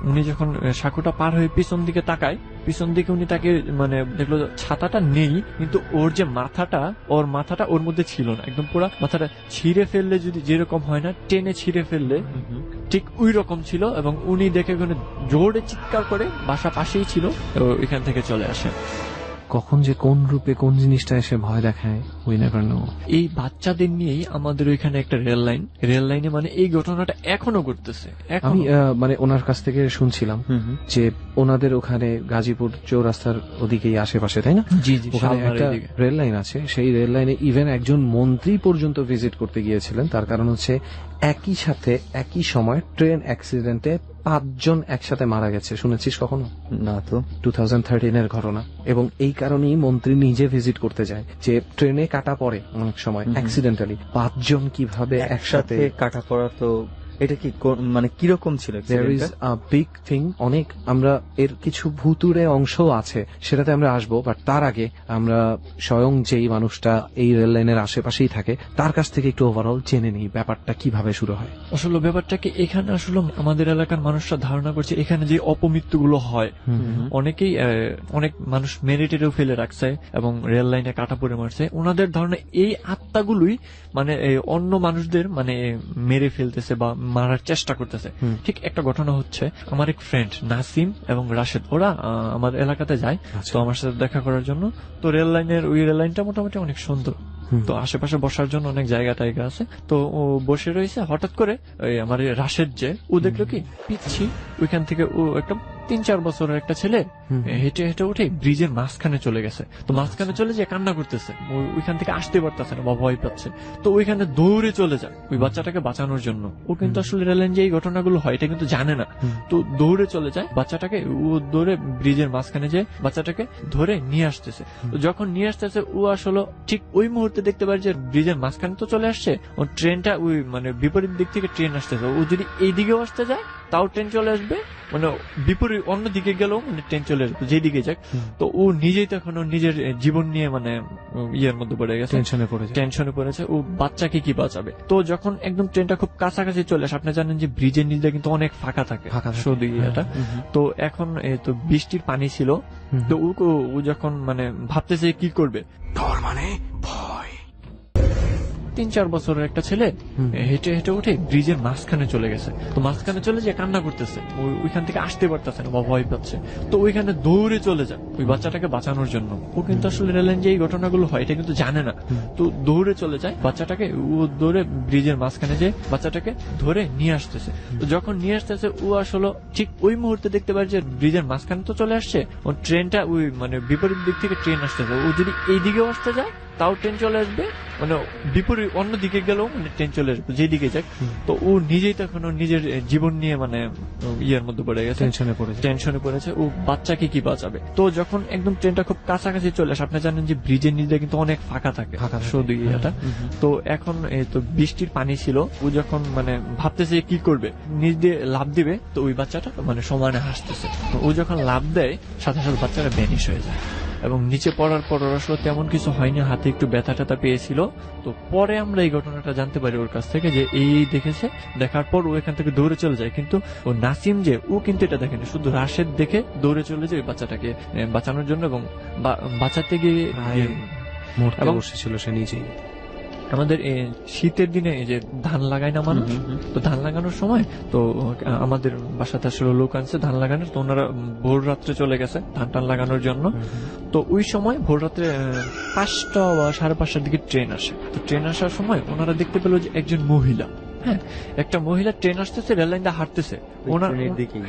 উনি যখন সাঁকোটা পার হয়ে পিছন দিকে তাকায়, পিছন দিকে উনি তাকে মানে দেখলো ছাতাটা নেই, কিন্তু ওর যে মাথাটা, ওর মাথাটা ওর মধ্যে ছিল না, একদম পুরো মাথাটা ছিঁড়ে ফেললে যদি যেরকম হয় না, টেনে ছিঁড়ে ফেললে ঠিক ওই রকম ছিল। এবং উনি দেখে ওখানে জোরে চিৎকার করে, বাসা পাশেই ছিল, ওইখান থেকে চলে আসে। কখন যে কোন রূপে কোন জিনিসটা এসে ভয় দেখায়, উই নেভার নো। এই বাচ্চাদের নিয়েই আমাদের ওইখানে একটা রেল লাইনে মানে এই ঘটনাটা এখনো ঘটতেছে। আমি মানে ওনার কাছ থেকে শুনছিলাম যে ওনাদের ওখানে গাজীপুর চৌরাস্তার ওদিকেই আশেপাশে, তাই না? জি জি, ওখানে একটা রেল লাইন আছে, সেই রেল লাইনে ইভেন একজন মন্ত্রী পর্যন্ত ভিজিট করতে গিয়েছিলেন। তার কারণ হচ্ছে একই সাথে একই সময় ট্রেন অ্যাক্সিডেন্টে 5 জন একসাথে মারা গেছে। শুনেছিস কখনো? না তো। 2013 ঘটনা। এবং এই কারণেই মন্ত্রী নিজে ভিজিট করতে যায়, যে ট্রেনে কাটা পড়ে অনেক সময় অ্যাক্সিডেন্টালি 5 জন কিভাবে একসাথে কাটা পড়া। তো এটা কি মানে কিরকম ছিল? There is a big thing. অনেক আমরা এর কিছু ভুতুড়ে অংশও আছে, সেটাতে আমরা আসবো, বাট তার আগে আমরা স্বয়ং যেই মানুষটা এই রেল লাইনের আশেপাশেই থাকে তার কাছ থেকে একটু ওভারঅল জেনে নিই ব্যাপারটা কিভাবে শুরু হয়। আসলে ব্যাপারটাকে এখানে আসলে আমাদের এলাকার মানুষরা ধারণা করছে এখানে যে অপমৃত্যুগুলো হয়, অনেকেই অনেক মানুষ মেরিটেরও ফেলে রাখছে এবং রেল লাইনে কাটা পড়ে মারছে। ওনাদের ধারণা এই আত্মাগুলোই মানে অন্য মানুষদের মানে মেরে ফেলতেছে বা মারার চেষ্টা করতেছে। ঠিক একটা ঘটনা হচ্ছে, আমার এক ফ্রেন্ড নাসিম এবং রাশেদ, ওরা আমার এলাকাতে যায় তো আমার সাথে দেখা করার জন্য। তো রেল লাইনটা মোটামুটি অনেক সুন্দর, তো আশেপাশে বসার জন্য অনেক জায়গা টাইগা আছে। তো ও বসে রয়েছে, হঠাৎ করে আমার রাশেদ যে ও দেখলো কি পিচ্ছি ওইখান থেকে ও একটা 3-4 বছরের একটা ছেলে হেঁটে হেঁটে উঠে ব্রিজের মাঝখানে চলে গেছে। তো মাঝখানে চলে যে কান্না করতেছে, ওইখান থেকে আসতে পারতেছে না বা ভয় পাচ্ছে। তো ওইখানে দৌড়ে চলে যায় ওই বাচ্চাটাকে বাঁচানোর জন্য। ও কিন্তু আসলে রেলেন যে এই ঘটনাগুলো হয় এটা কিন্তু জানে না। তো দৌড়ে চলে যায় বাচ্চাটাকে, ও দৌড়ে ব্রিজের মাঝখানে যে বাচ্চাটাকে ধরে নিয়ে আসতেছে। তো যখন নিয়ে আসতেছে ও আসলে ঠিক ওই মুহূর্তে দেখতে পারে যে ব্রিজের মাঝখানে তো চলে আসছে, ও ট্রেনটা ওই মানে বিপরীত দিক থেকে ট্রেন আসতেছে। ও যদি এই দিকেও আসতে যায় তাও ট্রেন চলে আসবে, মানে বিপরীত অন্য দিকে গেলেও মানে ট্রেন চলে আসবে যেদিকে যাক। তো ও নিজেই তখন নিজের জীবন নিয়ে মানে ইয়ের মধ্যে পড়ে গেছে, টেনশনে পড়েছে। ও বাচ্চাকে কি বাঁচাবে? তো যখন একদম ট্রেনটা খুব কাছাকাছি চলে আসে, আপনি জানেন যে ব্রিজের নিচে কিন্তু অনেক ফাঁকা থাকে শুধু এটা। তো এখন তো বৃষ্টির পানি ছিল, তো ও যখন মানে ভাবতেছে কি করবে, ডর মানে ভয়। 3-4 বছরের একটা ছেলে হেঁটে হেঁটে উঠে ব্রিজের মাঝখানে চলে গেছে। তো মাঝখানে চলে যে কান্না করতেছে, ওইখান থেকে আসতে পারতেছে না বা ভয় পাচ্ছে। তো ওইখানে দৌড়ে চলে যায় ওই বাচ্চাটাকে বাঁচানোর জন্য। ও কিন্তু আসলে রেলেন যে এই ঘটনাগুলো হয় এটা কিন্তু জানে না। তো দৌড়ে চলে যায় বাচ্চাটাকে, ও দৌড়ে ব্রিজের মাঝখানে যে বাচ্চাটাকে ধরে নিয়ে আসতেছে। তো যখন নিয়ে আসতেছে ও আসলে ঠিক ওই মুহূর্তে দেখতে পারে যে ব্রিজের মাঝখানে তো চলে আসছে, ও ট্রেনটা ওই মানে বিপরীত দিক থেকে ট্রেন আসতেছে। ও যদি এই দিকেও আসতে যায় তাও ট্রেন চলে আসবে, মানে বিপরীত অন্য দিকে গেলেও মানে ট্রেন চলে আসবে যেদিকে যাক। তো ও নিজেই তখন নিজের জীবন নিয়ে মানে ইয়ের মধ্যে পড়ে গেছে, টেনশনে পড়েছে। ও বাচ্চাকে কি বাঁচাবে? তো যখন একদম ট্রেনটা খুব কাছাকাছি চলে আসে, আপনি জানেন যে ব্রিজের নিচে কিন্তু অনেক ফাঁকা থাকে শুধু ইয়েটা। তো এখন তো বৃষ্টির পানি ছিল, ও যখন মানে ভাবতেছে কি করবে, নিচ দিয়ে লাফ দিবে, তো ওই বাচ্চাটা মানে সমানে হাসতেছে। তো ও যখন লাফ দেয় সাথে সাথে বাচ্চাটা ভ্যানিশ হয়ে যায় এবং নিচে পড়ার পর ওর আসলে তেমন কিছু হয়নি, হাতে একটু ব্যথা ট্যাথা পেয়েছিল। তো পরে আমরা এই ঘটনাটা জানতে পারি ওর কাছ থেকে যে এই দেখেছে, দেখার পর ও এখান থেকে দৌড়ে চলে যায়। কিন্তু ও নাসিম যে ও কিন্তু এটা দেখেনি, শুধু রাশেদ দেখে দৌড়ে চলে যায় ওই বাচ্চাটাকে বাঁচানোর জন্য এবং বাঁচাতে গিয়ে এবং বসেছিল সে নিজেই। আমাদের শীতের দিনে এই যে ধান লাগায় না মানুষ, তো ধান লাগানোর সময় তো আমাদের বাসাতে আসলে লোক আনছে ধান লাগানোর, তো ওনারা ভোর রাত্রে চলে গেছে ধান টান লাগানোর জন্য। তো ওই সময় ভোর রাত্রে 5টা বা 5:30টার দিকে ট্রেন আসে। তো ট্রেন আসার সময় ওনারা দেখতে পেল যে একজন মহিলা, হ্যাঁ একটা মহিলা ট্রেন আসতেছে, রেল লাইন দিয়ে হাঁটতেছে,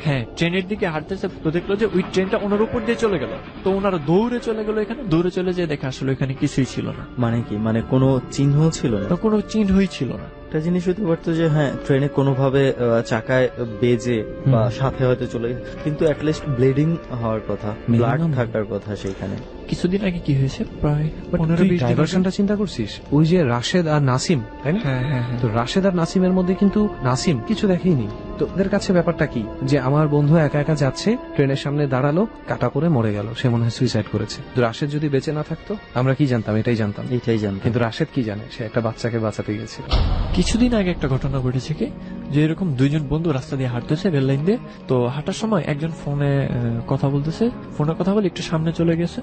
হ্যাঁ ট্রেনের দিকে হাঁটতেছে। তো দেখলো যে ওই ট্রেনটা ওনার উপর দিয়ে চলে গেল। তো ওনারা দৌড়ে চলে গেল, এখানে দৌড়ে চলে যেয়ে দেখে আসলে এখানে কিছুই ছিল না। মানে কি, মানে কোনো চিহ্ন ছিল না? কোনো চিহ্নই ছিল না। একটা জিনিস হতে পারতো যে হ্যাঁ ট্রেনে কোনোভাবে চাকায় বেজে বা সাথে হয়তো চলে গেছে, কিন্তু অ্যাটলিস্ট ব্লিডিং হওয়ার কথা, ব্লাড থাকার কথা সেইখানে। কিছুদিন আগে কি হয়েছে, প্রায় 15-20 ডাইভারশনটা চিন্তা করছিস, ওই যে রাশেদ আর নাসিম, তাই না? হ্যাঁ। তো রাশেদ আর নাসিমের মধ্যে কিন্তু নাসিম কিছু দেখেইনি। তো ওদের কাছে ব্যাপারটা কি যে আমার বন্ধু একা একা যাচ্ছে, ট্রেনের সামনে দাঁড়ালো, কাটা পড়ে মরে গেল, সে মনে হয় সুইসাইড করেছে। তো রাশেদ যদি বেঁচে না থাকতো আমরা কি জানতাম? এটাই জানতাম। কিন্তু রাশেদ কি জানে? সে একটা বাচ্চাকে বাঁচাতে গেছিল। কিছুদিন আগে একটা ঘটনা ঘটেছে কি, যে এরকম দুইজন বন্ধু রাস্তা দিয়ে হাঁটতেছে রেল লাইন দিয়ে। তো হাঁটার সময় একজন ফোনে কথা বলতেছে, ফোনে কথা বলে একটু সামনে চলে গেছে।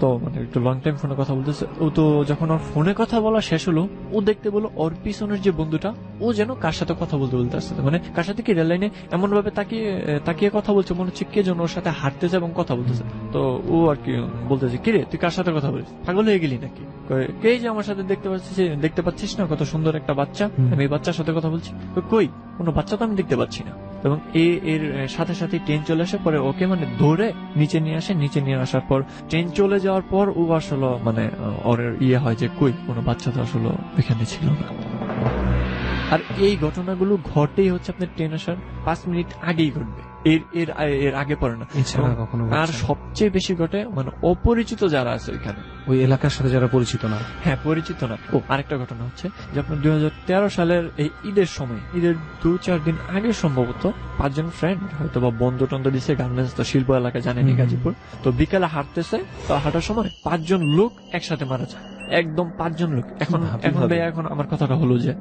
তো মানে একটু লং টাইম ফোনে কথা বলতেছে। ও তো যখন ওর ফোনে কথা বলা শেষ হলো, ও দেখতে বললো ওর পিছনের যে বন্ধুটা ও যেন কার সাথে কথা বলতে আসছে, মানে কার সাথে কি রেল লাইনে এমন ভাবে তাকিয়ে কথা বলছে, মনে হচ্ছে কে যেন ওর সাথে হাঁটতেছে এবং কথা বলতেছে। তো ও আর কি বলতেছে, কিরে তুই কার সাথে কথা বলিস, পাগল হয়ে গেলি নাকি? কে যে আমার সাথে দেখতে পাচ্ছিস না কত সুন্দর একটা বাচ্চা, আমি এই বাচ্চার সাথে কথা বলছি। কই, কোনো বাচ্চা তো আমি দেখতে পাচ্ছি না। এবং এর সাথে সাথে ট্রেন চলে আসে, পরে ওকে মানে ধরে নিচে নিয়ে আসে। নিচে নিয়ে আসার পর ট্রেন চলে যাওয়ার পর ও আসলে মানে ওর হয় যে কই, কোনো বাচ্চা তো আসলে এখানে ছিল না। আর এই ঘটনাগুলো ঘটেই হচ্ছে আপনার ট্রেন আসার 5 মিনিট আগেই ঘটবে, এর আগে পরে না। আর সবচেয়ে বেশি ঘটে মানে অপরিচিত যারা আছে ওইখানে, ওই এলাকার সাথে যারা পরিচিত না। হ্যাঁ পরিচিত না। ও আরেকটা ঘটনা হচ্ছে যে আপনার 2013 সালের এই ঈদের সময়, ঈদের 2-4 দিন আগে সম্ভবত 5 জন ফ্রেন্ড হয়তো বা বন্ধ টন্ধ দিচ্ছে, গার্মেন্টস তো শিল্প এলাকা জানেনি গাজীপুর। তো বিকালে হাঁটতেছে, তো হাঁটার সময় 5 জন লোক একসাথে মারা যায়, একদম 5 জন লোক। এখন আমার কথাটা হলো যে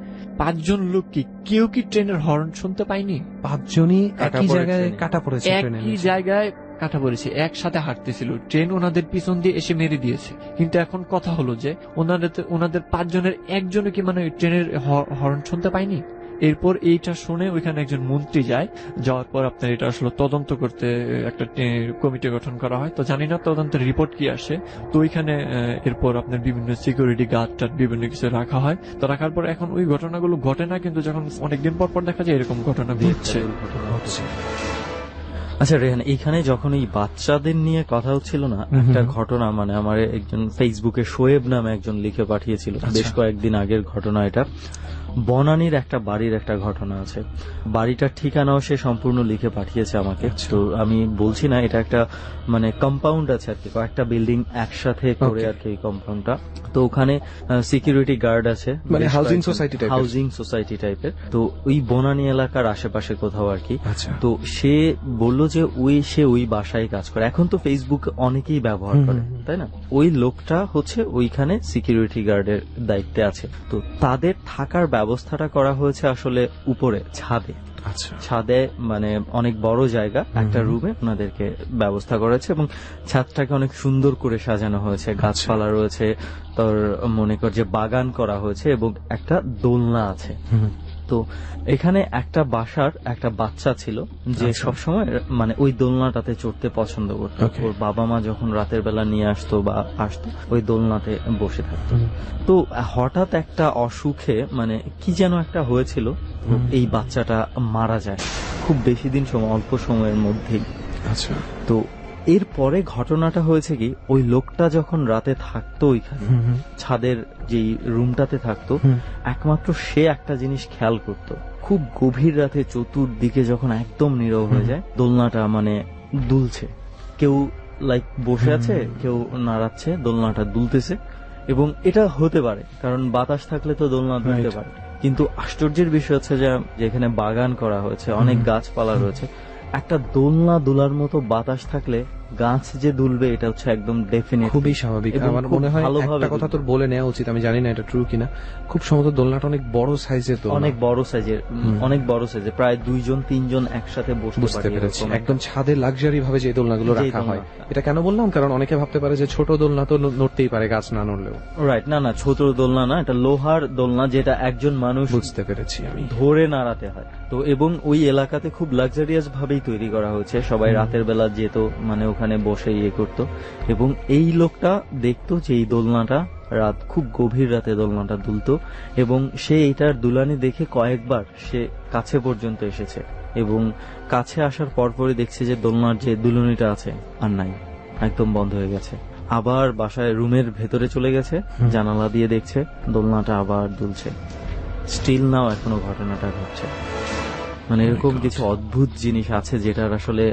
5 জন লোক কেউ কি ট্রেনের হর্ন শুনতে পায়নি? 5 জনই একই জায়গায় কাটা পড়েছে, একই জায়গায় কাটা পড়েছে, একসাথে হাঁটতেছিল, ট্রেন ওনাদের পিছন দিয়ে এসে মেরে দিয়েছে। কিন্তু এখন কথা হলো যে ওনাদের 5 জনের একজনও কি মানে ট্রেনের হর্ন শুনতে পায়নি? এরপর এইটা শুনে ওইখানে একজন মন্ত্রী যাওয়ার পর আপনার এটা আসলে তদন্ত করতে একটা কমিটি গঠন করা হয়। তো জানি না তদন্তের রিপোর্ট কি আসে। তো ওইখানে এরপর আপনার বিভিন্ন সিকিউরিটি গার্ড টার্ড বিভিন্ন কিছু রাখা হয়। তো রাখার পর এখন ওই ঘটনাগুলো ঘটে না, কিন্তু যখন অনেকদিন পর দেখা যায় এরকম ঘটনা ঘটছে। আচ্ছা রেহান, এইখানে যখন এই বাচ্চাদের নিয়ে কথা হচ্ছিল না, একটা ঘটনা মানে আমার একজন ফেসবুকে শোয়েব নামে একজন লিখে পাঠিয়েছিল, বেশ কয়েকদিন আগের ঘটনা এটা। বনানীর একটা বাড়ির একটা ঘটনা আছে, বাড়িটার ঠিকানাও সে সম্পূর্ণ লিখে পাঠিয়েছে আমাকে। তো আমি বলছি না, এটা একটা মানে কম্পাউন্ড আছে আর কি, কয়েকটা বিল্ডিং একসাথে করে আর কি এই কম্পাউন্ডটা। তো ওখানে সিকিউরিটি গার্ড আছে, মানে হাউজিং সোসাইটি টাইপের। তো ওই বনানী এলাকার আশেপাশে কোথাও আর কি। তো সে বললো যে সে ওই বাসায় কাজ করে। এখন তো ফেসবুক অনেকেই ব্যবহার করে, তাই না? ওই লোকটা হচ্ছে ওইখানে সিকিউরিটি গার্ডের দায়িত্বে আছে। তো তাদের থাকার ব্যবস্থাটা করা হয়েছে আসলে উপরে ছাদে। আচ্ছা ছাদে মানে অনেক বড় জায়গা, একটা রুমে ওনাদেরকে ব্যবস্থা করেছে এবং ছাদটাকে অনেক সুন্দর করে সাজানো হয়েছে, গাছপালা রয়েছে, তোর মনে কর যে বাগান করা হয়েছে এবং একটা দোলনা আছে। তো এখানে একটা বাসার একটা বাচ্চা ছিল যে সবসময় মানে ওই দোলনাটাতে চড়তে পছন্দ করতো। ওর বাবা মা যখন রাতের বেলা নিয়ে আসতো বা আসতো ওই দোলনাতে বসে থাকতো। তো হঠাৎ একটা অসুখে মানে কি যেন একটা হয়েছিল, এই বাচ্চাটা মারা যায় খুব বেশি দিন সময়, অল্প সময়ের মধ্যেই। আচ্ছা তো এরপরে ঘটনাটা হয়েছে কি, ওই লোকটা যখন রাতে থাকতো ওইখানে ছাদের যেই রুমটাতে থাকতো, একমাত্র সে একটা জিনিস খেয়াল করতো, খুব গভীর রাতে চতুর্দিকে যখন একদম নীরব হয়ে যায়, দোলনাটা মানে দুলছে, কেউ লাইক বসে আছে, কেউ নাড়াচ্ছে, দোলনাটা দুলতেছে। এবং এটা হতে পারে কারণ বাতাস থাকলে তো দোলনা দুলতে পারে, কিন্তু আশ্চর্যের বিষয় হচ্ছে যে যেখানে বাগান করা হয়েছে, অনেক গাছপালা রয়েছে, একটা দোলনা দুলার মতো বাতাস থাকলে গাছ যে দুলবে এটা হচ্ছে একদম ডেফিনেট, খুবই স্বাভাবিক। আমার মনে হয় একটা কথা তোর বলে নেওয়া উচিত, আমি জানি না এটা ট্রু কিনা, খুব সম্ভবত দোলনাটা অনেক বড় সাইজের, অনেক বড় সাইজের, প্রায় 2-3 জন একসাথে বুঝতে পেরেছি। একদম ছাদে লাক্সারি ভাবে যে দোলনাগুলো রাখা হয়, এটা কেন বললাম কারণ অনেকে ভাবতে পারে যে ছোট দোলনা তো নড়তেই পারে গাছ না নড়লেও। রাইট, না না, ছোট দোলনা না, এটা লোহার দোলনা যেটা একজন মানুষ, বুঝতে পেরেছি আমি, ধরে নাড়াতে হয়। তো এবং ওই এলাকাতে খুব লাক্সারিয়াস ভাবেই তৈরি করা হয়েছে, সবাই রাতের বেলা যেত, মানে ওখানে বসে ইয়ে করতো। এবং এই লোকটা দেখতো যে এই দোলনাটা রাত খুব গভীর রাতে দোলনাটা দুলতো, এবং সে এইটার দুলানি দেখে কয়েকবার সে কাছে পর্যন্ত এসেছে, এবং কাছে আসার পরপরই দেখছে যে দোলনার যে দুলনিটা আছে আর নাই, একদম বন্ধ হয়ে গেছে। আবার বাসায় রুমের ভেতরে চলে গেছে, জানালা দিয়ে দেখছে দোলনাটা আবার দুলছে, স্টিল নাও এখনো ঘটনাটা ঘটছে। মানে এরকম কিছু অদ্ভুত জিনিস আছে যেটার আসলে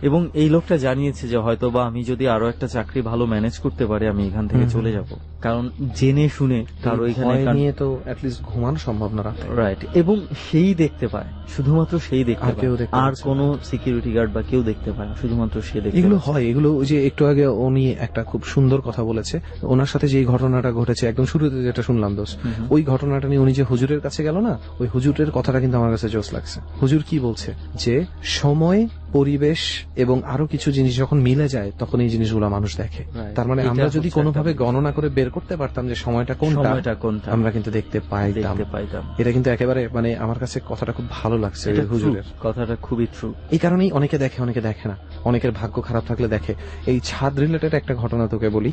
এবং এই লোকটা জানিয়েছে যে হয়তো বা আমি যদি আরো একটা চাকরি ভালো ম্যানেজ করতে পারি আমি এখান থেকে চলে যাব, কারণ জেনে শুনে কারো এখানে নিয়ে তো অ্যাটলিস্ট ঘুমানো সম্ভব না রাতে। রাইট, এবং সেই দেখতে পায়, শুধুমাত্র সেই দেখতে পায়, আর কোনো সিকিউরিটি গার্ড বা কেউ দেখতে পায় না, শুধুমাত্র সে দেখতে। এগুলো হয়, এগুলো যে একটু আগে উনি একটা খুব সুন্দর কথা বলেছে, ওনার সাথে যে ঘটনাটা ঘটেছে একদম শুরুতে যেটা শুনলাম দোষ, ওই ঘটনাটা নিয়ে উনি যে হুজুরের কাছে গেল না, ওই হুজুরের কথাটা কিন্তু আমার কাছে জোশ লাগছে। হুজুর কি বলছে যে সময়, পরিবেশ এবং আরো কিছু জিনিস যখন মিলে যায় তখন এই জিনিসগুলো মানুষ দেখে। তার মানে আমরা যদি কোনোভাবে গণনা করে বের করতে পারতাম যে সময়টা কোনটা, আমরা কিন্তু দেখতে পাইতাম। এটা কিন্তু একেবারে মানে আমার কাছে কথাটা খুব ভালো লাগছে হুজুরের কথাটা, খুবই ট্রু। এই কারণেই অনেকে দেখে অনেকে দেখে না, অনেকের ভাগ্য খারাপ থাকলে দেখে। এই ছাদ রিলেটেড একটা ঘটনা তোকে বলি,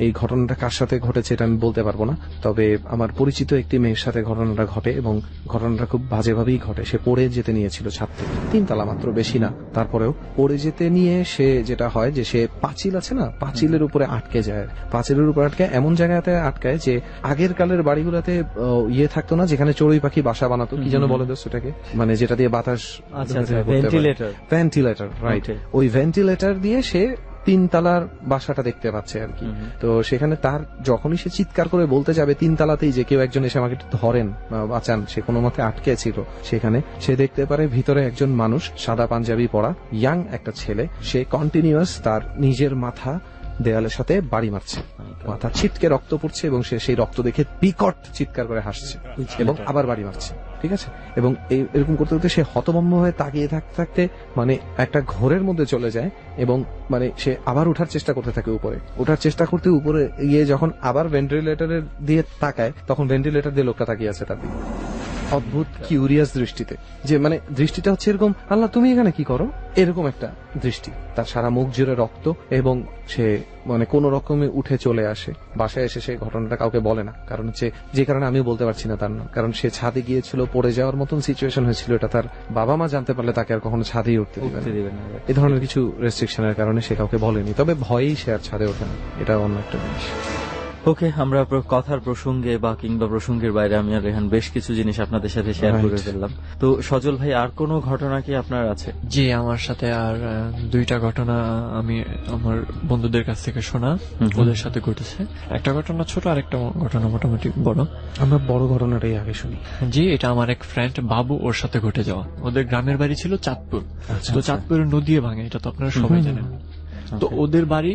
এই ঘটনাটা কার সাথে ঘটেছে এটা আমি বলতে পারবো না, তবে আমার পরিচিত একটি মেয়ের সাথে ঘটনাটা ঘটে এবং ঘটনাটা খুব বাজেভাবেই ঘটে। সে পড়ে যেতে নিয়েছিল ছাদ থেকে, 3 তলা মাত্র, বেশি না, তারপরেও পড়ে যেতে নিয়ে সে যেটা হয় যে সে পাঁচিল আছে না, পাঁচিলের উপরে আটকে যায়, পাঁচিলের উপরে আটকে এমন জায়গাতে আটকায় যে আগের কালের বাড়িগুলোতে ইয়ে থাকতো না যেখানে চড়ুই পাখি বাসা বানাতো, কি যেন বলে দোষ সেটাকে, মানে যেটা দিয়ে বাতাস, ভেন্টিলেটর, রাইট, ওই ভেন্টিলেটর দিয়ে সে 3 তলার বাসাটা দেখতে পাচ্ছে আর কি। তো সেখানে তার যখনই সে চিৎকার করে বলতে যাবে 3 তলাতেই যে কেউ একজন এসে আমাকে ধরেন বাঁচান, সে কোনো মতে আটকে ছিল সেখানে, সে দেখতে পারে ভিতরে একজন মানুষ, সাদা পাঞ্জাবি পরা ইয়াং একটা ছেলে, সে কন্টিনিউয়াস তার নিজের মাথা দেয়ালের সাথে বাড়ি মারছে, মাথা ছিটকে রক্ত পড়ছে এবং সে সেই রক্ত দেখে বিকট চিৎকার করে হাসছে এবং আবার বাড়ি মারছে, ঠিক আছে। এবং এরকম করতে করতে সে হতভম্ব হয়ে তাকিয়ে থাকতে থাকতে মানে একটা ঘোরের মধ্যে চলে যায় এবং মানে সে আবার ওঠার চেষ্টা করতে থাকে, উপরে ওঠার চেষ্টা করতে উপরে গিয়ে যখন আবার ভেন্টিলেটরের দিয়ে তাকায় তখন ভেন্টিলেটর দিয়ে লোকটা তাকিয়ে আছে তার দিকে অদ্ভুত কিউরিয়াস দৃষ্টিতে, যে মানে দৃষ্টিটা হচ্ছে এরকম, আল্লাহ তুমি এখানে কি করো, এরকম একটা দৃষ্টি। তার সারা মুখ জুড়ে রক্ত এবং সে মানে কোন রকমে উঠে চলে আসে বাসায়। এসে সে ঘটনাটা কাউকে বলে না, কারণ হচ্ছে যে কারণে আমিও বলতে পারছি না তার নাম, কারণ সে ছাদে গিয়েছিল, পড়ে যাওয়ার মতন সিচুয়েশন হয়েছিল, এটা তার বাবা মা জানতে পারলে তাকে আর কখনো ছাদেই উঠতে দিবে না। এই ধরনের কিছু রেস্ট্রিকশনের কারণে সে কাউকে বলেনি, তবে ভয়েই সে আর ছাদে ওঠে না, এটা অন্য একটা জিনিস। ওকে, আমরা কথার প্রসঙ্গে বা কিংবা প্রসঙ্গের বাইরে আমি আর রেহান বেশ কিছু জিনিস আপনাদের সাথে শেয়ার করে ফেললাম। তো সজল ভাই, আর কোনো ঘটনা কি আপনার আছে? জি, আমার সাথে আর 2টা ঘটনা আমি আমার বন্ধুদের কাছ থেকে শোনা, ওদের সাথে ঘটেছে। একটা ঘটনা ছোট, আর একটা ঘটনা মোটামুটি বড়। আমরা বড় ঘটনাটাই আগে শুনি। জি, এটা আমার এক ফ্রেন্ড বাবু, ওর সাথে ঘটে যাওয়া। ওদের গ্রামের বাড়ি ছিল চাঁদপুর, তো চাঁদপুরের নদীয়ে ভাঙে, এটা তো আপনারা সবাই জানেন। তো ওদের বাড়ি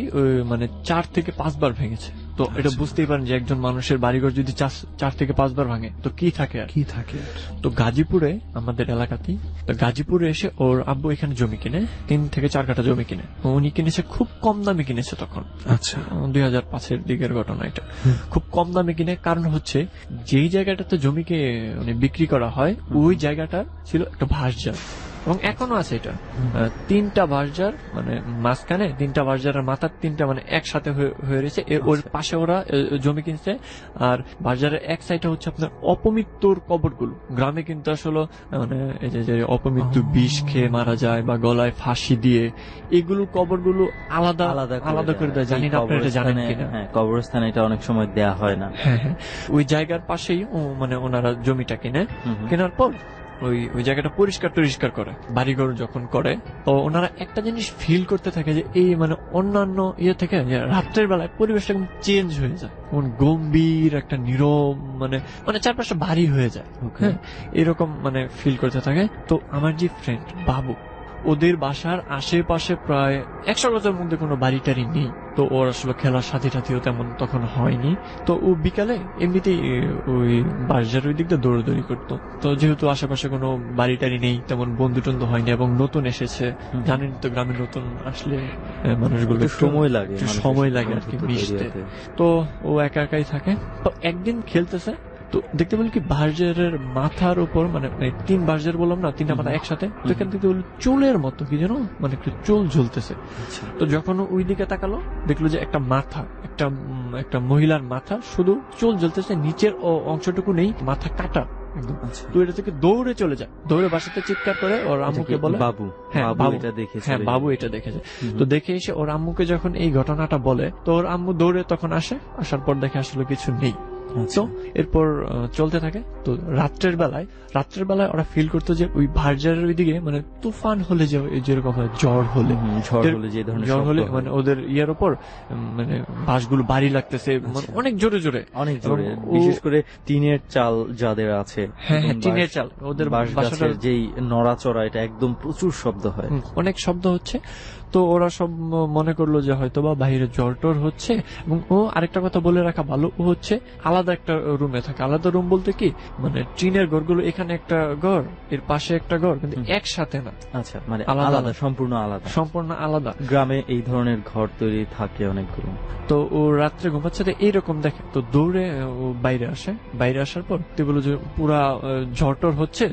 মানে 4 থেকে 5 বার ভেঙেছে, তো এটা বুঝতেই পারেন যে একজন মানুষের বাড়িঘর যদি 4 থেকে 5 বার ভাঙে তো কি থাকে আর কি থাকে? তো গাজীপুরে আমাদের এলাকাতেই, তো গাজীপুরে এসে ওর আব্বু এখানে জমি কিনে 3 থেকে 4 কাঠা জমি কিনে, উনি কিনেছে খুব কম দামে কিনেছে তখন। আচ্ছা, 2005-এর দিকের ঘটনা এটা। খুব কম দামে কিনে, কারণ হচ্ছে যেই জায়গাটাতে জমিকে মানে বিক্রি করা হয় ওই জায়গাটা ছিল একটা ভাসজার, এবং এখনো আছে এটা। 3টা ভাসজার, মানে মাঝখানে 3টা ভাসজারের মাথার 3টা মানে একসাথে হয়ে রয়েছে। ওর পাশে ওরা জমি কিনছে। আর ভাসজারের এক সাইডে হচ্ছে আপনার অপমৃত্যুর কবরগুলো। গ্রামে কিন্তু আসলে মানে এই যে অপমৃত্যু বিষ খেয়ে মারা যায় বা গলায় ফাঁসি দিয়ে, এগুলো কবরগুলো আলাদা আলাদা করে দেয়। জানি না আপনারা এটা জানেন কিনা। হ্যাঁ, কবরস্থানে এটা অনেক সময় দেয়া হয় না। হ্যাঁ হ্যাঁ, ওই জায়গার পাশেই মানে ওনারা জমিটা কিনে, কেনার পর ওই জায়গাটা পরিষ্কার করে বাড়িঘর যখন করে, তো ওনারা একটা জিনিস ফিল করতে থাকে যে এই মানে অন্যান্য ইয়ে থেকে রাত্রের বেলায় পরিবেশটা একদম চেঞ্জ হয়ে যায়, গম্ভীর একটা নীরব, মানে চারপাশটা ভারী হয়ে যায়। হ্যাঁ, এরকম মানে ফিল করতে থাকে। তো আমার যে ফ্রেন্ড বাবু, ওদের বাসার আশেপাশে প্রায় 100 গজের মধ্যে কোনো বাড়ি টাড়ি নেই। তো ওর আসলে খেলার সাথী টাথিও তেমন তখন হয়নি। তো ও বিকালে এমনিতেই ওই বাজার ওই দিকটা দৌড়াদৌড়ি করতো। তো যেহেতু আশেপাশে কোনো বাড়ি টাড়ি নেই, তেমন বন্ধু টন্ধু হয়নি, এবং নতুন এসেছে, জানেন তো গ্রামে নতুন আসলে মানুষগুলো সময় লাগে আর কি মিশতে। তো ও একা একাই থাকে। তো একদিন খেলতেছে, তো দেখতে পেল কি বার্জারের মাথার উপর, মানে 3 বার্জার বললাম না, 3টা মাথা একসাথে, তো এখান থেকে চুলের মতো কি যেন মানে একটু চুল ঝুলতেছে। তো যখন ওই দিকে তাকালো, দেখলো যে একটা মাথা, একটা মহিলার মাথা, শুধু চুল ঝুলতেছে, নিচের অংশটুকু নেই, মাথা কাটা একদম। তো এটা থেকে দৌড়ে চলে যায়, দৌড়ে বাসাতে চিৎকার করে ওর আম্মুকে বলে, বাবু এটা দেখেছে। হ্যাঁ, বাবু এটা দেখেছে। তো দেখে এসে ওর আম্মুকে যখন এই ঘটনাটা বলে, তো ওর আম্মু দৌড়ে তখন আসে, আসার পর দেখে আসলে কিছু নেই। তো এরপর চলতে থাকে। তো রাত্রের বেলায় ওরা ফিল করতো যে ওই ভার্জারের ওইদিকে মানে তুফান হলে যে যেরকম হয়, ঝড় হলে ঝড় হলে মানে ওদের ইয়ের উপর মানে বাঁশগুলো বাড়ি লাগতেছে, মানে অনেক জোরে, বিশেষ করে টিনের চাল যাদের আছে। হ্যাঁ, টিনের চাল, ওদের বাসাটার যেই নড়াচড়া, এটা একদম প্রচুর শব্দ হয়, অনেক শব্দ হচ্ছে। তো ওরা সব মনে করলো যে হয়তো বা বাইরে জ্বর টর হচ্ছে। এবং ও আরেকটা কথা বলে রাখা ভালো, ও হচ্ছে আলাদা একটা রুমে থাকে। আলাদা রুম বলতে কি, মানে টিনের ঘরগুলো, এখানে একটা ঘর, এর পাশে একটা ঘর, কিন্তু একসাথে না। আচ্ছা, মানে আলাদা, সম্পূর্ণ আলাদা। গ্রামে এই ধরনের ঘর তৈরি থাকে অনেকগুলো। তো ও রাত্রে ঘুমাচ্ছে, এইরকম দেখে, তো দৌড়ে ও বাইরে আসার পর বলো যে পুরা ঝড় টর হচ্ছে,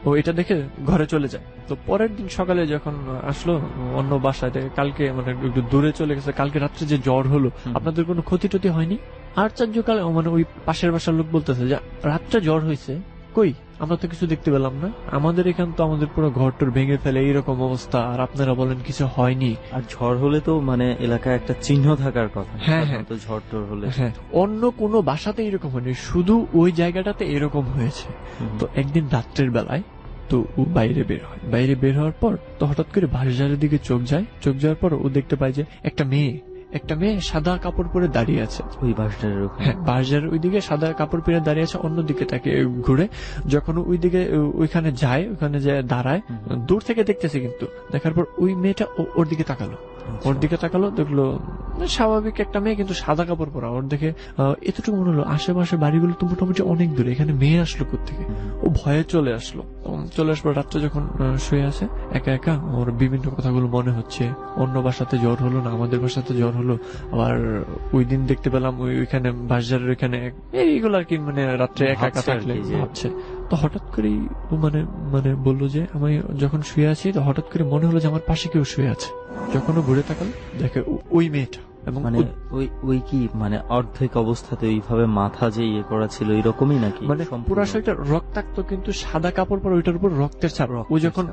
ও এটা দেখে ঘরে চলে যায়। তো পরের দিন সকালে যখন আসলো অন্য বাসায়, কালকে মানে একটু দূরে চলে গেছে, কালকে রাত্রে যে জ্বর হলো, আপনাদের কোনো ক্ষতি টতি হয়নি? আশ্চর্যকালে মানে ওই পাশের বাসার লোক বলতেছে যে রাত্রে জ্বর হয়েছে, কই আমরা তো কিছু দেখতে পেলাম না, আমাদের এখান তো আমাদের পুরো ঘর টর ভেঙে ফেলে এইরকম অবস্থা, আর আপনারা বলেন কিছু হয়নি। আর ঝড় হলে তো মানে এলাকায় একটা চিহ্ন থাকার কথা। হ্যাঁ, তো ঝড় টর হলে অন্য কোনো বাসাতে এরকম হয়নি, শুধু ওই জায়গাটাতে এরকম হয়েছে। তো একদিন রাত্রের বেলায় তো ও বাইরে বের হওয়ার পর তো হঠাৎ করে বাজারের দিকে চোখ যাওয়ার পর ও দেখতে পায় যে একটা মেয়ে সাদা কাপড় পরে দাঁড়িয়ে আছে ওই বাজারের ওখানে। হ্যাঁ, বাজারের ওইদিকে সাদা কাপড় পরে দাঁড়িয়ে আছে, অন্যদিকে তাকে ঘুরে যখন ওইখানে যায় দাঁড়ায়, দূর থেকে দেখতেছে, কিন্তু দেখার পর ওই মেয়েটা ওর দিকে তাকালো, দেখলো স্বাভাবিক একটা মেয়ে, কিন্তু সাদা কাপড় পরা। ওর দেখে এতটুকু মনে হলো আশেপাশে বাড়িগুলো তো মোটামুটি অনেক দূরে, এখানে মেয়ে আসলো কোত্থেকে। ও ভয়ে চলে আসলো রাত্রে যখন শুয়ে আছে একা একা, ওর বিভিন্ন কথাগুলো মনে হচ্ছে, অন্য বাসাতে জ্বর হলো না, আমাদের বাসাতে জ্বর হলো, আবার ওই দিন দেখতে পেলাম ওইখানে বাজারের ওইখানে, এইগুলো আর কি, মানে রাত্রে একা একা থাকলে ভাবছে। তো হঠাৎ করেই ও মানে বললো যে আমি যখন শুয়ে আছি, তো হঠাৎ করে মনে হলো যে আমার পাশে কেউ শুয়ে আছে। যখন ও ঘুরে তাকাল, দেখে ওই মেয়েটা, এবং মানে ওই কি মানে অর্ধেক অবস্থাতে ওইভাবে মাথা যে ইয়ে করা ছিল এরকমই নাকি, মানে পুরো শরীরটা রক্তাক্ত, কিন্তু সাদা কাপড় পরে, ওইটার উপর রক্তের ছাপ। ও যখন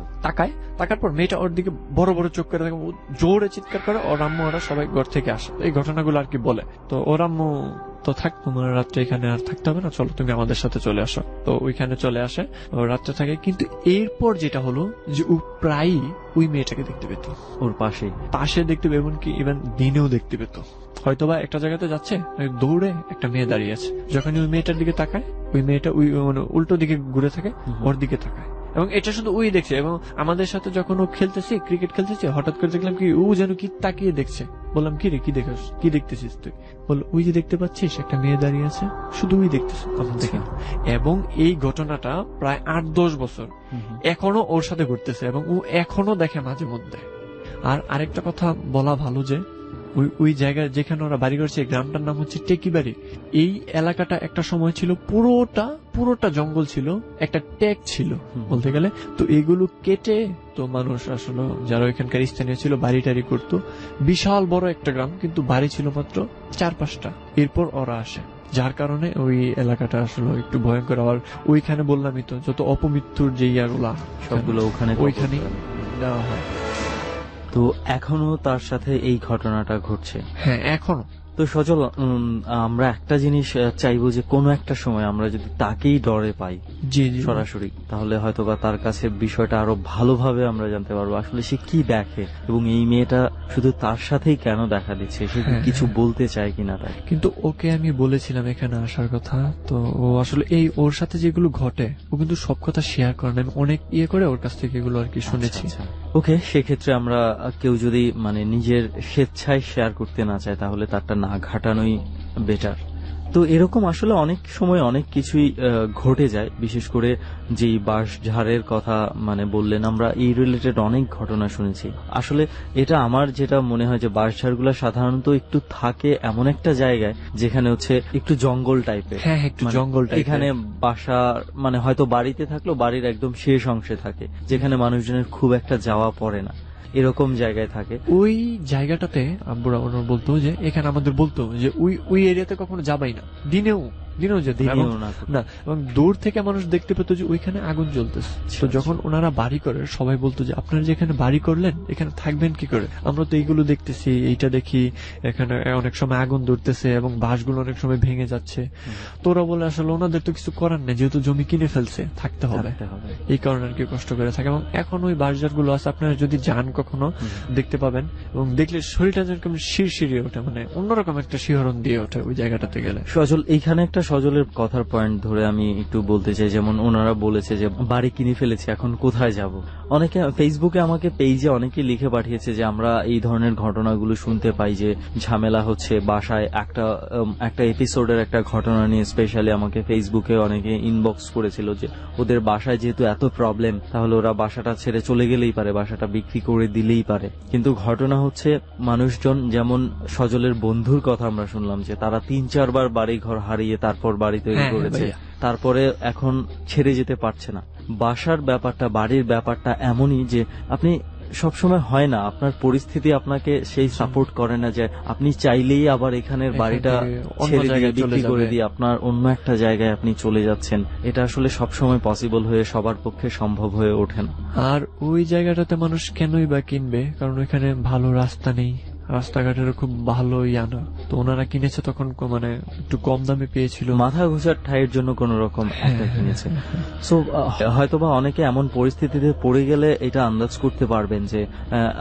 তাকার পর মেয়েটা ওর দিকে বড় বড় চোখ করে থাকে, জোরে চিৎকার করে, ওর আম্মু ওরা সবাই ঘর থেকে আসে, এই ঘটনাগুলো আর কি বলে। তো ওর আম্মু তো থাক, তোমার রাত্রে এখানে আর থাকতে হবে না, চলো তুমি আমাদের সাথে চলে আসো। তো ওইখানে চলে আসে, রাত্রে থাকে। কিন্তু এরপর যেটা হলো যে ও প্রায়ই ওই মেয়েটাকে দেখতে পেত, ওর পাশে দেখতে পেত, এমনকি ইভেন দিনেও দেখতে পেত। হয়তোবা একটা জায়গাতে যাচ্ছে, দৌড়ে একটা মেয়ে দাঁড়িয়ে আছে, যখন ওই মেয়েটার দিকে তাকায়, ওই মেয়েটা ওই মানে উল্টো দিকে ঘুরে থাকে, ওর দিকে তাকায়, এবং এটা শুধু ওই দেখছে। এবং আমাদের সাথে যখন ও খেলতেছে, ক্রিকেট খেলতেছে, হঠাৎ করে দেখলাম কি ও যেন কি তাকিয়ে দেখছে। বললাম কি রে, কি দেখাস, কি দেখতেছিস তুই? বলল ওই যে দেখতে পাচ্ছিস একটা মেয়ে দাঁড়িয়ে আছে, শুধু ওই দেখতেছে আমার দেখে। এবং এই ঘটনাটা প্রায় 8-10 বছর এখনো ওর সাথে ঘটতেছে এবং ও এখনো দেখে মাঝে মধ্যে। আর আরেকটা কথা বলা ভালো যে ওই জায়গায় যেখানে ওরা বাড়ি করছে, গ্রামটার নাম হচ্ছে টেকিবাড়ি। এই এলাকাটা একটা সময় ছিল পুরোটা জঙ্গল ছিল, একটা ট্যাগ ছিল বলতে গেলে। তো এগুলো কেটে তো মানুষ আসলে যারা ওইখানকার স্থানীয় ছিল বাড়ি টাড়ি করতো। বিশাল বড় একটা গ্রাম, কিন্তু বাড়ি ছিল মাত্র 4-5টা। এরপর ওরা আসে, যার কারণে ওই এলাকাটা আসলে একটু ভয়ঙ্কর। আর ওইখানে বললামই তো, যত অপমৃত্যুর যে ইয়াগুলা সবগুলো ওইখানে দেওয়া হয়। তো এখনো তার সাথে এই ঘটনাটা ঘটছে? হ্যাঁ, এখনো। তো সজল, আমরা একটা জিনিস চাইবো যে কোনো একটা সময় আমরা যদি তাকেই ডরে পাই সরাসরি, তাহলে হয়তোবা তার কাছে বিষয়টা আরো ভালোভাবে আমরা জানতে পারবো আসলে সে কি দেখে এবং এই মেয়েটা শুধু তার সাথেই কেন দেখা দিচ্ছে, সে কিছু বলতে চায় কিনা তাই। কিন্তু ওকে আমি বলেছিলাম এখানে আসার কথা, তো ও আসলে এই ওর সাথে যেগুলো ঘটে ও কিন্তু সব কথা শেয়ার করে না। আমি অনেক করে ওর কাছ থেকে এগুলো আর কি শুনেছি। ওকে, সেক্ষেত্রে আমরা কেউ যদি মানে নিজের স্বেচ্ছায় শেয়ার করতে না চায় তাহলে তারটা না ঘাটানোই বেটার। তো এরকম আসলে অনেক সময় অনেক কিছুই ঘটে যায়, বিশেষ করে যেই বাঁশঝাড়ের কথা মানে বললেন, আমরা এই রিলেটেড অনেক ঘটনা শুনেছি। আসলে এটা আমার যেটা মনে হয় যে বাঁশঝাড়গুলো সাধারণত একটু থাকে এমন একটা জায়গায় যেখানে হচ্ছে একটু জঙ্গল টাইপের। হ্যাঁ, একটু জঙ্গল টাইপের। এখানে বাসা মানে হয়তো বাড়িতে থাকলেও বাড়ির একদম শেষ অংশে থাকে, যেখানে মানুষজনের খুব একটা যাওয়া পড়ে না, এরকম জায়গায় থাকে। ওই জায়গাটাতে আব্বুরা ওনার বলতো যে এখানে আমাদের বলতো যে ওই এরিয়াতে কখনো যাবাই না, দিনেও যেত না। এবং দূর থেকে মানুষ দেখতে পেত যে ওইখানে আগুন জ্বলতেছে। তো যখন ওনারা বাড়ি করে সবাই বলতো যে আপনারা যে এখানে বাড়ি করলেন, এখানে থাকবেন কি করে? আমরা তো এইগুলো দেখতেছি, এইটা দেখি, এখানে অনেক সময় আগুন ধরতেছে এবং বাঁশগুলো অনেক সময় ভেঙে যাচ্ছে। তো ওরা বলে আসলে ওনাদের তো কিছু করার নেই, যেহেতু জমি কিনে ফেলছে, থাকতে হবে, এই কারণে আর কি কষ্ট করে থাকে। এবং এখন ওই বাঁশঝাড়গুলো আছে, আপনারা যদি যান কখনো দেখতে পাবেন, এবং দেখলে শরীরটা যেরকম শিরশিরিয়ে ওঠে, মানে অন্যরকম একটা শিহরণ দিয়ে ওঠে ওই জায়গাটাতে গেলে। সজল, এইখানে একটা সজলের কথার পয়েন্ট ধরে আমি একটু বলতে চাই, যেমন ওনারা বলেছে যে বাড়ি কিনে ফেলেছে, এখন কোথায় যাব। অনেকে ফেসবুকে আমাকে পেজে অনেকে লিখে পাঠিয়েছে যে আমরা এই ধরনের ঘটনাগুলো শুনতে পাই যে ঝামেলা হচ্ছে বাসায়। একটা এপিসোডের একটা ঘটনা নিয়ে স্পেশালি আমাকে ফেসবুকে অনেকে ইনবক্স করেছিল যে ওদের বাসায় যেহেতু এত প্রবলেম, তাহলে ওরা বাসাটা ছেড়ে চলে গেলেই পারে, বাসাটা বিক্রি করে দিলেই পারে। কিন্তু ঘটনা হচ্ছে মানুষজন, যেমন সজলের বন্ধুর কথা আমরা শুনলাম যে তারা 3-4 বার বাড়ি ঘর হারিয়ে তারপর বাড়ি তৈরি করেছে, তারপরে এখন ছেড়ে যেতে পারছে না। বাসার ব্যাপারটা, বাড়ির ব্যাপারটা এমনই যে আপনি সবসময় হয় না, আপনার পরিস্থিতি আপনাকে সেই সাপোর্ট করে না যে আপনি চাইলেই আবার এখানের বাড়িটা ছেড়ে দিয়ে বিক্রি করে দিয়ে আপনার অন্য একটা জায়গায় আপনি চলে যাচ্ছেন। এটা আসলে সবসময় পসিবল হয়ে সবার পক্ষে সম্ভব হয়ে ওঠে না। আর ওই জায়গাটাতে মানুষ কেনই বা কিনবে? কারণ ওইখানে ভালো রাস্তা নেই, রাস্তাঘাটের খুব ভালো না। তো ওনারা কিনেছে তখন মানে একটু কম দামে পেয়েছিল, মাথা ঘোষার ঠাইয়ের জন্য কোন রকম একটা কিনেছে। সো হয়তোবা অনেকে এমন পরিস্থিতিতে পড়ে গেলে এটা আন্দাজ করতে পারবেন যে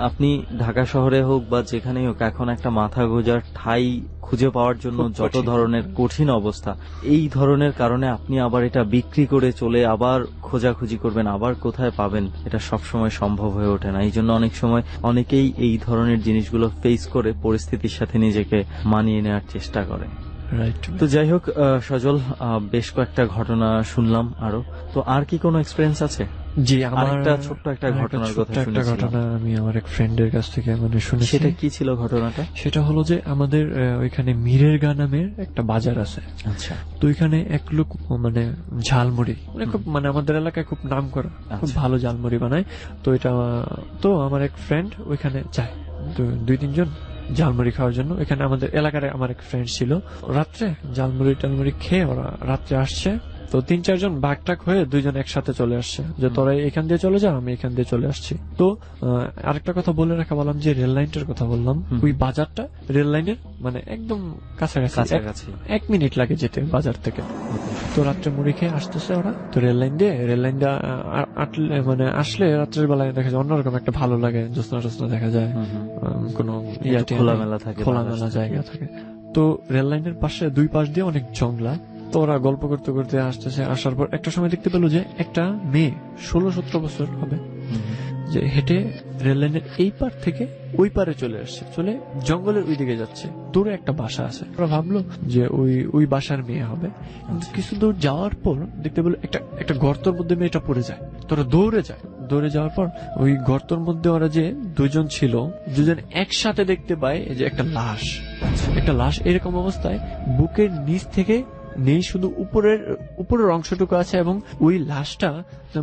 আপনি ঢাকা শহরে হোক বা যেখানেই হোক, এখন একটা মাথা গোজার ঠাই খুঁজে পাওয়ার জন্য যত ধরনের কঠিন অবস্থা, এই ধরনের কারণে আপনি আবার এটা বিক্রি করে চলে আবার খোঁজাখুঁজি করবেন, আবার কোথায় পাবেন, এটা সবসময় সম্ভব হয়ে ওঠে না। এই জন্য অনেক সময় অনেকেই এই ধরনের জিনিসগুলো ফেস করে পরিস্থিতির সাথে নিজেকে মানিয়ে নেওয়ার চেষ্টা করে। তো যাই হোক সজল, বেশ কয়েকটা ঘটনা শুনলাম আরো, তো আর কি কোনো এক্সপেরিয়েন্স আছে? জি, আমার একটা ছোট্ট একটা ঘটনার কথা শুনেছি। ঘটনা আমি আমার এক ফ্রেন্ডের কাছ থেকে মানে শুনেছি। সেটা কি ছিল ঘটনাটা? সেটা হলো যে আমাদের ওইখানে মিরের গা নামের একটা বাজার আছে। আচ্ছা। তো ওইখানে এক লোক মানে ঝালমুড়ি মানে খুব মানে আমাদের এলাকায় খুব নাম করা, খুব ভালো ঝালমুড়ি বানায়। তো এটা তো আমার এক ফ্রেন্ড ওইখানে যায়, 2-3 জন ঝালমুড়ি খাওয়ার জন্য। এখানে আমাদের এলাকার আমার এক ফ্রেন্ড ছিল, রাত্রে ঝালমুড়ি খেয়ে ওরা রাত্রে আসছে। তো 3-4 জন ভাগটাক হয়ে 2 জন একসাথে চলে আসছে যে তোরা এখান দিয়ে চলে যা, আমি এখান দিয়ে চলে আসছি। তো আরেকটা কথা বলে রাখা বললাম যে রেল লাইনটার কথা বললাম, ওই বাজারটা রেল লাইনের মানে একদম কাছাকাছি, 1 মিনিট লাগে যেতে বাজার থেকে। তো রাত্রে মুড়ি খেয়ে আসতেছে ওরা, তো রেল লাইনটা মানে আসলে রাত্রের বেলায় দেখা যায় অন্যরকম একটা ভালো লাগে, জ্যোৎস্না দেখা যায়, কোনো খোলামেলা জায়গা থাকে। তো রেল লাইনের পাশে 2 পাশ দিয়ে অনেক জংলা, তো ওরা গল্প করতে করতে আসতেছে, আসার পর একটা সময় দেখতে পেলো যে একটা মেয়ে 16-17 বছর হবে, যে হেঁটে রেল লাইনের এই পার থেকে ওই পারে চলে আসছে, চলে জঙ্গলের ওই দিকে যাচ্ছে। দূরে একটা বাসা আছে, ওরা ভাবলো যে ওই বাসার মেয়ে হবে। কিন্তু কিছু দূর যাওয়ার পর দেখতে পেলো একটা গর্তের মধ্যে মেয়েটা পড়ে যায়। তোরা দৌড়ে যাওয়ার পর ওই গর্তের মধ্যে ওরা যে দুজন ছিল, দুজন একসাথে দেখতে পায় যে একটা লাশ এরকম অবস্থায় বুকের নিচ থেকে নেই, শুধু উপরের অংশটুকু আছে, এবং ওই লাশটা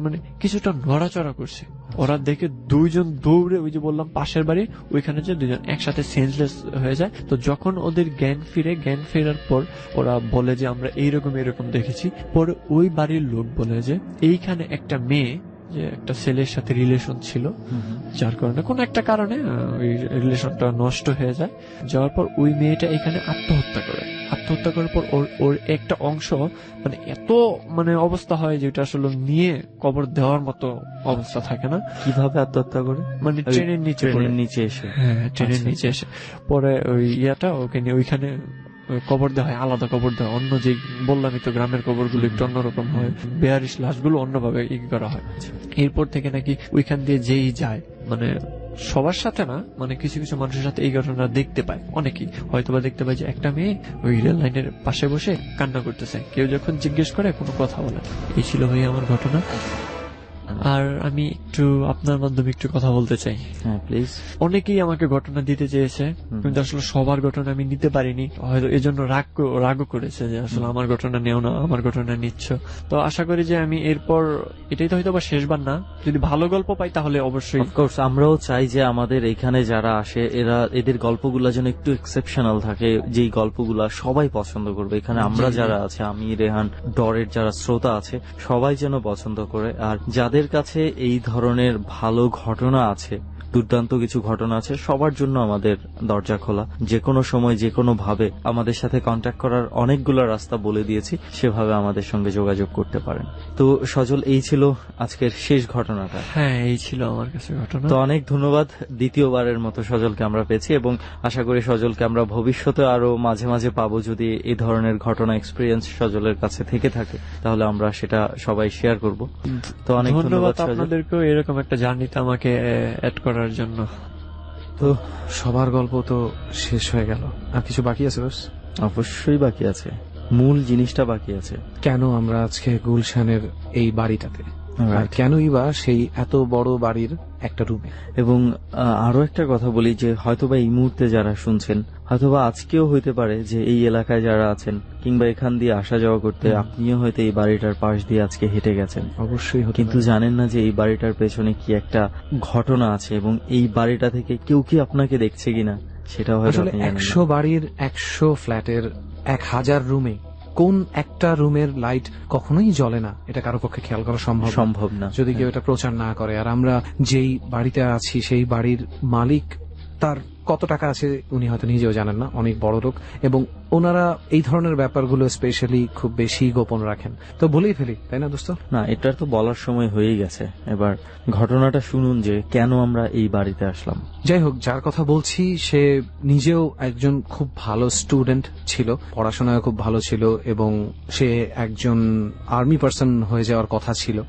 মানে কিছুটা নড়াচড়া করছে। ওরা দেখে দুইজন দৌড়ে ওই যে বললাম পাশের বাড়ি ওইখানে, যে দুজন একসাথে সেন্সলেস হয়ে যায়। তো যখন ওদের জ্ঞান ফেরার পর ওরা বলে যে আমরা এইরকম দেখেছি। পরে ওই বাড়ির লোক বলে যে এইখানে একটা মেয়ে, যে একটা ছেলের সাথে রিলেশন ছিল, যার কারণে কোন একটা কারণে ওই রিলেশনটা নষ্ট হয়ে যায়। যাওয়ার পর ওই মেয়েটা এখানে আত্মহত্যা করার পর ওর একটা অংশ মানে এত মানে অবস্থা হয় যেটা আসলে নিয়ে কবর দেওয়ার মতো অবস্থা থাকে না। কিভাবে আত্মহত্যা করে? মানে ট্রেনের নিচে এসে, হ্যাঁ ট্রেনের নিচে এসে পরে ওই ইয়াটা ওকে নিয়ে ওইখানে কবর দেওয়া হয়, আলাদা কবর দেওয়া। অন্য যে বললামই তো গ্রামের কবরগুলো একটু অন্যরকম হয়, বেয়ারিশ লাশগুলো অন্যভাবে করা হয়। এরপর থেকে নাকি ওইখান দিয়ে যেই যায়, মানে সবার সাথে না, মানে কিছু কিছু মানুষের সাথে এই ঘটনা দেখতে পায়। অনেকেই হয়তোবা দেখতে পায় যে একটা মেয়ে ওই রেল লাইনের পাশে বসে কান্না করতেছে, কেউ যখন জিজ্ঞেস করে কোনো কথা বলে। এই ছিল ভাই আমার ঘটনা। আর আমি একটু আপনার মাধ্যমে একটু কথা বলতে চাই। হ্যাঁ প্লিজ। অনেকেই আমাকে ঘটনা দিতে চেয়েছে, কিন্তু আসলে সবার ঘটনা আমি নিতে পারিনি, হয়তো এজন্য রাগও করেছে যে আসলে আমার ঘটনা নেও না, আমার ঘটনা নিচ্ছ। তো আশা করি যে আমি এরপর, এটাই তো হয়তো বা শেষবার না, যদি ভালো গল্প পাই তাহলে অবশ্যই। অফকোর্স আমরাও চাই যে আমাদের এখানে যারা আসে এদের গল্পগুলো যেন একটু এক্সেপশনাল থাকে, যেই গল্পগুলা সবাই পছন্দ করবে। এখানে আমরা যারা আছে, আমি, রেহান, ডরের যারা শ্রোতা আছে, সবাই যেন পছন্দ করে। আর যাদের কাছে এই ধরনের ভালো ঘটনা আছে, দুর্দান্ত কিছু ঘটনা আছে, সবার জন্য আমাদের দরজা খোলা। যে কোনো সময় যে কোনো ভাবে আমাদের সাথে কন্ট্যাক্ট করার অনেকগুলো রাস্তা বলে দিয়েছি, সেভাবে আমাদের সঙ্গে যোগাযোগ করতে পারেন। তো সজল, এই ছিল আজকের শেষ ঘটনাটা। হ্যাঁ, এই ছিল আমার কাছে ঘটনা। তো অনেক ধন্যবাদ, দ্বিতীয়বারের মতো সজলকে আমরা পেয়েছি, এবং আশা করি সজলকে আমরা ভবিষ্যতে আরো মাঝে মাঝে পাবো। যদি এই ধরনের ঘটনা এক্সপিরিয়েন্স সজলের কাছে থেকে থাকে তাহলে আমরা সেটা সবাই শেয়ার করব। তো অনেক ধন্যবাদ আপনাদেরকেও এরকম একটা জার্নিতে আমাকে অ্যাড করার জন্য। তো সবার গল্প তো শেষ হয়ে গেল, আর কিছু বাকি আছে? বস, অবশ্যই বাকি আছে, মূল জিনিসটা বাকি আছে। কেন আমরা আজকে গুলশানের এই বাড়িটাতে, আর কেনই বা সেই এত বড় বাড়ির একটা রুমে? এবং আরো একটা কথা বলি যে হয়তোবা এই মুহূর্তে যারা শুনছেন, হয়তোবা আজকেও হইতে পারে যে এই এলাকায় যারা আছেন কিংবা এখান দিয়ে আসা যাওয়া করতে আপনিও হয়তো এই বাড়িটার পাশ দিয়ে আজকে হেঁটে গেছেন। অবশ্যই, কিন্তু জানেন না যে এই বাড়িটার পেছনে কি একটা ঘটনা আছে, এবং এই বাড়িটা থেকে কেউ কি আপনাকে দেখছে কিনা সেটাও হয়তো আপনি জানেন না। 100 বাড়ির 100 ফ্ল্যাটের 1000 রুমে কোন একটা রুমের লাইট কখনোই জ্বলে না, এটা কারো পক্ষে খেয়াল করা সম্ভব না যদি কেউ এটা প্রচার না করে। আর আমরা যেই বাড়িতে আছি সেই বাড়ির মালিক, তার কত টাকা আছে উনি হয়তো নিজেও জানেন না, অনেক বড় লোক, এবং ওনারা এই ধরনের ব্যাপারগুলো স্পেশালি খুব বেশি গোপন রাখেন। তো বলেই ফেলি, তাই না দোস্ত? না, এটার তো বলার সময় হয়েই গেছে। এবার ঘটনাটা শুনুন যে কেন আমরা এই বাড়িতে আসলাম। যাই হোক, যার কথা বলছি সে নিজেও একজন খুব ভালো স্টুডেন্ট ছিল, পড়াশোনায় খুব ভালো ছিল, এবং সে একজন আর্মি পার্সন হয়ে যাওয়ার কথা ছিল।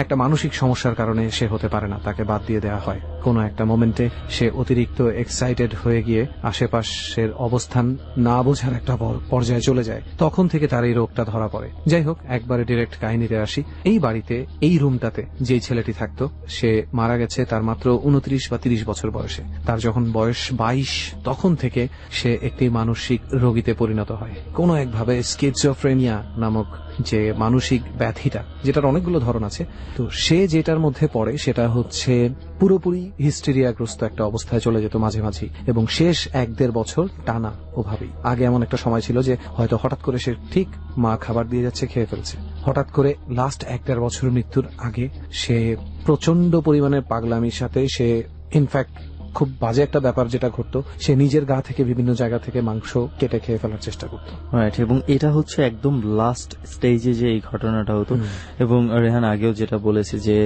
একটা মানসিক সমস্যার কারণে সে হতে পারে না, তাকে বাদ দিয়ে দেওয়া হয়। কোনো একটা মোমেন্টে সে অতিরিক্ত এক্সাইটেড হয়ে গিয়ে আশেপাশের অবস্থান না বোঝার একটা পর্যায়ে চলে যায়, তখন থেকে তার এই রোগটা ধরা পড়ে। যাই হোক, একবারে ডিরেক্ট কাহিনীতে আসি। এই বাড়িতে, এই রুমটাতে যেই ছেলেটি থাকতো, সে মারা গেছে তার মাত্র 29 বা 30 বছর বয়সে। তার যখন বয়স 22, তখন থেকে সে একটি মানসিক রোগীতে পরিণত হয়। কোনো একভাবে স্কিজোফ্রেনিয়া নামক যে মানসিক ব্যাধিটা, যেটার অনেকগুলো ধরন আছে, তো সে যেটার মধ্যে পড়ে সেটা হচ্ছে পুরোপুরি হিস্টেরিয়াগ্রস্ত একটা অবস্থায় চলে যেত মাঝে মাঝে, এবং শেষ 1-1.5 বছর টানা ওভাবেই। আগে এমন একটা সময় ছিল যে হয়তো হঠাৎ করে সে ঠিক মা খাবার দিয়ে যাচ্ছে, খেয়ে ফেলছে। হঠাৎ করে লাস্ট 1-1.5 বছর মৃত্যুর আগে সে প্রচন্ড পরিমাণে পাগলামির সাথে সে ইনফ্যাক্ট খুব বাজে একটা ব্যাপার যেটা ঘটতো, সে নিজের গা থেকে বিভিন্ন জায়গা থেকে মাংস কেটে খেয়ে ফেলার চেষ্টা করতো। রাইট, এবং এটা হচ্ছে একদম লাস্ট স্টেজে যে এই ঘটনাটা হতো। এবং রেহান আগেও যেটা বলেছে যে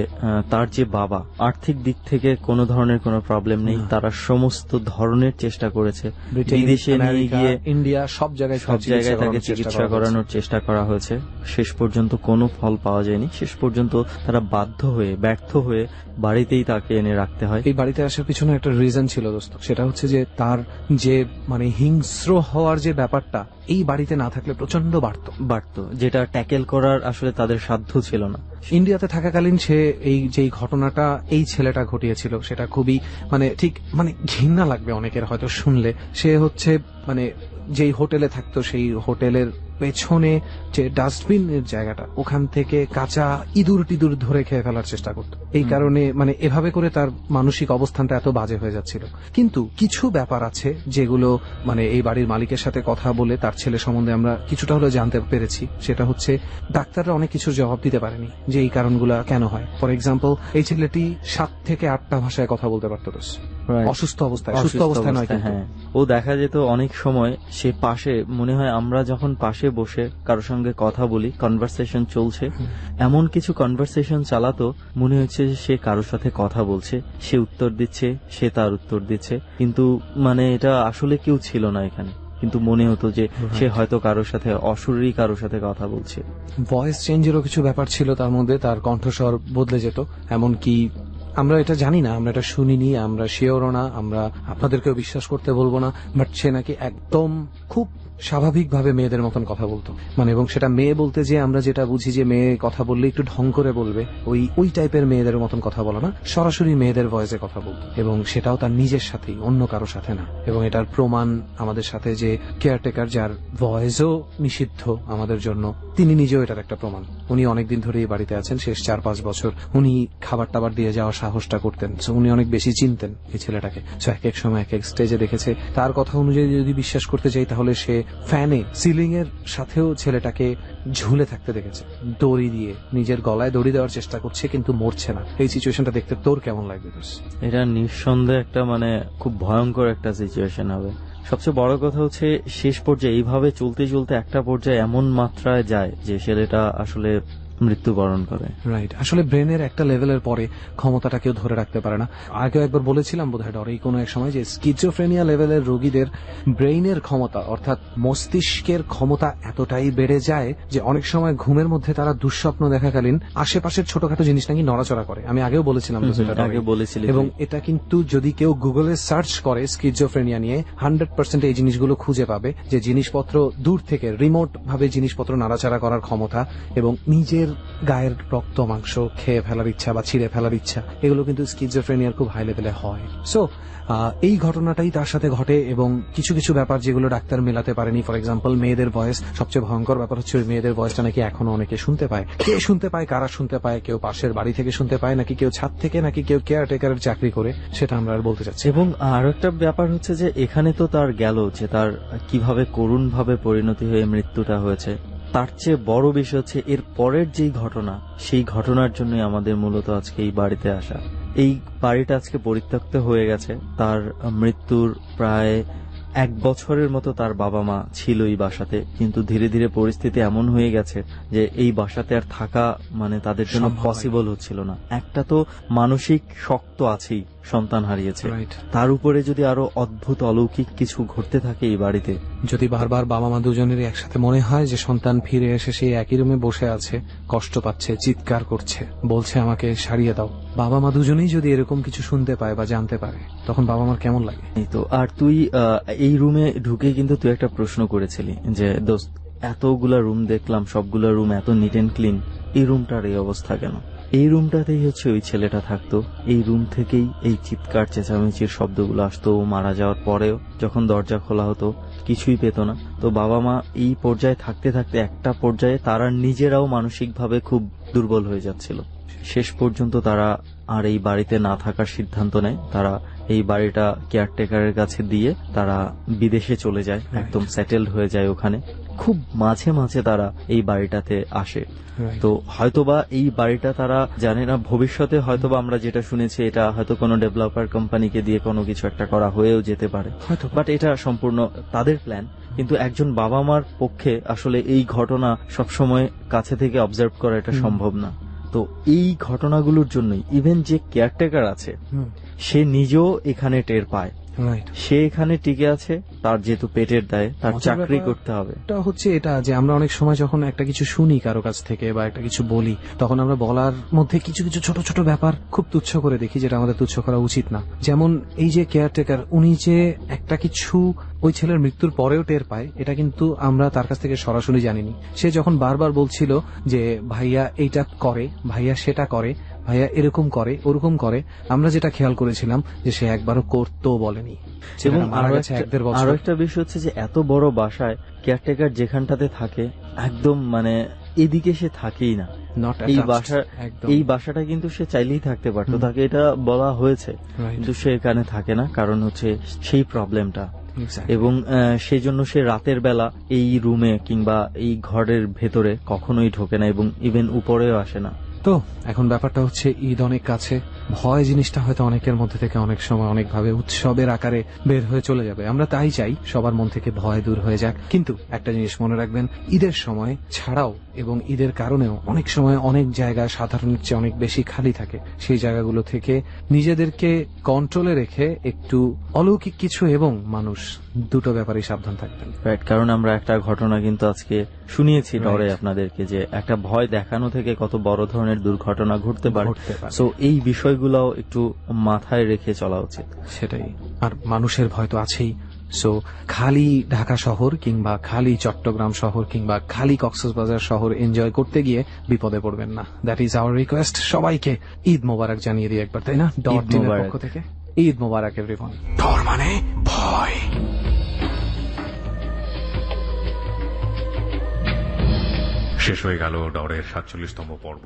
তার যে বাবা, আর্থিক দিক থেকে কোনো ধরনের কোনো প্রবলেম নেই, তারা সমস্ত ধরনের চেষ্টা করেছে, বিদেশে নিয়ে গিয়ে ইন্ডিয়া সব জায়গায় তাকে চিকিৎসা করানোর চেষ্টা করা হয়েছে, শেষ পর্যন্ত কোনো ফল পাওয়া যায়নি। শেষ পর্যন্ত তারা ব্যর্থ হয়ে বাড়িতেই তাকে এনে রাখতে হয়। এই বাড়িতে আসার পিছনে একটা রিজন ছিল দোস্ত, সেটা হচ্ছে যে তার যে মানে হিংস্র হওয়ার যে ব্যাপারটা এই বাড়িতে না থাকলে প্রচন্ড বাড়তো, যেটা ট্যাকেল করার আসলে তাদের সাধ্য ছিল না। ইন্ডিয়াতে থাকাকালীন সে এই যে ঘটনাটা এই ছেলেটা ঘটিয়েছিল সেটা খুবই মানে ঠিক মানে ঘৃণা লাগবে অনেকের হয়তো শুনলে। সে হচ্ছে মানে যেই হোটেলে থাকতো সেই হোটেলের পেছনে যে ডাস্টবিনের জায়গাটা, ওখান থেকে কাঁচা ইঁদুর টিদুর ধরে খেয়ে ফেলার চেষ্টা করতো। এই কারণে মানে এভাবে করে তার মানসিক অবস্থানটা এত বাজে হয়ে যাচ্ছিল। কিন্তু কিছু ব্যাপার আছে যেগুলো মানে এই বাড়ির মালিকের সাথে কথা বলে তার ছেলে সম্বন্ধে আমরা কিছুটা হলেও জানতে পেরেছি। সেটা হচ্ছে ডাক্তাররা অনেক কিছুর জবাব দিতে পারেনি যে এই কারণগুলা কেন হয়। ফর এক্সাম্পল, এই ছেলেটি 7 থেকে 8টা ভাষায় কথা বলতে পারতো অসুস্থ অবস্থায়, সুস্থ অবস্থায় নয়। হ্যাঁ, ও দেখা যেত অনেক সময় সে পাশে, মনে হয় আমরা যখন পাশে বসে কারোর সঙ্গে কথা বলি, কনভারসেশন চলছে, এমন কিছু কনভারসেশন চালাতো মনে হচ্ছে যে সে কারোর সাথে কথা বলছে, সে উত্তর দিচ্ছে, সে তার উত্তর দিচ্ছে, কিন্তু মানে এটা আসলে কেউ ছিল না এখানে, কিন্তু মনে হতো যে সে হয়তো কারোর সাথে অশরীরী কারোর সাথে কথা বলছে। ভয়েস চেঞ্জেরও কিছু ব্যাপার ছিল তার মধ্যে, তার কণ্ঠস্বর বদলে যেত। এমনকি আমরা এটা জানি না, আমরা এটা শুনিনি, আমরা শিওরও না, আমরা আপনাদেরকেও বিশ্বাস করতে বলবো না, বাট সে নাকি একদম খুব স্বাভাবিকভাবে মেয়েদের মতন কথা বলতো। মানে এবং সেটা মেয়ে বলতে যে আমরা যেটা বুঝি যে মেয়ে কথা বললে একটু ঢং করে বলবে, ওই টাইপের মেয়েদের মতন কথা বলা না, সরাসরি মেয়েদের ভয়েসে কথা বলতো, এবং সেটাও তার নিজের সাথেই, অন্য কারো সাথে না। এবং এটার প্রমাণ আমাদের সাথে যে কেয়ারটেকার, যার ভয়েসও নিষিদ্ধ আমাদের জন্য, তিনি নিজেও এটার একটা প্রমাণ। উনি অনেকদিন ধরে এই বাড়িতে আছেন, শেষ 4-5 বছর উনি খাবার টাবার দিয়ে যাওয়ার সাহসটা করতেন। উনি অনেক বেশি চিনতেন এই ছেলেটাকে। এক এক সময় এক এক স্টেজে দেখেছে। তার কথা অনুযায়ী যদি বিশ্বাস করতে চাই তাহলে সে ফ্যানে সিলিং এর সাথেও ছেলেটাকে ঝুলে থাকতে দেখেছে, দড়ি দিয়ে নিজের গলায় দড়ি দেওয়ার চেষ্টা করছে কিন্তু মরছে না। এই সিচুয়েশনটা দেখতে তোর কেমন লাগবে? এটা নিঃসন্দেহে একটা মানে খুব ভয়ঙ্কর একটা সিচুয়েশন হবে। সবচেয়ে বড় কথা হচ্ছে শেষ পর্যায়ে এইভাবে চলতে চলতে একটা পর্যায়ে এমন মাত্রায় যায় যে ছেলেটা আসলে মৃত্যুবরণ করে। রাইট, আসলে ব্রেনের একটা লেভেলের পরে ক্ষমতাটা কেউ ধরে রাখতে পারে না। আগেও একবার বলেছিলাম বোধহয় ডরেই কোনো এক সময় যে স্কিজোফ্রেনিয়া লেভেলের রোগীদের ব্রেইনের ক্ষমতা অর্থাৎ মস্তিষ্কের ক্ষমতা এতটাই বেড়ে যায় যে অনেক সময় ঘুমের মধ্যে তারা দুঃস্বপ্ন দেখাকালীন আশেপাশের ছোটখাটো জিনিস নাকি নড়াচড়া করে। আমি আগেও বলেছিলাম এবং এটা কিন্তু যদি কেউ গুগলে সার্চ করে স্কিজোফ্রেনিয়া নিয়ে 100% এই জিনিসগুলো খুঁজে পাবে যে জিনিসপত্র দূর থেকে রিমোট ভাবে জিনিসপত্র নাড়াচাড়া করার ক্ষমতা এবং নিজের গায়ের রক্ত মাংস খেয়ে ফেলার ইচ্ছা বা ছিঁড়ে ফেলার ইচ্ছা, এগুলো কিন্তু স্কিজোফ্রেনিয়ার খুব হাই লেভেলে হয়। সো এই ঘটনাটাই তার সাথে ঘটে এবং কিছু কিছু ব্যাপার যেগুলো ডাক্তার মেলাতে পারেনি। ফর এক্সাম্পল, মেয়েদের ভয়েস। সবচেয়ে ভয়ঙ্কর ব্যাপার হচ্ছে ওই মেয়েদের ভয়েসটা নাকি এখনো অনেকে শুনতে পায়। কে শুনতে পায়, কারা শুনতে পায়, কেউ পাশের বাড়ি থেকে শুনতে পায়, নাকি কেউ ছাদ থেকে, নাকি কেউ কেয়ারটেকারের চাকরি করে, সেটা আমরা আর বলতে চাচ্ছি। এবং আরো একটা ব্যাপার হচ্ছে যে এখানে তো তার গেল যে তার কিভাবে করুণ ভাবে পরিণতি হয়ে মৃত্যুটা হয়েছে, তার চেয়ে বড় বিষয় হচ্ছে এর পরের যেই ঘটনা, সেই ঘটনার জন্যই আমাদের মূলত আজকে এই বাড়িতে আসা। এই বাড়িটা আজকে পরিত্যক্ত হয়ে গেছে। তার মৃত্যুর প্রায় 1 বছরের মতো তার বাবা মা ছিল এই বাসাতে, কিন্তু ধীরে ধীরে পরিস্থিতি এমন হয়ে গেছে যে এই বাসাতে আর থাকা মানে তাদের জন্য পসিবল হচ্ছিল না। একটা তো মানসিক শক্ত আছেই, সন্তান হারিয়েছে, তার উপরে যদি আরো অদ্ভুত অলৌকিক কিছু ঘটতে থাকে এই বাড়িতে, যদি বারবার বাবা মা দুজনেরই একসাথে মনে হয় যে সন্তান ফিরে এসে সেই একই রুমে বসে আছে, কষ্ট পাচ্ছে, চিৎকার করছে, বলছে আমাকে সারিয়ে দাও, বাবা মা দুজনেই যদি এরকম কিছু শুনতে পায় বা জানতে পারে, তখন বাবা মার কেমন লাগে? এই তো। আর তুই এই রুমে ঢুকে কিন্তু তুই একটা প্রশ্ন করেছিলি যে দোস্ত, এতগুলা রুম দেখলাম, সবগুলা রুম এত নিট এন্ড ক্লিন, এই রুমটার এই অবস্থা কেন? এই রুমটাতেই হচ্ছে ওই ছেলেটা থাকতো, এই রুম থেকেই এই চিৎকার চেঁচামেচির শব্দগুলো আসতো। মারা যাওয়ার পরেও যখন দরজা খোলা হতো কিছুই পেত না। তো বাবা মা এই পর্যায়ে থাকতে থাকতে একটা পর্যায়ে তারা নিজেরাও মানসিকভাবে খুব দুর্বল হয়ে যাচ্ছিল। শেষ পর্যন্ত তারা আর এই বাড়িতে না থাকার সিদ্ধান্ত নেয়। তারা এই বাড়িটা কেয়ারটেকারের কাছে দিয়ে তারা বিদেশে চলে যায়, একদম সেটেলড হয়ে যায় ওখানে। খুব মাঝে মাঝে তারা এই বাড়িটাতে আসে। তো হয়তোবা এই বাড়িটা তারা জানে না, ভবিষ্যতে হয়তোবা আমরা যেটা শুনেছি এটা হয়তো কোনো ডেভেলপার কোম্পানিকে দিয়ে কোনো কিছু একটা করা হয়েও যেতে পারে, বাট এটা সম্পূর্ণ তাদের প্ল্যান। কিন্তু একজন বাবা মার পক্ষে আসলে এই ঘটনা সবসময় কাছে থেকে অবজার্ভ করা এটা সম্ভব না। তো এই ঘটনাগুলোর জন্যই ইভেন যে কেয়ারটেকার আছে সে নিজেও এখানে টের পায়, সে এখানে টিকে আছে, তার যেহেতু পেটের দায়ে তার চাকরি করতে হবে। এটা হচ্ছে এটা যে আমরা অনেক সময় যখন একটা কিছু শুনি কারো কাছ থেকে বা একটা কিছু বলি, তখন আমরা বলার মধ্যে কিছু কিছু ছোট ছোট ব্যাপার খুব তুচ্ছ করে দেখি, যেটা আমাদের তুচ্ছ করা উচিত না। যেমন এই যে কেয়ারটেকার, উনি যে একটা কিছু ওই ছেলের মৃত্যুর পরেও টের পায়, এটা কিন্তু আমরা তার কাছ থেকে সরাসরি জানিনি। সে যখন বারবার বলছিল যে ভাইয়া এইটা করে, ভাইয়া সেটা করে, ভাইয়া এরকম করে ওরকম করে, আমরা যেটা খেয়াল করেছিলাম যে সে একবারও করতেও বলেনি। এবং মারা গেছে 1.5 বছর। আরো একটা বিষয় হচ্ছে যে এত বড় বাসায় কেয়ারটেকার যেখানটাতে থাকে একদম মানে এদিকে সে থাকেই না। এই বাসাটা কিন্তু সে চাইলেই থাকতে পারতো, তাকে এটা বলা হয়েছে, কিন্তু সে এখানে থাকে না, কারণ হচ্ছে সেই প্রবলেমটা। এবং সেই জন্য সে রাতের বেলা এই রুমে কিংবা এই ঘরের ভেতরে কখনোই ঢোকে না এবং ইভেন উপরেও আসে না। তো এখন ব্যাপারটা হচ্ছে ঈদ অনেক কাছে, ভয় জিনিসটা হয়তো অনেকের মধ্যে থেকে অনেক সময় অনেকভাবে উৎসবের আকারে বের হয়ে চলে যাবে। আমরা তাই চাই সবার মন থেকে ভয় দূর হয়ে যাক। কিন্তু একটা জিনিস মনে রাখবেন, ঈদের সময় ছাড়াও এবং ঈদের কারণেও অনেক সময় অনেক জায়গা সাধারণের চেয়ে অনেক বেশি খালি থাকে। সেই জায়গাগুলো থেকে নিজেদেরকে কন্ট্রোলে রেখে একটু অলৌকিক কিছু এবং মানুষ দুটো ব্যাপারেই সাবধান থাকবেন। কারণ আমরা একটা ঘটনা কিন্তু আজকে শুনিয়েছি ডরে আপনাদেরকে, যে একটা ভয় দেখানো থেকে কত বড় ধরনের দুর্ঘটনা ঘটতে পারে। সো এই বিষয়গুলোও একটু মাথায় রেখে চলা উচিত। সেটাই। আর মানুষের ভয় তো আছেই। সো খালি ঢাকা শহর কিংবা খালি চট্টগ্রাম শহর কিংবা খালি কক্সবাজার শহর এনজয় করতে গিয়ে বিপদে পড়বেন না। That is our request. সবাইকে ঈদ মোবারক জানিয়ে দিই একবার, তাই না? ডট টিমের পক্ষ থেকে ঈদ মোবারক এভরিওয়ান। ডর মানে ভয়। শেষ হয়ে গেল ডরের 47তম পর্ব।